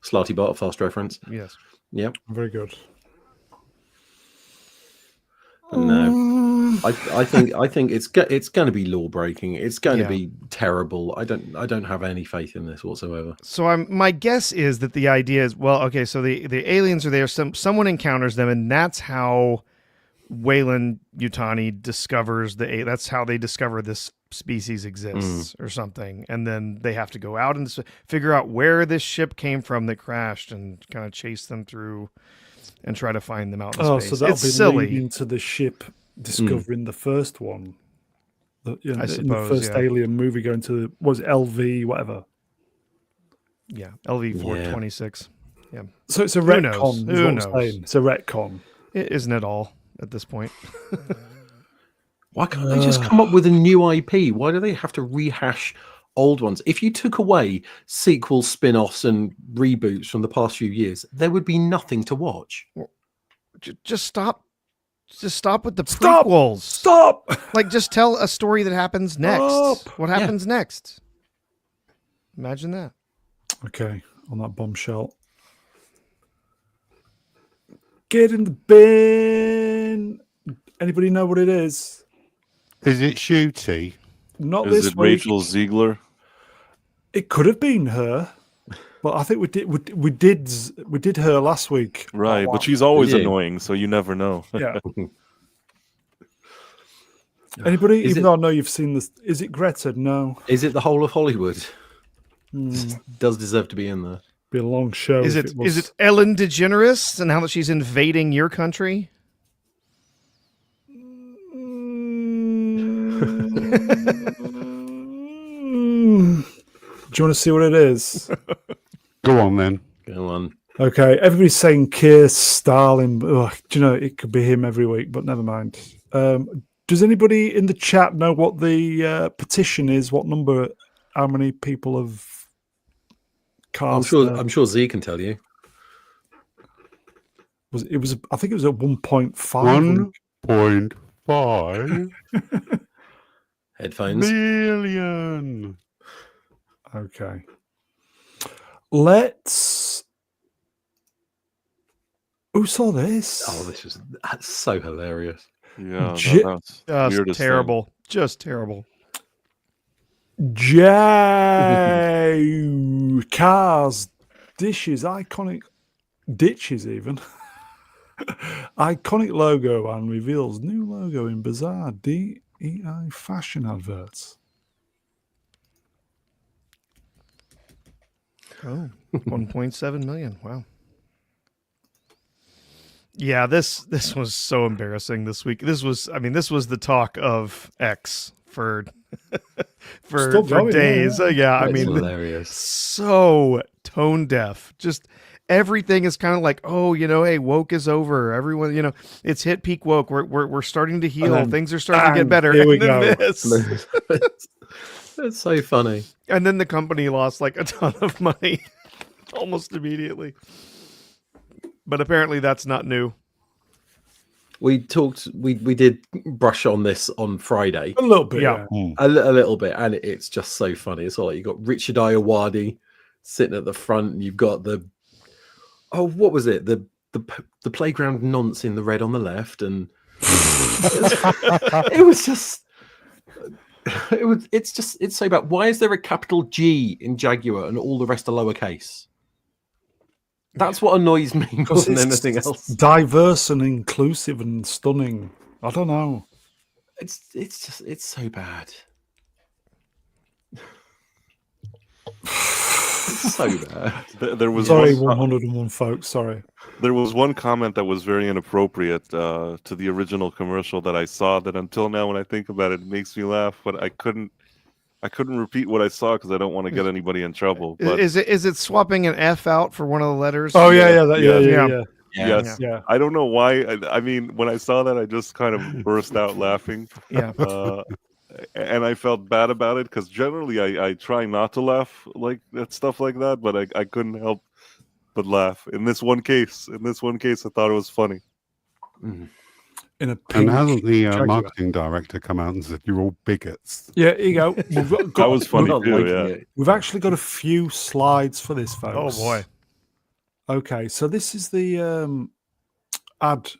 E: Slarty Bart, fast reference.
C: Yes.
E: Yep.
A: Very good.
E: No, I think it's going to be law breaking. It's going to be terrible. I don't have any faith in this whatsoever.
C: So my guess is that the idea is, well, okay, so the aliens are there. Someone encounters them, and that's how Wayland Yutani discovers that's how they discover this species exists or something. And then they have to go out and figure out where this ship came from that crashed and kind of chase them through and try to find them out in space.
A: So that'll
C: it's
A: be
C: silly.
A: leading to the ship discovering the first one.
C: I suppose,
A: in the first Alien movie going to, was it LV, whatever?
C: Yeah, LV 426. Yeah.
A: So it's a retcon. Who knows? It's a retcon.
C: Isn't it all at this point?
E: Why can't they just come up with a new IP? Why do they have to rehash old ones? If you took away sequels, spin-offs, and reboots from the past few years, there would be nothing to watch.
C: Just stop. Just stop with the prequels.
A: Stop!
C: Like, just tell a story that happens next.
A: Stop.
C: What happens next? Imagine that.
A: Okay, on that bombshell. Get in the bin. Anybody know what it is?
B: Is it Shooty?
A: Not
D: Is
A: this
D: it
A: week.
D: Rachel Ziegler?
A: It could have been her, but I think we did her last week.
D: Right, but she's always annoying, so you never know.
A: Yeah. Anybody?
E: Is
A: Even
E: it-
A: though I know you've seen this, is it Greta? No.
E: Is it the whole of Hollywood?
A: Hmm.
E: Does deserve to be in there.
A: Be a long show.
C: Is
A: if
C: it
A: was...
C: is it Ellen DeGeneres and how that she's invading your country?
A: Do you want to see what it is?
B: Go on then.
E: Go on.
A: Okay, everybody's saying Keir Starlin. Ugh, do you know, it could be him every week, but never mind. Does anybody in the chat know what the petition is? What number? How many people have cast?
E: I'm sure Z can tell you.
A: It was. I think it was at 1.5.
B: 1.5
E: Headphones.
B: million.
A: Okay. Let's. Who saw this?
E: Oh, that's so hilarious.
D: Yeah,
A: J-
D: that's
C: Just
D: weirdest thing.
C: terrible. Just terrible.
A: Cars, dishes, iconic ditches, even iconic logo, and reveals new logo in bizarre DEI fashion adverts.
C: Oh, 1.7 million. Wow. Yeah, this was so embarrassing this week. This was the talk of X for
A: Still
C: for
A: going,
C: days. Yeah, I
E: That's
C: mean,
E: hilarious.
C: so tone deaf. Just everything is kind of like, oh, hey, woke is over. Everyone, it's hit peak woke. We're starting to heal.
A: then
C: Things are starting to get
A: bang,
C: better.
A: here we
C: And then
A: go.
C: this.
E: It's so funny.
C: And then the company lost like a ton of money almost immediately. But apparently that's not new.
E: We did brush on this on Friday
A: A little bit,
C: Yeah.
A: yeah.
E: a little bit, and it's just so funny. It's all like you got Richard Iowadi sitting at the front, and you've got what was it? The playground nonce in the red on the left, and it's so bad. Why is there a capital G in Jaguar and all the rest are lowercase? That's what annoys me more
A: Because
E: than
A: it's
E: anything else.
A: diverse and inclusive and stunning. I don't know.
E: It's so bad. It's so bad.
D: There was
A: Sorry,
D: one,
A: 101 folks. Sorry.
D: there was one comment that was very inappropriate to the original commercial that I saw. That until now, when I think about it, it makes me laugh. But I couldn't repeat what I saw because I don't want to get anybody in trouble. But
C: Is it swapping an F out for one of the letters?
A: Oh yeah.
C: Yeah.
D: yes,
E: Yeah.
D: I don't know why. I mean, when I saw that, I just kind of burst out laughing.
C: Yeah.
D: And I felt bad about it because generally I try not to laugh like at stuff like that, but I couldn't help but laugh in this one case. I thought it was funny.
E: Mm.
A: In a
B: And
A: pink
B: hasn't the
A: Jaguar.
B: marketing director come out and said you're all bigots?
A: Yeah, here you go.
D: That was funny
E: Not
D: too.
E: liking
D: Yeah.
E: it.
A: We've actually got a few slides for this, folks.
C: Oh boy.
A: Okay, so this is the ad.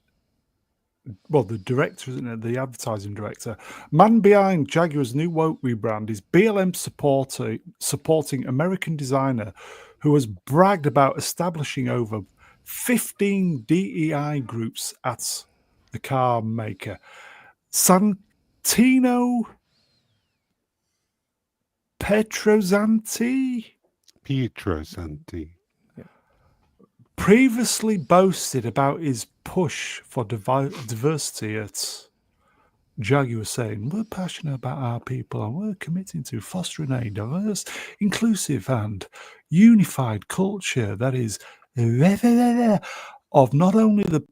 A: Well, the director, isn't it? The advertising director. Man behind Jaguar's new woke rebrand is BLM supporting American designer who has bragged about establishing over 15 DEI groups at the car maker. Santino Petrosanti
B: Pietro Santi.
A: previously boasted about his push for diversity at Jaguar, saying, "We're passionate about our people and we're committing to fostering a diverse, inclusive, and unified culture that is of not only the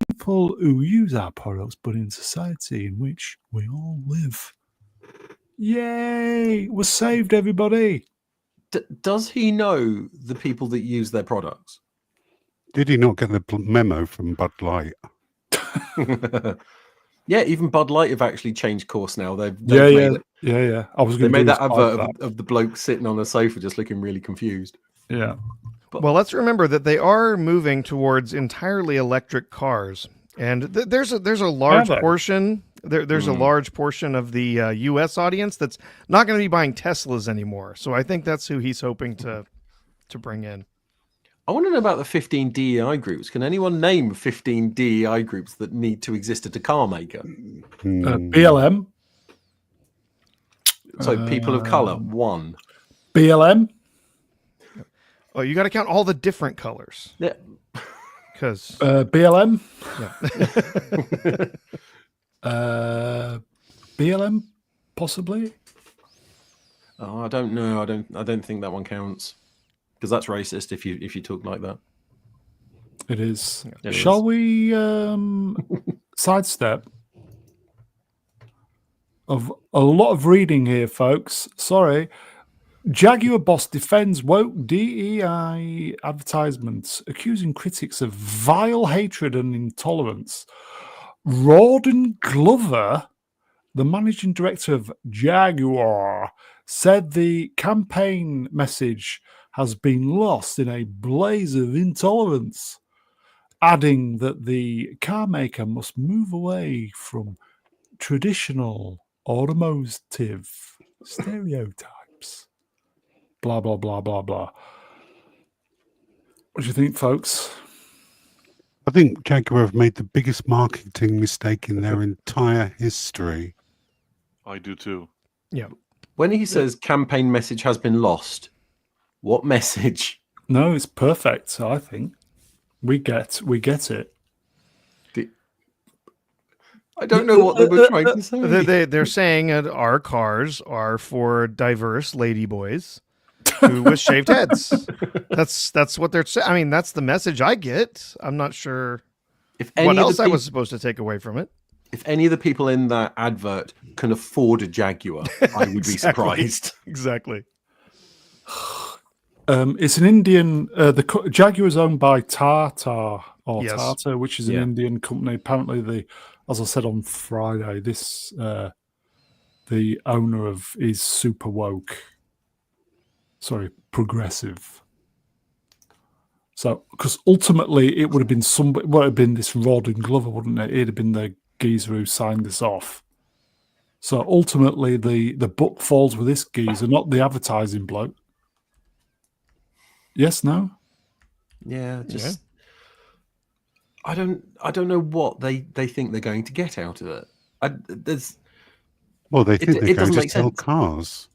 A: people who use our products, but in society in which we all live." Yay! We're saved, everybody.
E: Does he know the people that use their products?
B: Did he not get the memo from Bud Light?
E: Yeah, even Bud Light have actually changed course now. They've
A: Yeah.
E: made
A: Yeah. I was
E: They
A: going to
E: made that advert of the bloke sitting on a sofa just looking really confused.
A: Yeah.
C: Well, let's remember that they are moving towards entirely electric cars, and there's a large
A: they?
C: portion. There's a large portion of the U.S. audience that's not going to be buying Teslas anymore. So I think that's who he's hoping to bring in.
E: I want to know about the 15 DEI groups. Can anyone name 15 DEI groups that need to exist at a car maker?
B: Hmm.
A: BLM.
E: So people of color, 1.
A: BLM.
C: Oh, you got to count all the different colors
E: Yeah.
C: because
A: BLM.
C: yeah.
A: BLM, possibly.
E: Oh, I don't know. I don't think that one counts because that's racist if you talk like that.
A: It is.
E: It
A: Shall
E: is.
A: we sidestep? Of a lot of reading here, folks. Sorry. Jaguar boss defends woke DEI advertisements, accusing critics of vile hatred and intolerance. Rawdon Glover, the managing director of Jaguar, said the campaign message has been lost in a blaze of intolerance, adding that the car maker must move away from traditional automotive stereotypes. Blah, blah, blah, blah, blah. What do you think, folks?
B: I think Jaguar have made the biggest marketing mistake in their entire history.
D: I do too.
C: Yeah.
E: When he says campaign message has been lost, what message?
A: No, it's perfect, I think. We get it.
E: I don't know what they were trying to say.
C: They're saying that our cars are for diverse ladyboys who with shaved heads. That's what they're saying. I mean, that's the message I get. I'm not sure
E: If any
C: what
E: of
C: else
E: the
C: I was supposed to take away from it.
E: if any of the people in that advert can afford a Jaguar, I would be surprised.
C: Exactly.
A: It's an Indian. The Jaguar is owned by Tata
C: Yes.
A: Tata, which is an
E: Yeah.
A: Indian company. Apparently, as I said on Friday, the owner is super woke. Sorry, progressive. So, because ultimately it would have been somebody. Would have been this Rawdon Glover, wouldn't it? It'd have been the geezer who signed this off. So ultimately, the book falls with this geezer, not the advertising bloke. Yes, no.
E: Yeah, just I don't know what they think they're going to get out of it.
B: Well, they think they're
E: it
B: going
E: doesn't
B: to
E: make
B: sell
E: sense.
B: cars.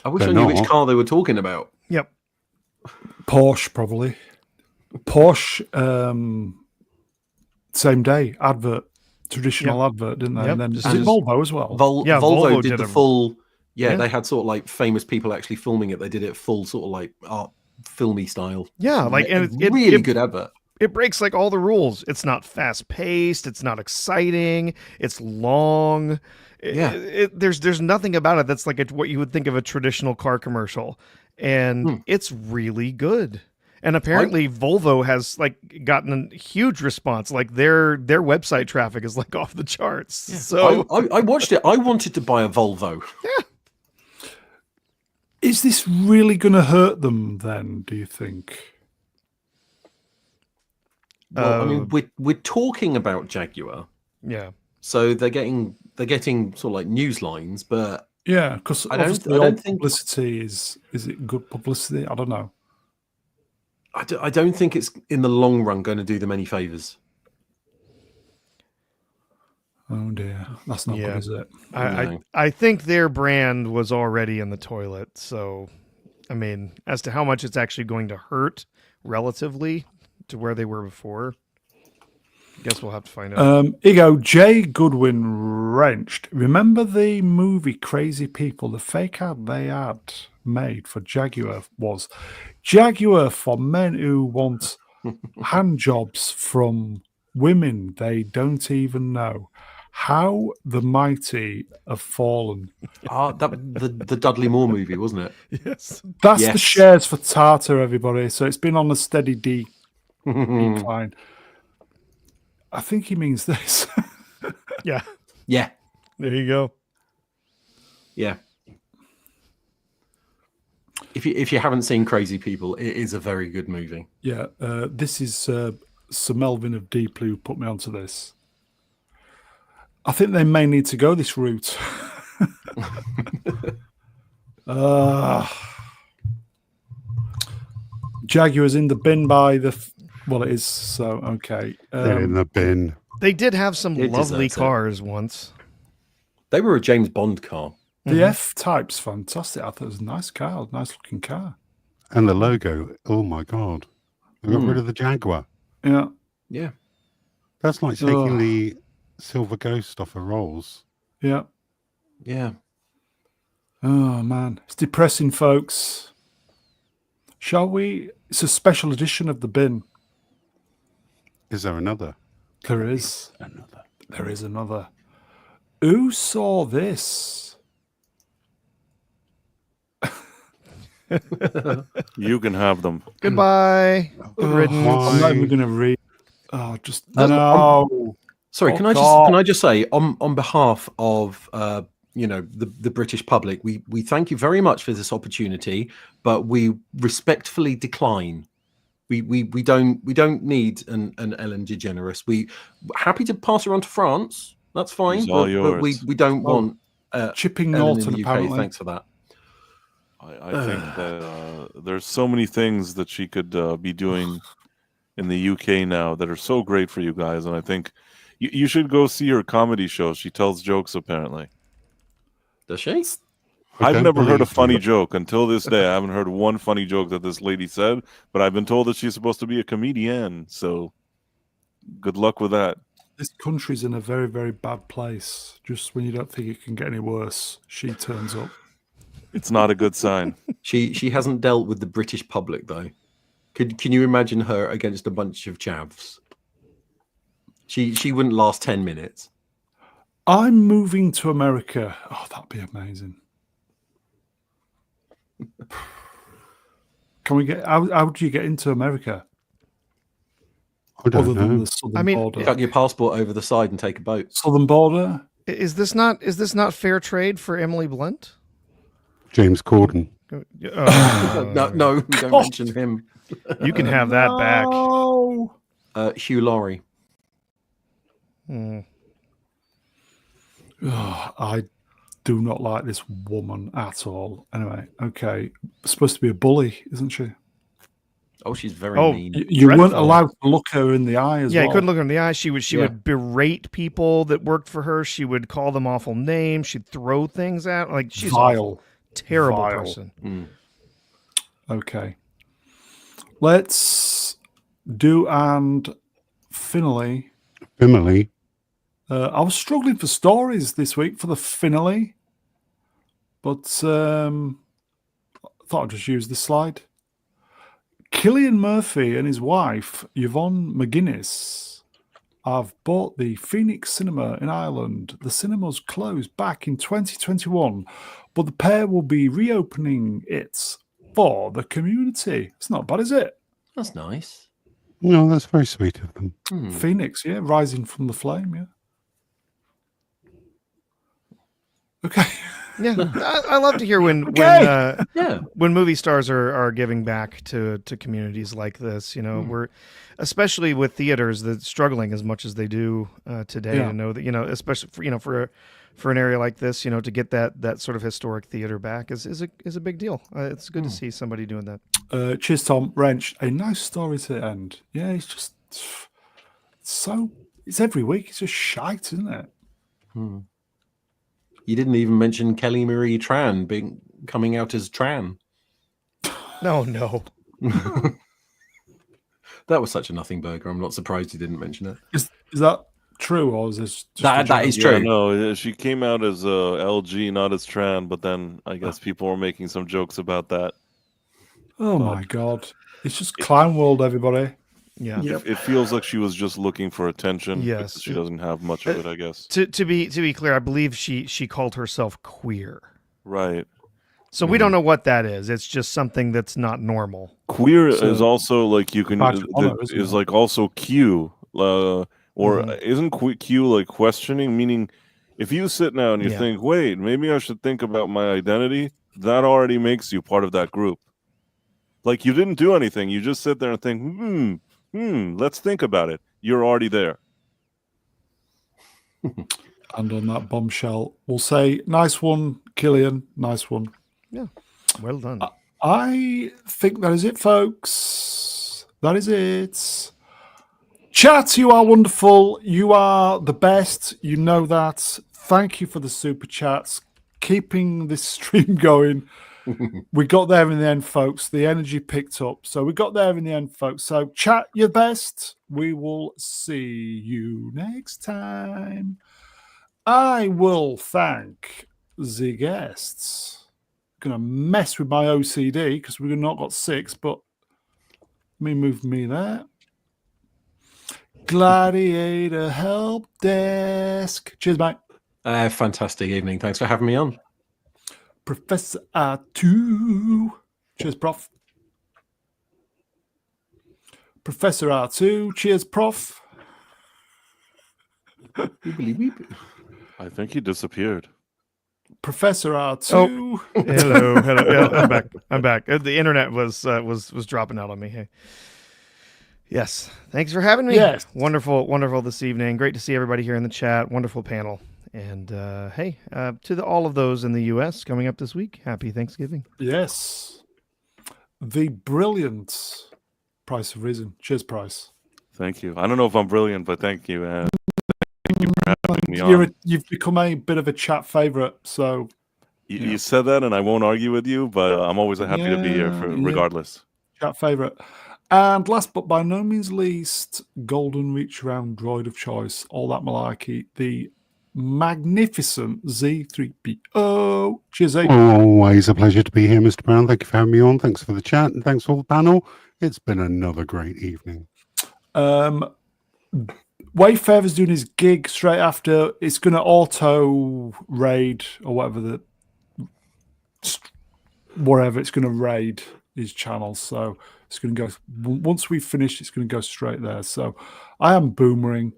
E: I wish
B: They're
E: I knew which
B: not.
E: car they were talking about.
C: Yep.
A: Porsche, probably. Porsche, same day advert, traditional advert, didn't they?
C: Yep,
A: And then
C: just
A: is it
C: as-
A: Volvo as well?
C: Yeah,
E: Volvo
C: Volvo
E: did
C: did
E: the
C: a-
E: full. Yeah,
C: Yeah.
E: they had sort of like famous people actually filming it. They did it full sort of like art filmy style.
C: Yeah, like and it
E: really good advert.
C: It breaks like all the rules. It's not fast paced. It's not exciting. It's long.
E: Yeah.
C: There's nothing about it that's like what you would think of a traditional car commercial, and it's really good. And apparently, Volvo has like gotten a huge response. Like their website traffic is like off the charts.
E: Yeah.
C: So
E: I watched it. I wanted to buy a Volvo.
A: Is this really going to hurt them then, do you think?
E: Well, I mean, we're talking about Jaguar,
C: yeah,
E: so they're getting sort of like news lines, but
A: Yeah, because
E: I don't
A: obviously all
E: think-
A: publicity is it good publicity? I don't know.
E: I don't think it's in the long run going to do them any favors.
A: Oh dear, that's not
C: Yeah.
A: good, is it?
E: No.
C: I think their brand was already in the toilet. So, I mean, as to how much it's actually going to hurt relatively to where they were before, I guess we'll have to find out.
A: Ego J. Goodwin wrenched. Remember the movie Crazy People? The fake ad they had made for Jaguar was Jaguar for men who want hand jobs from women they don't even know. How the mighty have fallen.
E: The Dudley Moore movie, wasn't it?
C: Yes.
A: That's the
E: Yes.
A: shares for Tata, everybody. So it's been on a steady decline. I think he means this.
C: Yeah.
E: Yeah,
C: There you go.
E: yeah. If you haven't seen Crazy People, it is a very good movie.
A: Yeah, this is Sir Melvin of Deep Blue put me onto this. I think they may need to go this route. Jaguar's in the bin by the... Well, it is, so, okay.
B: They're in the bin.
C: They did have some
E: It
C: lovely
E: deserves it.
C: cars once.
E: They were a James Bond car.
A: The F-Type's fantastic. I thought it was a nice car, nice looking car.
B: And the logo, oh my God. They got rid of the Jaguar.
A: Yeah.
E: Yeah.
B: That's like taking
A: Ugh.
B: the Silver Ghost off a Rolls.
A: Yeah.
E: Yeah.
A: Oh, man. It's depressing, folks. Shall we? It's a special edition of the bin.
B: Is there another?
A: There is.
B: Another.
A: There is another. Who saw this?
D: You can have them.
C: Goodbye. Good riddance.
A: I'm not even going to read. Oh, just no.
E: Sorry,
A: Oh,
E: can I
A: God.
E: just say on behalf of the British public, we thank you very much for this opportunity, but we respectfully decline. We don't need an Ellen DeGeneres. We happy to pass her on to France. That's fine,
D: It's all
E: but we
D: yours.
E: don't want
A: Chipping
E: Ellen
A: Norton,
E: in the UK.
A: apparently.
E: Thanks for that.
D: I think that there's so many things that she could be doing in the UK now that are so great for you guys, and I think you should go see her comedy show. She tells jokes, apparently.
E: Does she?
D: I've never heard a
B: believe
D: funny
B: you.
D: joke until this day. I haven't heard one funny joke that this lady said, but I've been told that she's supposed to be a comedian. So good luck with that.
A: This country's in a very, very bad place. Just when you don't think it can get any worse, she turns up.
D: It's not a good sign.
E: She hasn't dealt with the British public though. Can you imagine her against a bunch of chavs? She wouldn't last 10 minutes.
A: I'm moving to America. Oh, that'd be amazing. Can we get how do you get into America?
B: I don't
A: Other than
B: know.
A: the southern
C: I mean,
A: border.
E: Chuck your passport over the side and take a boat.
A: Southern border?
C: Is this not fair trade for Emily Blunt?
B: James Corden.
E: No, don't mention him.
C: You can have that back.
A: Oh,
E: Hugh Laurie.
A: I do not like this woman at all. Anyway, okay. Supposed to be a bully, isn't she?
E: Oh, she's very
C: Oh,
E: mean.
A: You weren't
C: Dreadful.
A: allowed to look her in the eye as
C: Yeah,
A: well.
C: you couldn't look her in the eye. She
E: Yeah.
C: would berate people that worked for her. She would call them awful names. She'd throw things at like she's
A: Vile.
C: awful. Terrible
A: Vile.
C: person.
E: Mm.
A: Okay. Let's do and finally.
B: Emily.
A: I was struggling for stories this week for the finale, but thought I'd just use this slide. Cillian Murphy and his wife, Yvonne McGuinness, have bought the Phoenix Cinema in Ireland. The cinemas closed back in 2021, but the pair will be reopening it for the community. It's not bad, is it?
E: That's nice.
B: No, that's very sweet of them.
E: Hmm.
A: Phoenix, yeah, rising from the flame, yeah. Okay.
C: Yeah, I love to hear when
E: Yeah.
C: when movie stars are giving back to communities like this. You know, we're especially with theaters that struggling as much as they do today.
A: Yeah.
C: To know that especially for an area like this, to get that sort of historic theater back is a big deal. It's good to see somebody doing that.
A: Cheers, Tom. Wrench, a nice story to end. Yeah, it's just it's every week. It's just shite, isn't it?
E: You didn't even mention Kelly Marie Tran coming out as Tran.
C: No.
E: That was such a nothing burger. I'm not surprised you didn't mention it.
A: Is that true, or is this just
E: That is
D: Yeah,
E: true.
D: no, she came out as LG, not as Tran, but then I guess people were making some jokes about that.
A: Oh my god! It's just clown world, everybody.
C: Yeah.
D: It feels like she was just looking for attention.
C: Yes.
D: Because she doesn't have much of it, I guess.
C: To be clear, I believe she called herself queer.
D: Right.
C: So we don't know what that is. It's just something that's not normal.
D: Queer
A: So-
D: is also like you can
A: Badge of honor, isn't
D: is
A: it?
D: like also Q, or isn't Q like questioning? Meaning, if you sit now and you
C: Yeah.
D: think, wait, maybe I should think about my identity, that already makes you part of that group. Like you didn't do anything, you just sit there and think, let's think about it. You're already there.
A: And on that bombshell, we'll say, nice one, Cillian. Nice one.
C: Yeah. Well done.
A: I think that is it, folks. That is it. Chat, you are wonderful. You are the best. You know that. Thank you for the super chats, keeping this stream going. We got there in the end, folks. The energy picked up. So we got there in the end, folks. So chat your best. We will see you next time. I will thank the guests. Gonna mess with my OCD because we've not got 6, but let me move me there. Gladiator Help Desk. Cheers, mate.
E: Fantastic evening. Thanks for having me on.
A: Professor R2. Cheers, Prof. Professor R2. Cheers, Prof.
D: I think he disappeared.
A: Professor R2.
C: Hello. Yeah, I'm back. The internet was dropping out on me. Hey. Yes. Thanks for having me.
A: Yes.
C: Wonderful this evening. Great to see everybody here in the chat. Wonderful panel. And hey, to all of those in the U.S. coming up this week, happy Thanksgiving.
A: Yes. The brilliant Price of Reason. Cheers, Price.
D: Thank you. I don't know if I'm brilliant, but thank you. Thank you for having me on.
A: You've become a bit of a chat favorite, so...
D: You said that, and I won't argue with you, but I'm always happy to be here regardless.
A: Chat favorite. And last but by no means least, Golden Reach Round Droid of Choice, all that malarkey, the magnificent Z3PO. Cheers, A.
B: Always a pleasure to be here, Mr. Brown. Thank you for having me on. Thanks for the chat and thanks for the panel. It's been another great evening.
A: Wayfarer's doing his gig straight after. It's going to auto raid or whatever it's going to raid his channel. So it's going to go, once we've finished, it's going to go straight there. So I am boomering.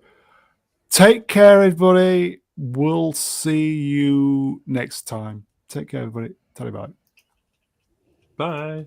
A: Take care, everybody. We'll see you next time. Take care, everybody. Tell you bye.
E: Bye.